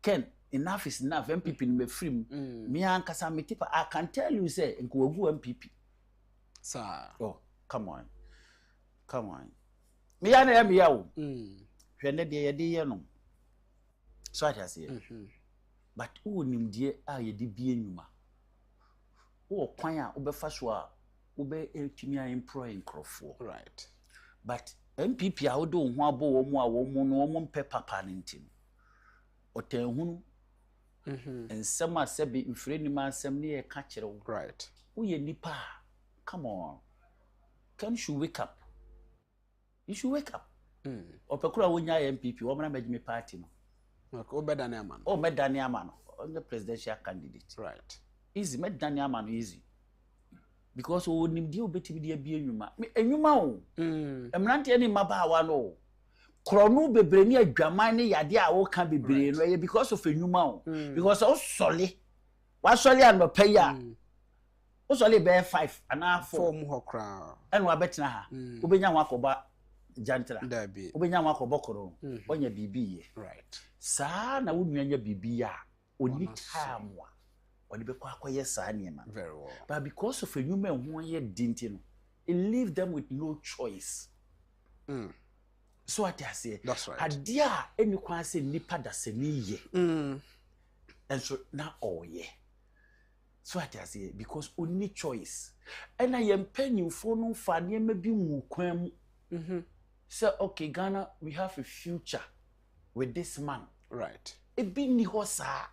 Speaker 5: Ken enough is enough MPP ni me free me ankasa me tipa I can tell you say nko wagu MPP
Speaker 1: sir
Speaker 5: oh come on me ya na me ya wo hwene de ye de ye no so I say but who nimdie a ye de bie nyuma wo kwan a obefa so a obe etimi a employ nkrofo
Speaker 1: right
Speaker 5: but MPP a wodo ho abo wo mu a wo mu no wo mu mpe papa ntim otanhunu ensem a sebe mfire ni ma nsem ne ye ka kire wo
Speaker 1: right
Speaker 5: wo ye nipa come on can you wake up you should wake up opekura wo nya MPP wo mna majime party no
Speaker 1: okay obedane ama no
Speaker 5: o medane ama no on the presidential candidate
Speaker 1: right
Speaker 5: easy medane ama no easy because o nimdi obetimi de abie enwuma enwuma o emrante ni mabaawa no kronu bebre ni adwaman ne yade a wo ka bebre no ye because of enwuma o because o sole wa sole an pay a o sole be 5 ana 4
Speaker 1: mu hokra
Speaker 5: enu abetena ha obenya ho akoba jantra
Speaker 1: dabi
Speaker 5: obenya ho akoba koro onya bibi ye
Speaker 1: right
Speaker 5: saa na wo nuanya bibi ya oni time wa oni be kwakoye saa niema
Speaker 1: very well
Speaker 5: but because of a human who ye dinti no it leave them with no choice so what I say
Speaker 1: that's right
Speaker 5: adia eni kwa say nipa da se ni ye and so na all ye so what I say because only choice and I am penny for no fa niema bi wu kwan mu say okay Ghana we have a future with this man
Speaker 1: right
Speaker 5: e bi ni ho saa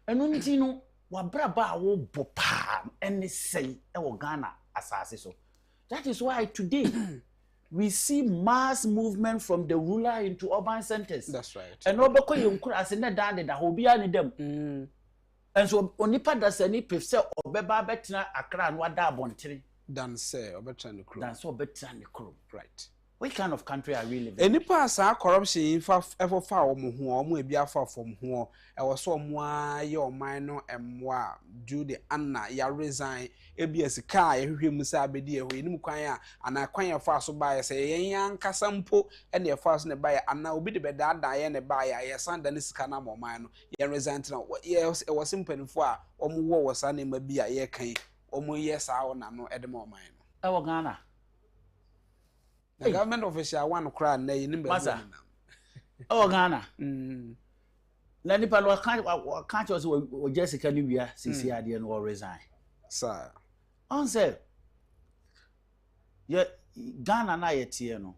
Speaker 5: enu nti no wabraba a wo bopa ene sei e wo Ghana asase so that is why today we see mass movement from the rural into urban centers
Speaker 1: that's right
Speaker 5: and obeko yenkura ase na dan da obi ani dem and so onipa da se ni prefer obeba betena Accra no ada abontere
Speaker 1: dan say obetran the crew right
Speaker 5: what kind of country are we living
Speaker 1: any pass our corruption in ever far omo ebi afa from ho e wo so omo aye o man no emwa do the anna ya resign ebi asika ya hwehwe mu sa abedi eho enim kwan a ana kwan ya fa so ba ya say yen yankasa mpo e na fa so ne ba ya ana obi de bedada ye ne ba ya ye sanda ne sika na mo man no ye resign na ye wo simpanifo a omo wo sa ne ma bi a ye kan omo ye sa wo na no e de mo man no
Speaker 5: e wo Ghana
Speaker 1: the government official one cry na yin be
Speaker 5: Masa. Oh Ghana. Na nipa no can't just we Jessica ni wia sisi ade no resign.
Speaker 1: Sir.
Speaker 5: On say Ghana na yetie no.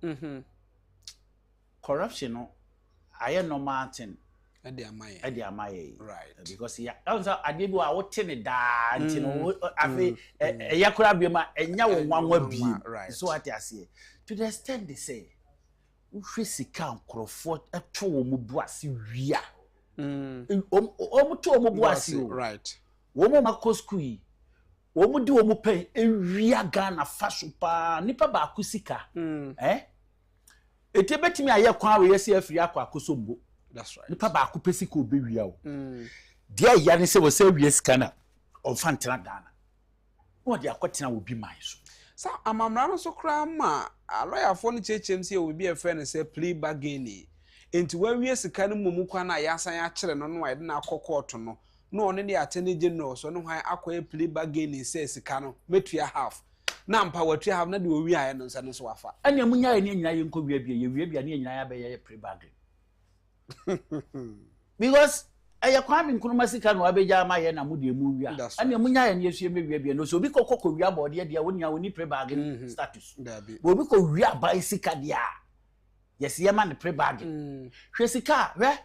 Speaker 5: Corruption no aye normal thing.
Speaker 1: E dey amaye.
Speaker 5: Right. Because ya on say ade bi wa wote ne da nti no afi yakura bi ma enya wo nwanwa bi. So what I say to the extent they say we sika nkrofo eto wo mu buase wia to wo mu buase
Speaker 1: right
Speaker 5: wo mu makọ school wo mu di wo mu pen ewia Ghana fa so pa nipa ba akusika eti betimi aye kwan we yesi afiri akwa akosombo.
Speaker 1: That's right.
Speaker 5: Nipa ba akupesika obewia wo dia ya ne se wo se wie sika na onfantena Ghana wo dia kwetena wo bi man so.
Speaker 1: Sa amamra no so kra ma lawyer for no chechem se obi e friend say plea bargaining enti wawie sika no momu kwa na yasan ya kire no no ayde na akokọ no no one ne atene general so no hwan akoye plea bargaining say sika no metua half na mpa watua half na de owi aye no nsa no so wafa
Speaker 5: ane munya ye nyina ye nkọ wia bia ye wia bia ne nyina ya be ye plea bargaining because aya kwame nkruma sika no abeja ma ye na mu de mu wia ane munya ye ne yesu me wia bia no so obi kokko wia bode de woni ya woni plea bargaining status bo obi ko wia ba sika dia yes ye man plea bargaining hwesika we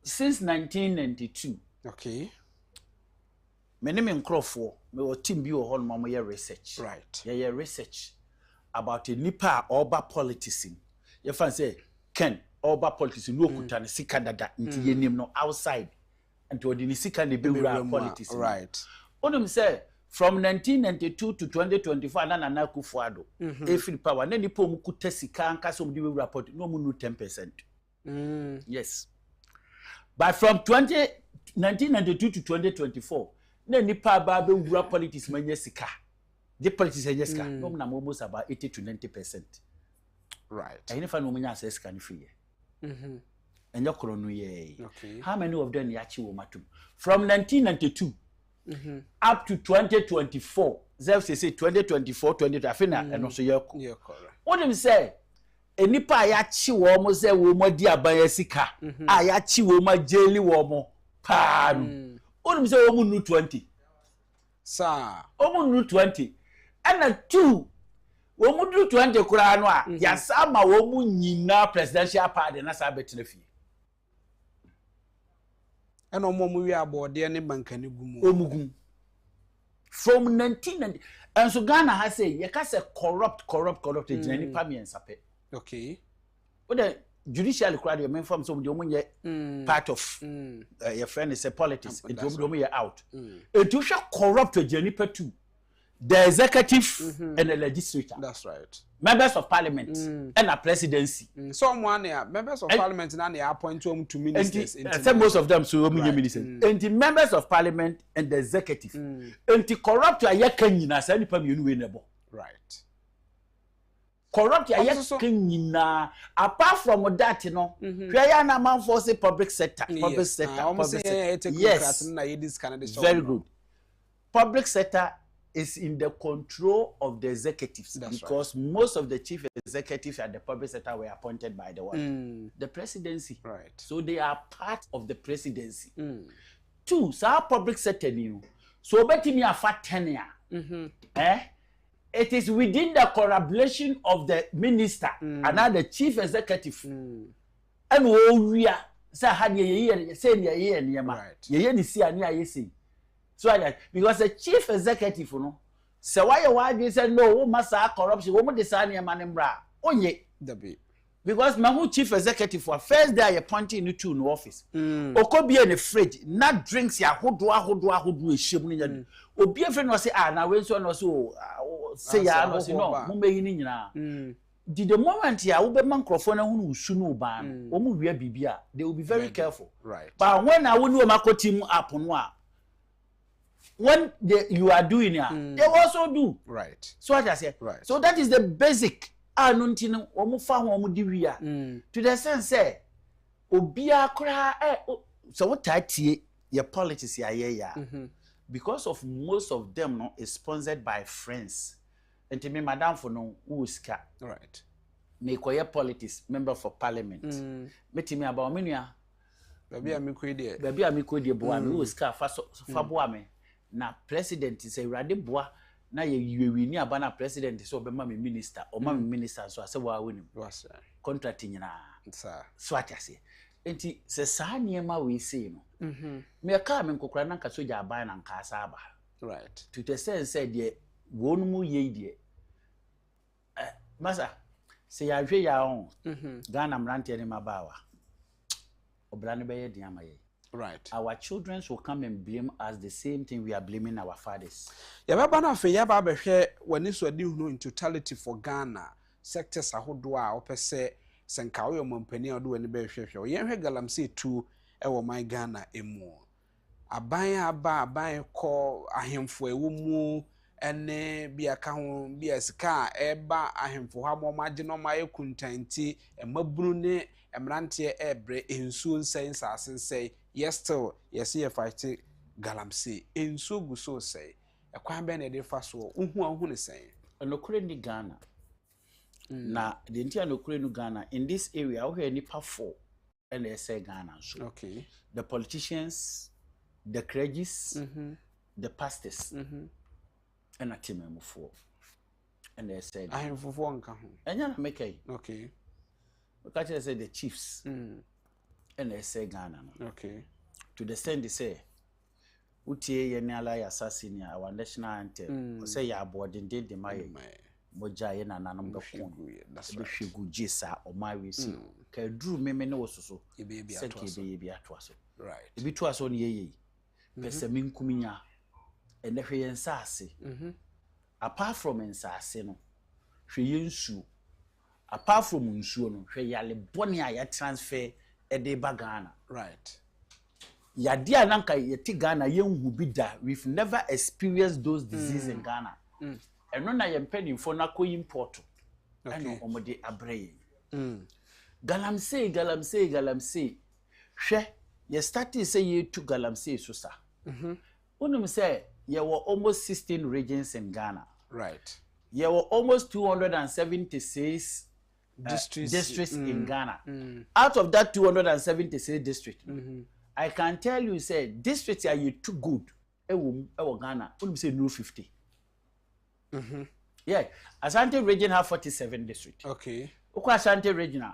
Speaker 5: since 1992
Speaker 1: okay
Speaker 5: many men crofo me o team bi o hon mo ye research
Speaker 1: right
Speaker 5: ye research about a nipa oba politics ye fan say Ken oba politics no kuta ne sika dada nti ye nim no outside and to the sika ne be politics
Speaker 1: right
Speaker 5: onum say from 1992 to 2024 na akufo-addo efiri power na nipa mu kuta sika anka so mu di we report no mu no 10%. Yes, but from 1992 to 2024 na nipa ba be wura politics manya sika the politics manya sika no na almost about 80 to 90%.
Speaker 1: Right.
Speaker 5: And if I know manya say sika ni free and your krono ye
Speaker 1: okay
Speaker 5: how many of them yachi wo matum from 1992 up to 2024 zelf say 2024 20 afina and also ye
Speaker 1: correct
Speaker 5: what them say enipa yachi wo mo say wo mo di aban sika yachi wo ma jeli wo mo pa no what say wo mo nu 20
Speaker 1: sa
Speaker 5: wo mo nu 20 and 2 wo mu du 20 kura no a ya sama wo mu nyina presidential party na sa betina fie
Speaker 1: eno mo wi abode ne bankani gumu
Speaker 5: omugum from 1990 and so Ghana has say you can say corrupt ejina ni pamien sape
Speaker 1: okay
Speaker 5: what the judicial crowd your form so the omunye part of your friend is a politics it will be out it you shall corrupt ejina ni petu the executive and the legislature.
Speaker 1: That's right.
Speaker 5: Members of parliament and a presidency.
Speaker 1: Someone members of parliament and they appoint to ministers.
Speaker 5: And most of them so ministers. And the members of parliament and the executive. And the corrupt a yakanyina say nipa mienu we nebo.
Speaker 1: Right.
Speaker 5: Corrupt a yakanyina apart from that you know. Hwaya na man for say public sector. Public sector. Yes. Very good. Public sector is in the control of the executives. That's because right. Most of the chief executives at the public sector were appointed by the presidency.
Speaker 1: Right.
Speaker 5: So they are part of the presidency. 2, so our public sector new. So betting me a fat tenure. It is within the collaboration of the minister and now the chief executive. And we are say ye ni see ani aye say. So that because the chief executive no say why they say no massa corruption wo mo design e manembra onye
Speaker 1: dabe
Speaker 5: because my who chief executive for first day appointing you to no office okobie ne fridge na drinks ya hodo ehiem ni nya obi efe no say na we so no say ya no say no mo meyi ni nyina the moment ya wo be man microphone na hunu usu no ba no wo mo wia bibia they will be very careful.
Speaker 1: Right.
Speaker 5: But when I wonu makotim app no a when you are doing it, they also do.
Speaker 1: Right.
Speaker 5: So what I say.
Speaker 1: Right.
Speaker 5: So that is the basic. Anunti omu fa omu diwia. To the sense say, obia kura so what tie your politics ya. Because of most of them no is sponsored by friends. And to me, madam for no uska.
Speaker 1: Right.
Speaker 5: Me koye politics member for parliament. Me timi about menua.
Speaker 1: Baby amikwe
Speaker 5: de boa me uska fa boa me. Na president say rade boa na ye yiwini aba na president so be ma me minister o ma me minister so ase wa woni contract nyina so atase enti se saa niema we say no me ka me nkokora na nka soja aban na nka asa aba
Speaker 1: right
Speaker 5: to the sense say de wonu mu ye de masa se ya hwe ya on Ghana mrante ne mabawa obra ne be ye de amaye
Speaker 1: Right.
Speaker 5: Our children will come and blame us the same thing we are blaming our fathers.
Speaker 1: Yababa na fe yaba behwe wani so adi hunu in totality for Ghana sectors ahodo a opese senka wo mompani odo wani behwehwe yen hwe galamsey 2 ewo my Ghana emu aban ko ahemfo ewo mu ene bia ka ho bia sika eba ahemfo ha mo magye no ma yekuntanti emaburu ne emrante ebre ensuo nsensa asensei yes still yes ye fight galamsey ensuo gu so say ekwan be na de fa so uhu ne sen
Speaker 5: enokure ni Ghana na the entire enokure ni Ghana in this area we hear nipa 4 and they say Ghana so
Speaker 1: okay
Speaker 5: the politicians the clergies the pastors and a team of 4 and they say
Speaker 1: I have for nka ho
Speaker 5: enya na make
Speaker 1: okay
Speaker 5: because they say the chiefs and they say Ghana
Speaker 1: okay
Speaker 5: to the extent they say utie ye ne ala ya assassin our national anthem say ya boarding dey the my moja ye na nanom beko that's right hwegu jisa o my we see ka duru meme ne wososo
Speaker 1: e be bi
Speaker 5: ato aso
Speaker 1: right
Speaker 5: e bi to aso ne ye pese minkuminya ene hwe ensase apart from ensase no hwe yensu apart from nsuo no hwe yale boni a ya transfer e de ba Ghana
Speaker 1: right
Speaker 5: yade ananka yeti Ghana yenhu bi da we've never experienced those diseases in Ghana eno na yempenimfo na ko import eno omode abrey galamsey hwe ye started say ye to galamsey so sa unum say ye were almost 16 regions in Ghana
Speaker 1: right
Speaker 5: ye were almost 276 districts in Ghana out of that 276 districts I can tell you say districts are you too good ewo Ghana unum say no 50 yeah Asante region have 47 districts
Speaker 1: okay
Speaker 5: Ukwa Asante region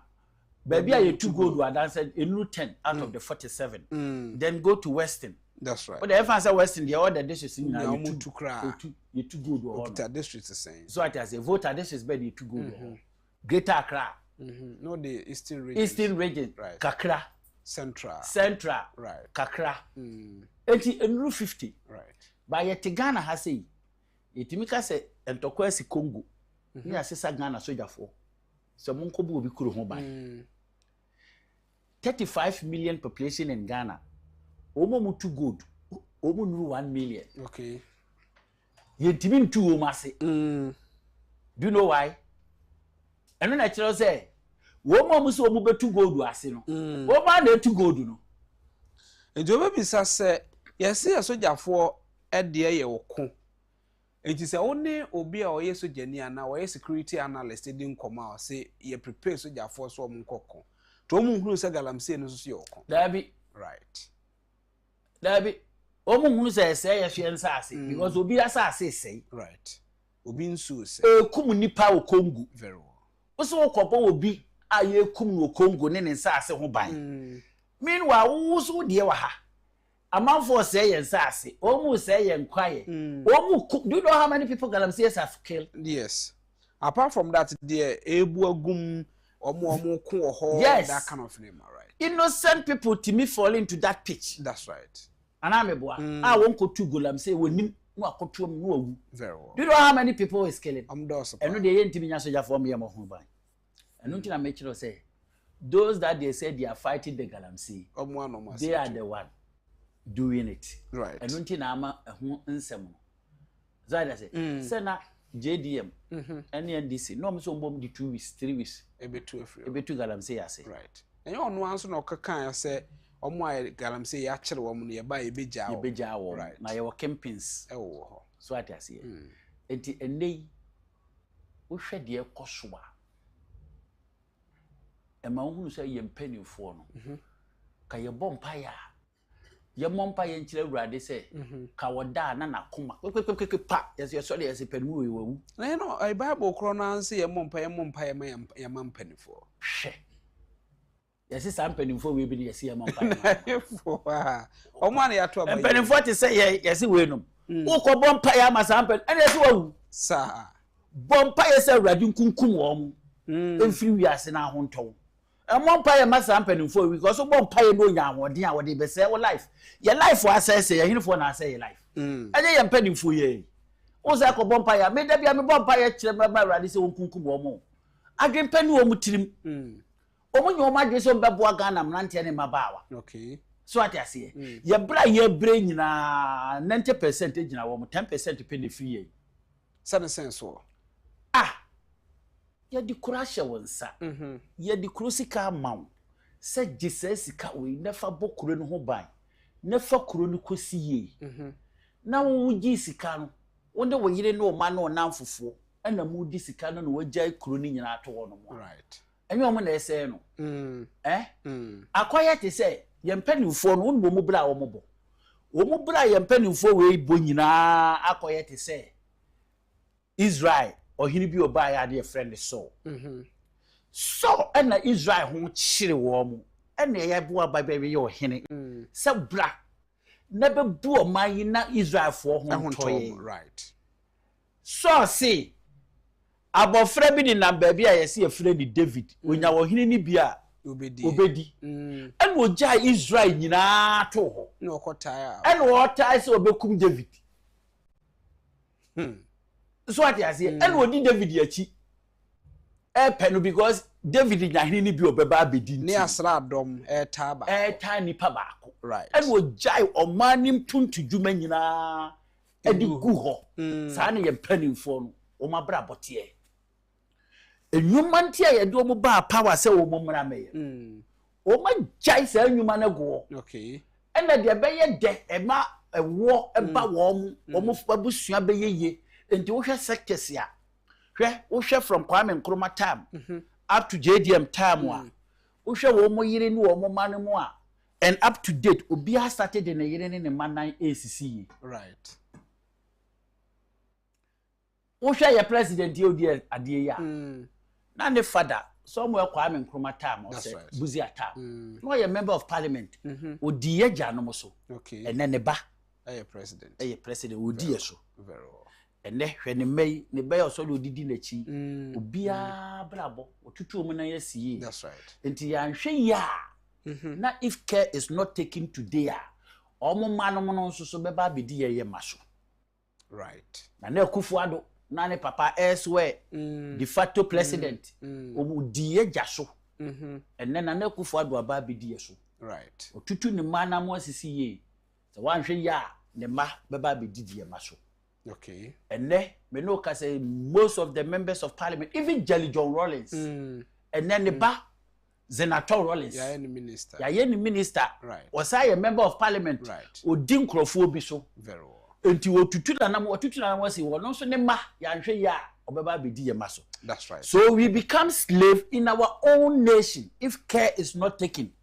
Speaker 5: baby are you too good we dance enu 10 out of the 47 then go to Western
Speaker 1: that's right
Speaker 5: but the FNC Western the other districts in
Speaker 1: now you too cry
Speaker 5: you too good
Speaker 1: okay districts the same
Speaker 5: so it as a voter districts but you too good Greater Accra
Speaker 1: no the Eastern
Speaker 5: region
Speaker 1: right
Speaker 5: Kakra
Speaker 1: Central
Speaker 5: right Kakra
Speaker 1: enti
Speaker 5: enu 50
Speaker 1: right
Speaker 5: by yet Ghana has say itimika say entokwa si Congo ni asesa Ghana sojafoɔ so monko bu obi kuro ho ban 35 million population in Ghana omo too good omo nuru 1 million
Speaker 1: okay
Speaker 5: yentimi ntu o mase do you know why eno na kire say wo mo so omo betu gold ase no wo ma na etu gold no
Speaker 1: enjo be bisa se yesi asojafoɔ ede ye woko enti se woni obi a oye sojani ana oye security analyst din koma o se ye prepare sojafoɔ so omo nkoko to omo hunu se galamsey no so ye woko
Speaker 5: dabi
Speaker 1: right
Speaker 5: dabi omo hunu se ye hwe nsase because obi asase sei
Speaker 1: right obi nsu se
Speaker 5: kum nipa o Congo
Speaker 1: very well
Speaker 5: so okopo obi aye kum o Congo ne nsase ho ban meanwhile wo so de wa ha amanfo say ye nsase omu say ye nkwaye omu do you know how many people galamsey have killed
Speaker 1: yes apart from that there ebu agum omu ko ho that kind of name right
Speaker 5: innocent people to me fall into that pitch
Speaker 1: that's right
Speaker 5: anameboa won ko tu galamsey wonim no akoto mu no awu
Speaker 1: very well
Speaker 5: do you know how many people is killing
Speaker 1: does
Speaker 5: eno de ye ntimi nya soja for me mo ho ban eno ntina make sure say those that they say they are fighting the galamsey they are the one doing it
Speaker 1: right
Speaker 5: eno ntina ama ho nsem zada say na JDM NDC no me so mbom di 2 weeks 3 weeks ebetu galamsey ase
Speaker 1: right enyo ono anso na okakan say omo ay galamsey ya kire wo no ye ba yebeja wo
Speaker 5: right na ye wo campaigns
Speaker 1: ewo ho
Speaker 5: so ati ase enti enei wo hwe de ekosoa ema hunu say ye mpanimfo no ka ye bompa ya ye mompa ye nkyire awurade say ka woda na nakoma pa ye so de ye panimu we wawu
Speaker 1: na no ai bible kro na anse ye mompa ye mampanimfo
Speaker 5: hwe ye si sam panimfo we bi ne ye si ye mompa
Speaker 1: ye fo omo ana ya to abayi
Speaker 5: panimfo te say ye si we num wo ko bompa ya ma sam pan ene ye si wawu
Speaker 1: sa
Speaker 5: bompa ye say awurade nkunkum wo mu emfiri wiase na ahonto Empire must happen for because of empire no yan or dear what they be say life. Your life was say you for na say life. And they am penny for ye. Oza ko empire made there be am empire chire ba rade say onkunkum omo. Adwen penny omo tirim. Omo nyo ma dwe so bebo Ghana mrante ne mabawa.
Speaker 1: Okay.
Speaker 5: So what I say? Ye bra ye brain na 90% gina wo 10% penny free ye.
Speaker 1: Sense so.
Speaker 5: Ye di kurashe wonsa. Ye di kurusika maw. Se gise sika we nefa bokuro no ho ban. Nefa kuro no kosi ye. Na wo gi sika no. Wonde wo yire no ma no namfofo. Na mu di sika no wo gya kuro ni nyina to wo no mo.
Speaker 1: Right.
Speaker 5: Enyo mo na ese no. Akoye te se ye mpanimfo no wo mo bra wo mo bo. Wo mo bra ye mpanimfo we bo nyina akoye te se Israel ohini bi oba ya de friend so. So na Israel ho chire wo mo. Na ye bo aba be ye ohini. Se bra na be bu o man na Israel fo ho toye.
Speaker 1: Right.
Speaker 5: So see abofra bi ni na ba bi a ye se afre ni David. Onya ohini ni bi a obedi. And wo jai Israel nyina to ho.
Speaker 1: Na okotai.
Speaker 5: And wo tai se obekum David. So what you say? And what did David yachi? Penu because David nyahini ni bi obeba abedi.
Speaker 1: Ne asra dom taba.
Speaker 5: Tani pa baako.
Speaker 1: Right.
Speaker 5: And wo jai omanim tuntu dwuma nyina edi gu ho. Sa na ye mpanimfo no o mabra botie. Enwuma ntia ye de o mo ba power se wo mo mra meye. O ma jai sa enwuma na go.
Speaker 1: Okay.
Speaker 5: And na de be ye de e ma ewo e ba wo mo abusua be ye. Enti wo hwe sectors ya hwe wo hwe from Kwame Nkrumah time up to JDM time wo hwe wo mo yire ni wo mo manu mo a and up to date obi ha started na yire ni ne manan ACC.
Speaker 1: Right.
Speaker 5: Wo hwe ye president odi ade ya na ne father somewhere Kwame Nkrumah time or say Buzia time no ye member of parliament odi ye gya no so.
Speaker 1: Okay.
Speaker 5: And then ne ba
Speaker 1: president
Speaker 5: odi ye so
Speaker 1: very well.
Speaker 5: And hwe ne mai ne ba yo so do didi na chi obia brabo otutu mu na yesi.
Speaker 1: That's right.
Speaker 5: Enti ya hwe ya na if care is not taken today omo manu no so be ba bedi ye maso.
Speaker 1: Right.
Speaker 5: Na akufo-addo na ne papa elsewhere de facto president omu di ye jaso and then na akufo-addo aba bedi ye so.
Speaker 1: Right.
Speaker 5: Otutu ne manam asisi ye so wan hwe ya ne ma be ba bedi ye maso.
Speaker 1: Okay.
Speaker 5: And me know can say most of the members of parliament, even Jelly John Rawlings, and then the ba Senator Rawlings.
Speaker 1: Yeah, any minister.
Speaker 5: Yeah, any minister.
Speaker 1: Right.
Speaker 5: Was I a member of parliament?
Speaker 1: Right.
Speaker 5: O din krofo bi so.
Speaker 1: Very well.
Speaker 5: Enti otutu na wasi wono so ne ma ya nhwe ya obeba bedi ye maso.
Speaker 1: That's right.
Speaker 5: So we become slave in our own nation if care is not taken.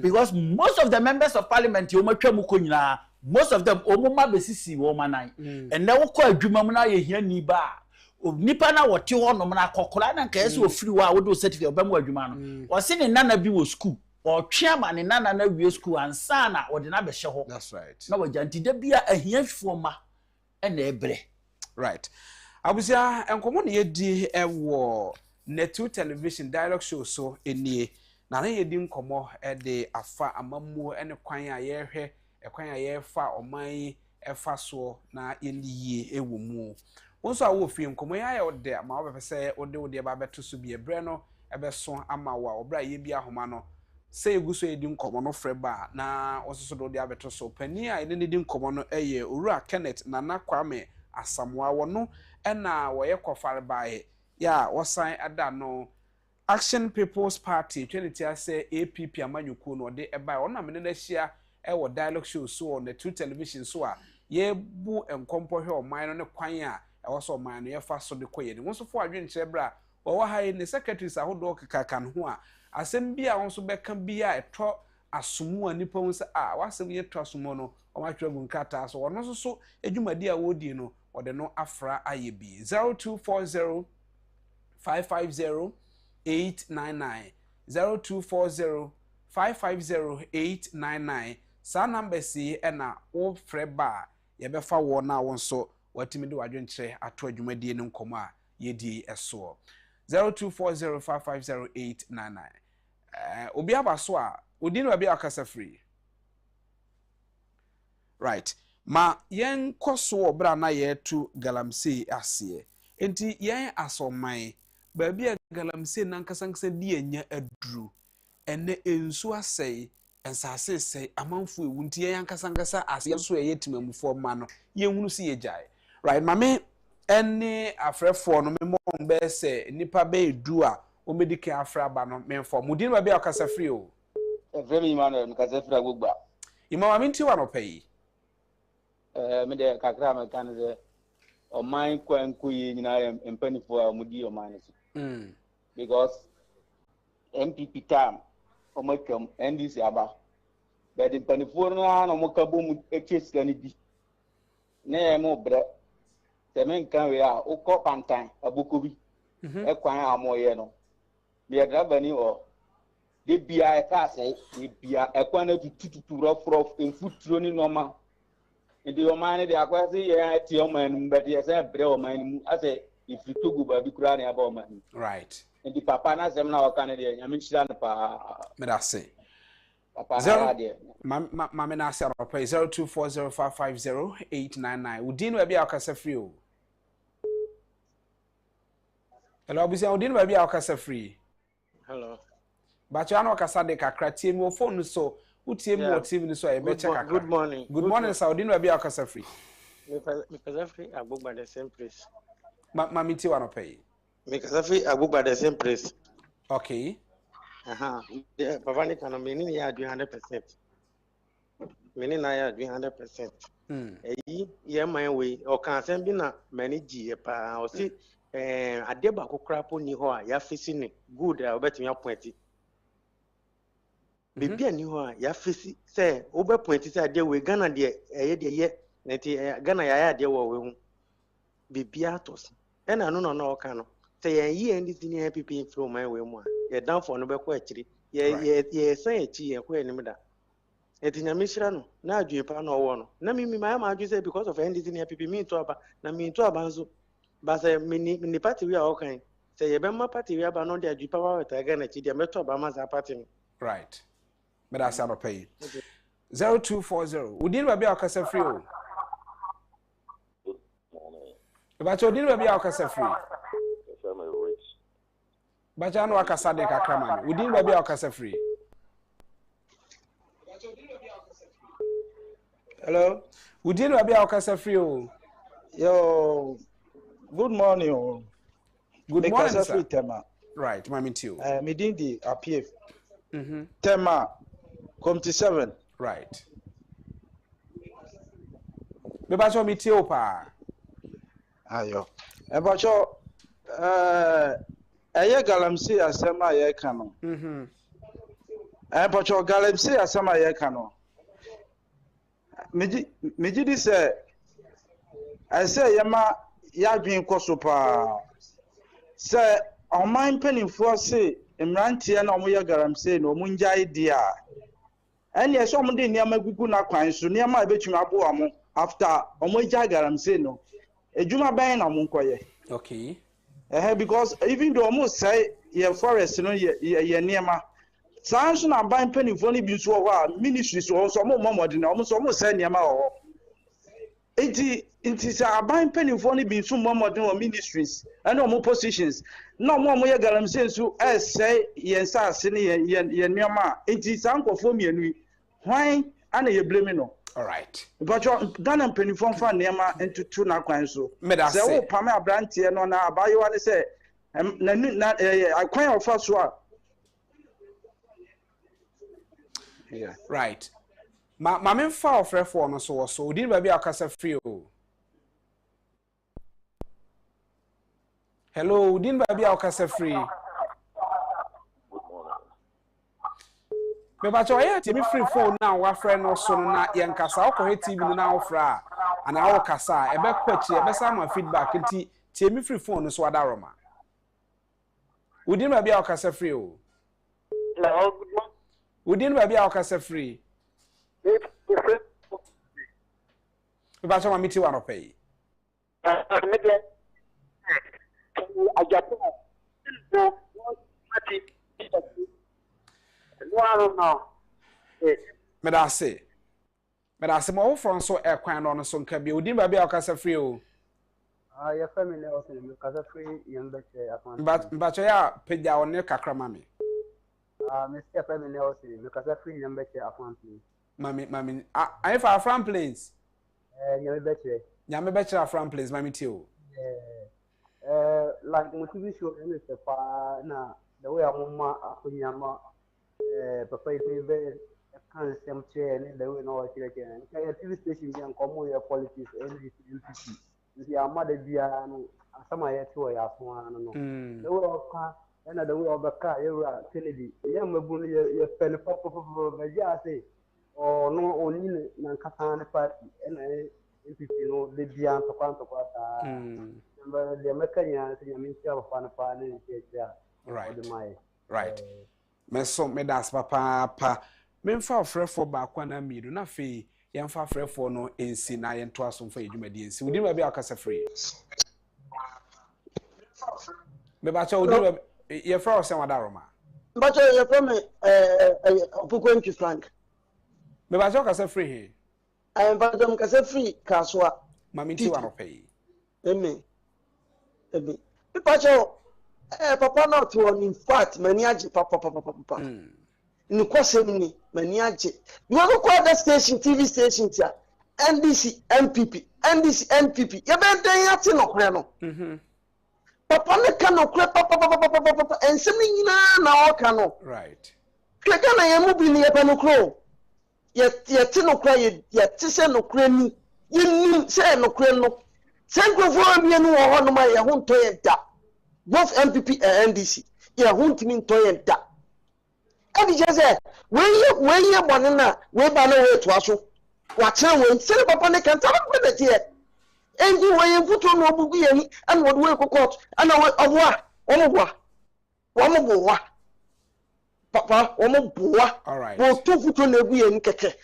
Speaker 5: Because most of the members of parliament you matwa mu ko nyina most of them omoma besisi wo manan and na wo kwa adwuma mu na ye hia ni ba nipa na wote ho no na kokora na nka ese ofiri wa wo do certificate obam adwuma no o se ne nana bi wo school o twea ne nana na wie school ansa na wo de na be hye ho.
Speaker 1: That's right.
Speaker 5: Na wo janti da bia ahiafo ma e na ebre.
Speaker 1: Right. Abusia enkomo ne yedi ewo Netu television dialogue show so enie na na yedi nkomo de afa amammu ene kwan a ye hwe ekwan a ye fa oman efa so na yeniye ewo mu wonso a wo fi nkomo ya ya ode ma wo bepese ode ba beto so bi ebre no ebeso ama wa obra ye bi ahoma no se eguso yedi nkomo no freba na wososo do de abeto so pani a ene di nkomo no eye Owura Kenneth Nana Kwame Asamoah wono ena wo ye kofare bae ya wosan ada no Action People's Party Trinity say APP amanyuku no de eba ona mene na hia ewo dialogue show so on the Netu television so a ye bu enkompo hwe oman no ne kwan a ewo so oman no ye fa so de koye ne wonso fo adwen kire bra wo ha ne secretaries ahodo kekakan ho a asem bia wonso beka bia eto asomu anipa wonse a wasem ye to asomu no o ma twa gun kata so wono so edwumadi a wodi no wode no afra ayebi 0240 550 899 0240 550 899 sa number si na wo freba ye befa wo na won so watimi de wadwen kire ato adwumadie ne nkomo a ye die eso 0240 550 899 obi abaso a odin ba bia akasa free. Right. Ma yen koso obra na ye tu galamsey ase. Enti yen asoman ba bia galamsey nankasankasa di enya aduru. Ene ensu asei ensase sei amanfo ewunti yen yankasankasa ase so ye timamufo ma no yen hunu si ye jai. Right, mame ene afrefo no me mo be se nipa be edu a o medike afra ba no menfo mudin ba bia akasa free o.
Speaker 6: Very Emmanuel nkasa free agogba.
Speaker 1: Imama minti wa no pay.
Speaker 6: Me de kakra me kan ze o man kwanku yi nyina empanifo a mudi o man so. Because MPP time o makem NDC aba. But the empanifo na no mokabo mu ekesika ni bi. Na e mo bre. Se men kan we a o ko pantan abokobi. E kwan amoye no. Me driver ni o de bia e ka se e bia e kwan na tututu rough en futuro ni normal. Ndi o man de akwase ye ati o man but ye say bre o man mu ase if you togu ba bi kura na aba o man.
Speaker 1: Right.
Speaker 6: Ndi papa na sem na o kan de nyame hira na pa.
Speaker 1: Me da say.
Speaker 6: Papa na de.
Speaker 1: Ma me na say papa 0240550899. Udin ba bia akasa free o. Hello busia udin ba bia akasa free.
Speaker 7: Hello.
Speaker 1: Bacho ano akasa de kakra tie mi o phone so utie mi o TV ni so e be check kakra.
Speaker 7: Good morning.
Speaker 1: Good morning sir udin ba bia akasa free.
Speaker 7: Because free Agbogba the same place.
Speaker 1: Ma mi ti wa no pay.
Speaker 7: Because free Agbogba the same place.
Speaker 1: Okay.
Speaker 7: The papa ni kan me ni ya 100%. Me ni na ya 100%. Eyi ye man we o kan asem bi na mani gi e pa o si ade ba kokra po ni ho a ya fisi ni good a obetumi appointi. Bibi ani ho a ya fisi say obe pointi say ade we Ghana de ye nti Ghana ya ade wo we hu bibi atos e na no o kan no say ye ndi sini happy from my we mu a ye down for no be ko akiri ye san achi ye ko enim da eti nyame hira no na adwen pa no wo no na mi ma adwen say because of ndi sini happy me to aba na me to aba nso ba say me party we a o kan say ye be ma party we aba no de adwen pa wa ta Ghana chi de me to aba ma za party.
Speaker 1: Right. But that's not pay. 0240. Udin ba bia akasa free o. Bacho udin ba bia akasa free. Bacho ano akasa de kakra man. Udin ba bia akasa free.
Speaker 8: Hello.
Speaker 1: Udin ba bia akasa free o.
Speaker 8: Yo. Good morning.
Speaker 1: Good morning sir.
Speaker 8: Free tema.
Speaker 1: Right, mami too.
Speaker 8: Me din di appear. Tema Committee 7.
Speaker 1: Right. Me bacho mi ti o pa.
Speaker 8: Ayo. E bacho eye galamsey asema ye kan no. E bacho galamsey asema ye kan no. Meji di say I say yama ya dwen koso pa. Say on my penifo say emrantie na omo ye galamsey no omo njai dia. Eni eso omo de niam agugu na kwan so niam abetumi abo amo after omo ja galamsey no ejuma ban na omo nkoye.
Speaker 1: Okay.
Speaker 8: Because even though omo say ye forest no ye niam sanso na ban penifo ni bi so ho a ministry so omo momode na omo so omo say niam ho. It is a ban penifo ni bi so momode o ministries and omo positions no mo ye galamsey so say ye nsase ni ye niam a it is ankofo mienu why ana ye blame no.
Speaker 1: All right.
Speaker 8: But Ghana penifo fa niam entutu na kwan so say wo pame abrantie no na abayewa ni say na akwan ofa so a.
Speaker 1: Yeah. Right. Ma me fa ofrefo no so udin ba bia akasa free o. Hello, udin ba bia akasa free. Me bacho ya ti mi free phone na wa frɛ no so na ye nkasa okɔ TV no na ofra ana wo kasa e be kwachi e be sa ma feedback nti ti mi free phone so adaroma. Udin ba bia akasa free o.
Speaker 9: No, good morning.
Speaker 1: Udin ba bia akasa free. Me bacho ma miti wa no pay.
Speaker 9: don't know.
Speaker 1: Medase mo from so e kwan no so nka bi odin ba bia okasa free o.
Speaker 9: Your family also because free young better.
Speaker 1: But ya peja one kakra mami.
Speaker 9: Mr. Family also because free young better account.
Speaker 1: Mami I for Afran planes.
Speaker 9: Young better.
Speaker 1: Nyame better Afran planes mami ti o.
Speaker 9: Like motivation is the pa na the way amuma akunyama papa is can some chair and the way no what you can. TV station can come your politics NDC MPP. You are mother dear no some I to ya no. The way of car and the way of the car you are Kennedy. Yeah, my bully your pen papa say or no only Nankasana party and MPP no the Dian to Quanta. The Americans in Ministry of Fun
Speaker 1: right. Meso me das papa memfa frefo ba kwa na miru na fe yemfa frefo no ensi na yento aso mfa edwumadi ensi wudi ba bia akasa free me ba cha wudi ye fra o se wadaroma
Speaker 10: but ye from Opukwenki Frank
Speaker 1: me ba cha akasa free he
Speaker 10: I invite them kasa free kaswa
Speaker 1: mami ti wa no pay
Speaker 10: emi Pipacho, papa not one in fact, maniaji papa. In Quasemini, maniaji. You want to call the station, TV station here, NDC, MPP, you been there at no crano. Papa, the cano, papa, and sending now cano.
Speaker 1: Right.
Speaker 10: Clegana, I am moving near Panocro. Yet, no cry, yet, no cranny. You say no crano. Sankrofo mi anu wo no ma ye ho ntoye da both MPP and NDC ye ho ntimi ntoye da adi je say when ye bone na we ba na we to aso wa kire we se papa ne kan ta ba be tie enji we ye futo no obugu ye ni an wo we ko court ana we oboa wo mo boa papa wo mo boa
Speaker 1: all right
Speaker 10: wo to futo na egu ye ni keke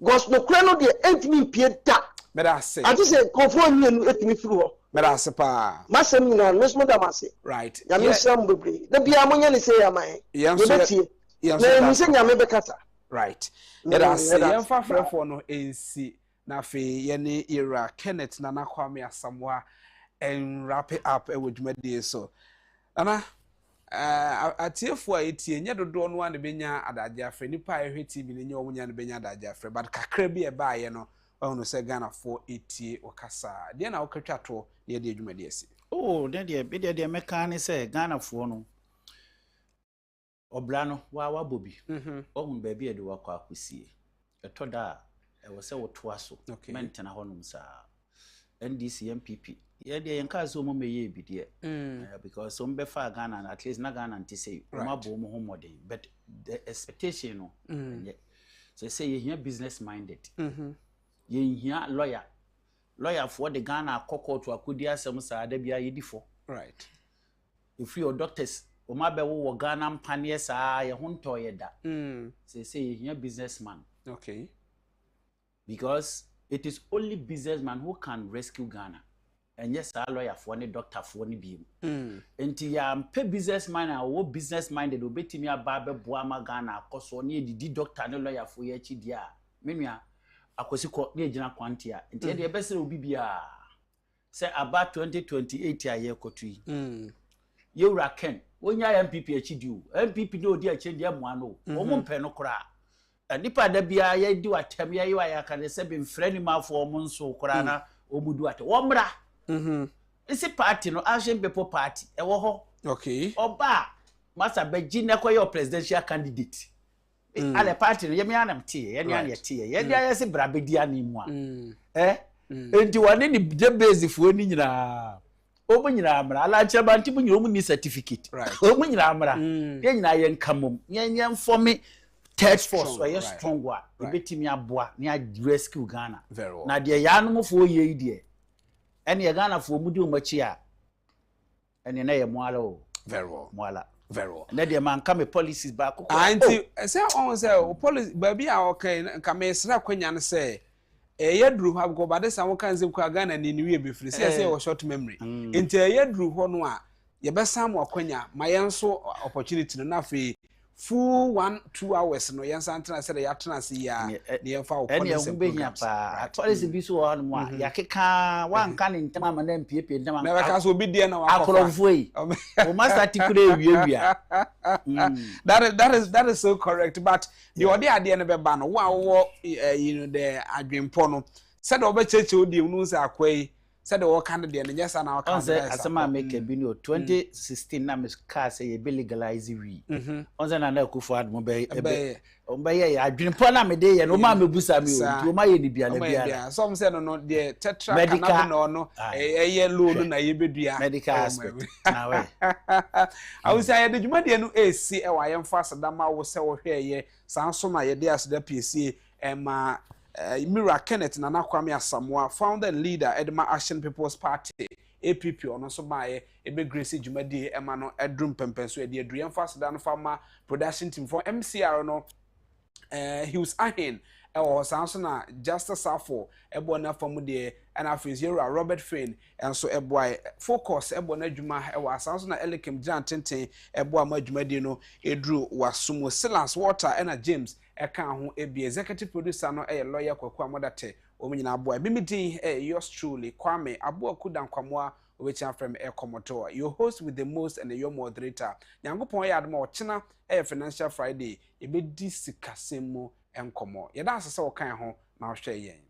Speaker 10: gos no kure no de entimi pie da
Speaker 1: Medase.
Speaker 10: I just say, conform you at me through.
Speaker 1: Medase pa.
Speaker 10: Massemina, Miss Madamasi.
Speaker 1: Right.
Speaker 10: Yamisam Bubri. The Biamonian say, am I?
Speaker 1: Yamsi.
Speaker 10: Yamsi.
Speaker 1: Right. Medase. Yamfa frefo no ensi na fe yene era Kenneth Nana Kwame Asamoah and wrap it up with Medie so. Ana atiefo a etie nya dodo no ane benya adagya nipa ehwe TV ne nya omunya ne benya adagya but kakra bi e ba ye no ono se Ghana for etie okasa de na okatwa to ye de adwuma de asi
Speaker 5: oh de meka ne se Ghana for no obra no wa bobi ohun ba bi e de wakọ akosie etoda e wo se woto aso mentena honum sa NDC MPP ye de yenka so mo meye bi de because some be fa Ghana at least na Ghana nti say ma bo mo homode but the expectation no so say ye business minded ye hia lawyer for the Ghana court to akodi asem sa da bia ye difo
Speaker 1: right
Speaker 5: if your doctors o ma be wo Ghana mpane sa ye honto ye da say ye hia businessman
Speaker 1: okay
Speaker 5: because it is only businessman who can rescue Ghana and yes a lawyer for any doctor for any bi enti ya mpe businessman a wo business minded obetimi aba be boa ma Ghana akoso ne didi doctor ne lawyer for ye chi dia menua akosiko ne gina kwantia enti de be se obi bia say about 2028 a ye kotui ye wura ken wonya MPP achi diu MPP no di achi dia mo ano o mo mpe no kora nipa da bia ye di watem ye wa ya kan se be mfrani mafo mo nso kora na o mudu ate wo mra isi party no Asian People Party e wo ho
Speaker 1: okay
Speaker 5: oba masa beji ne koyo presidential candidate ale party no ye me anam tie ye ne an ye tie ye dia ye se brabedi animu a enti wane ni de base fo ni nyina o mu nyina amra ala cheba nti mu nyina o mu ni certificate o mu nyina amra ye nyina ye nkamom ye mfome third force or ye strong one e betimi aboa ni rescue Ghana na de ya no fo ye ide ene ye Ghana fo mu di omachi a ene na ye moala o
Speaker 1: very well
Speaker 5: moala
Speaker 1: very well
Speaker 5: na de man come policies back ko
Speaker 1: anti say on say police baby a okay nka me sra kwanya ne say ye duru ha go bade san wo kan ze kwa Ghana ni ni wie befiri say wo short memory enti ye duru ho no a ye be sam akwanya ma ye nso opportunity no na fe full 1-2 hours no yen santana say ya tena se ya ne yen fa wo policy programs
Speaker 5: policy bi so ho no ya keka wan ka ne ntama ma na mpiepie ntama
Speaker 1: na ka so obi die na wa
Speaker 5: akorofo yi o master tikure wiawia
Speaker 1: that is so correct but the ode ade ne be ba no wo you know the adwempo no said obe cheche odi unu se akwai said o kan de ne nyesa na o kan
Speaker 5: asema make bi no 2016 na mis car say be legalize we onse na na akufo-addo mo be ya adwempo na me de ye no ma mebusa me o ma ye ni bia na bia
Speaker 1: some say no the tetra cannabis no ye loan na ye bedua
Speaker 5: medical aspect na we
Speaker 1: I will say the dwuma de no esi e wa ye mfa sadama wo se wo hwe ye sanso na ye de aseda pc ma Mira Kenneth Nana Kwame Asamoah, founder and leader Edma Action People's Party APP ono so bae ebe Grace Jumadi Emano Edrum Pempenso e Adrian Fast Dan Farmer production team for MCR no he was ahen or Sansona Justice Safo ebo na famu de and afizero Robert Fain and so ebo focus ebo na dwuma e wa Sansona Elikim Jan Tenten ebo amadwumadi no edru wasumo Silence Water and James eka ho ebi executive producer no lawyer Kwaku Amodate omunyina abo bimidin yours truly Kwame abo akudan kwamwa obecha from Komoto your host with the most and your moderator nyangopon ya adma ochina financial friday ebedi sikasemo enkomo yeda asese okan ho na ohwe yen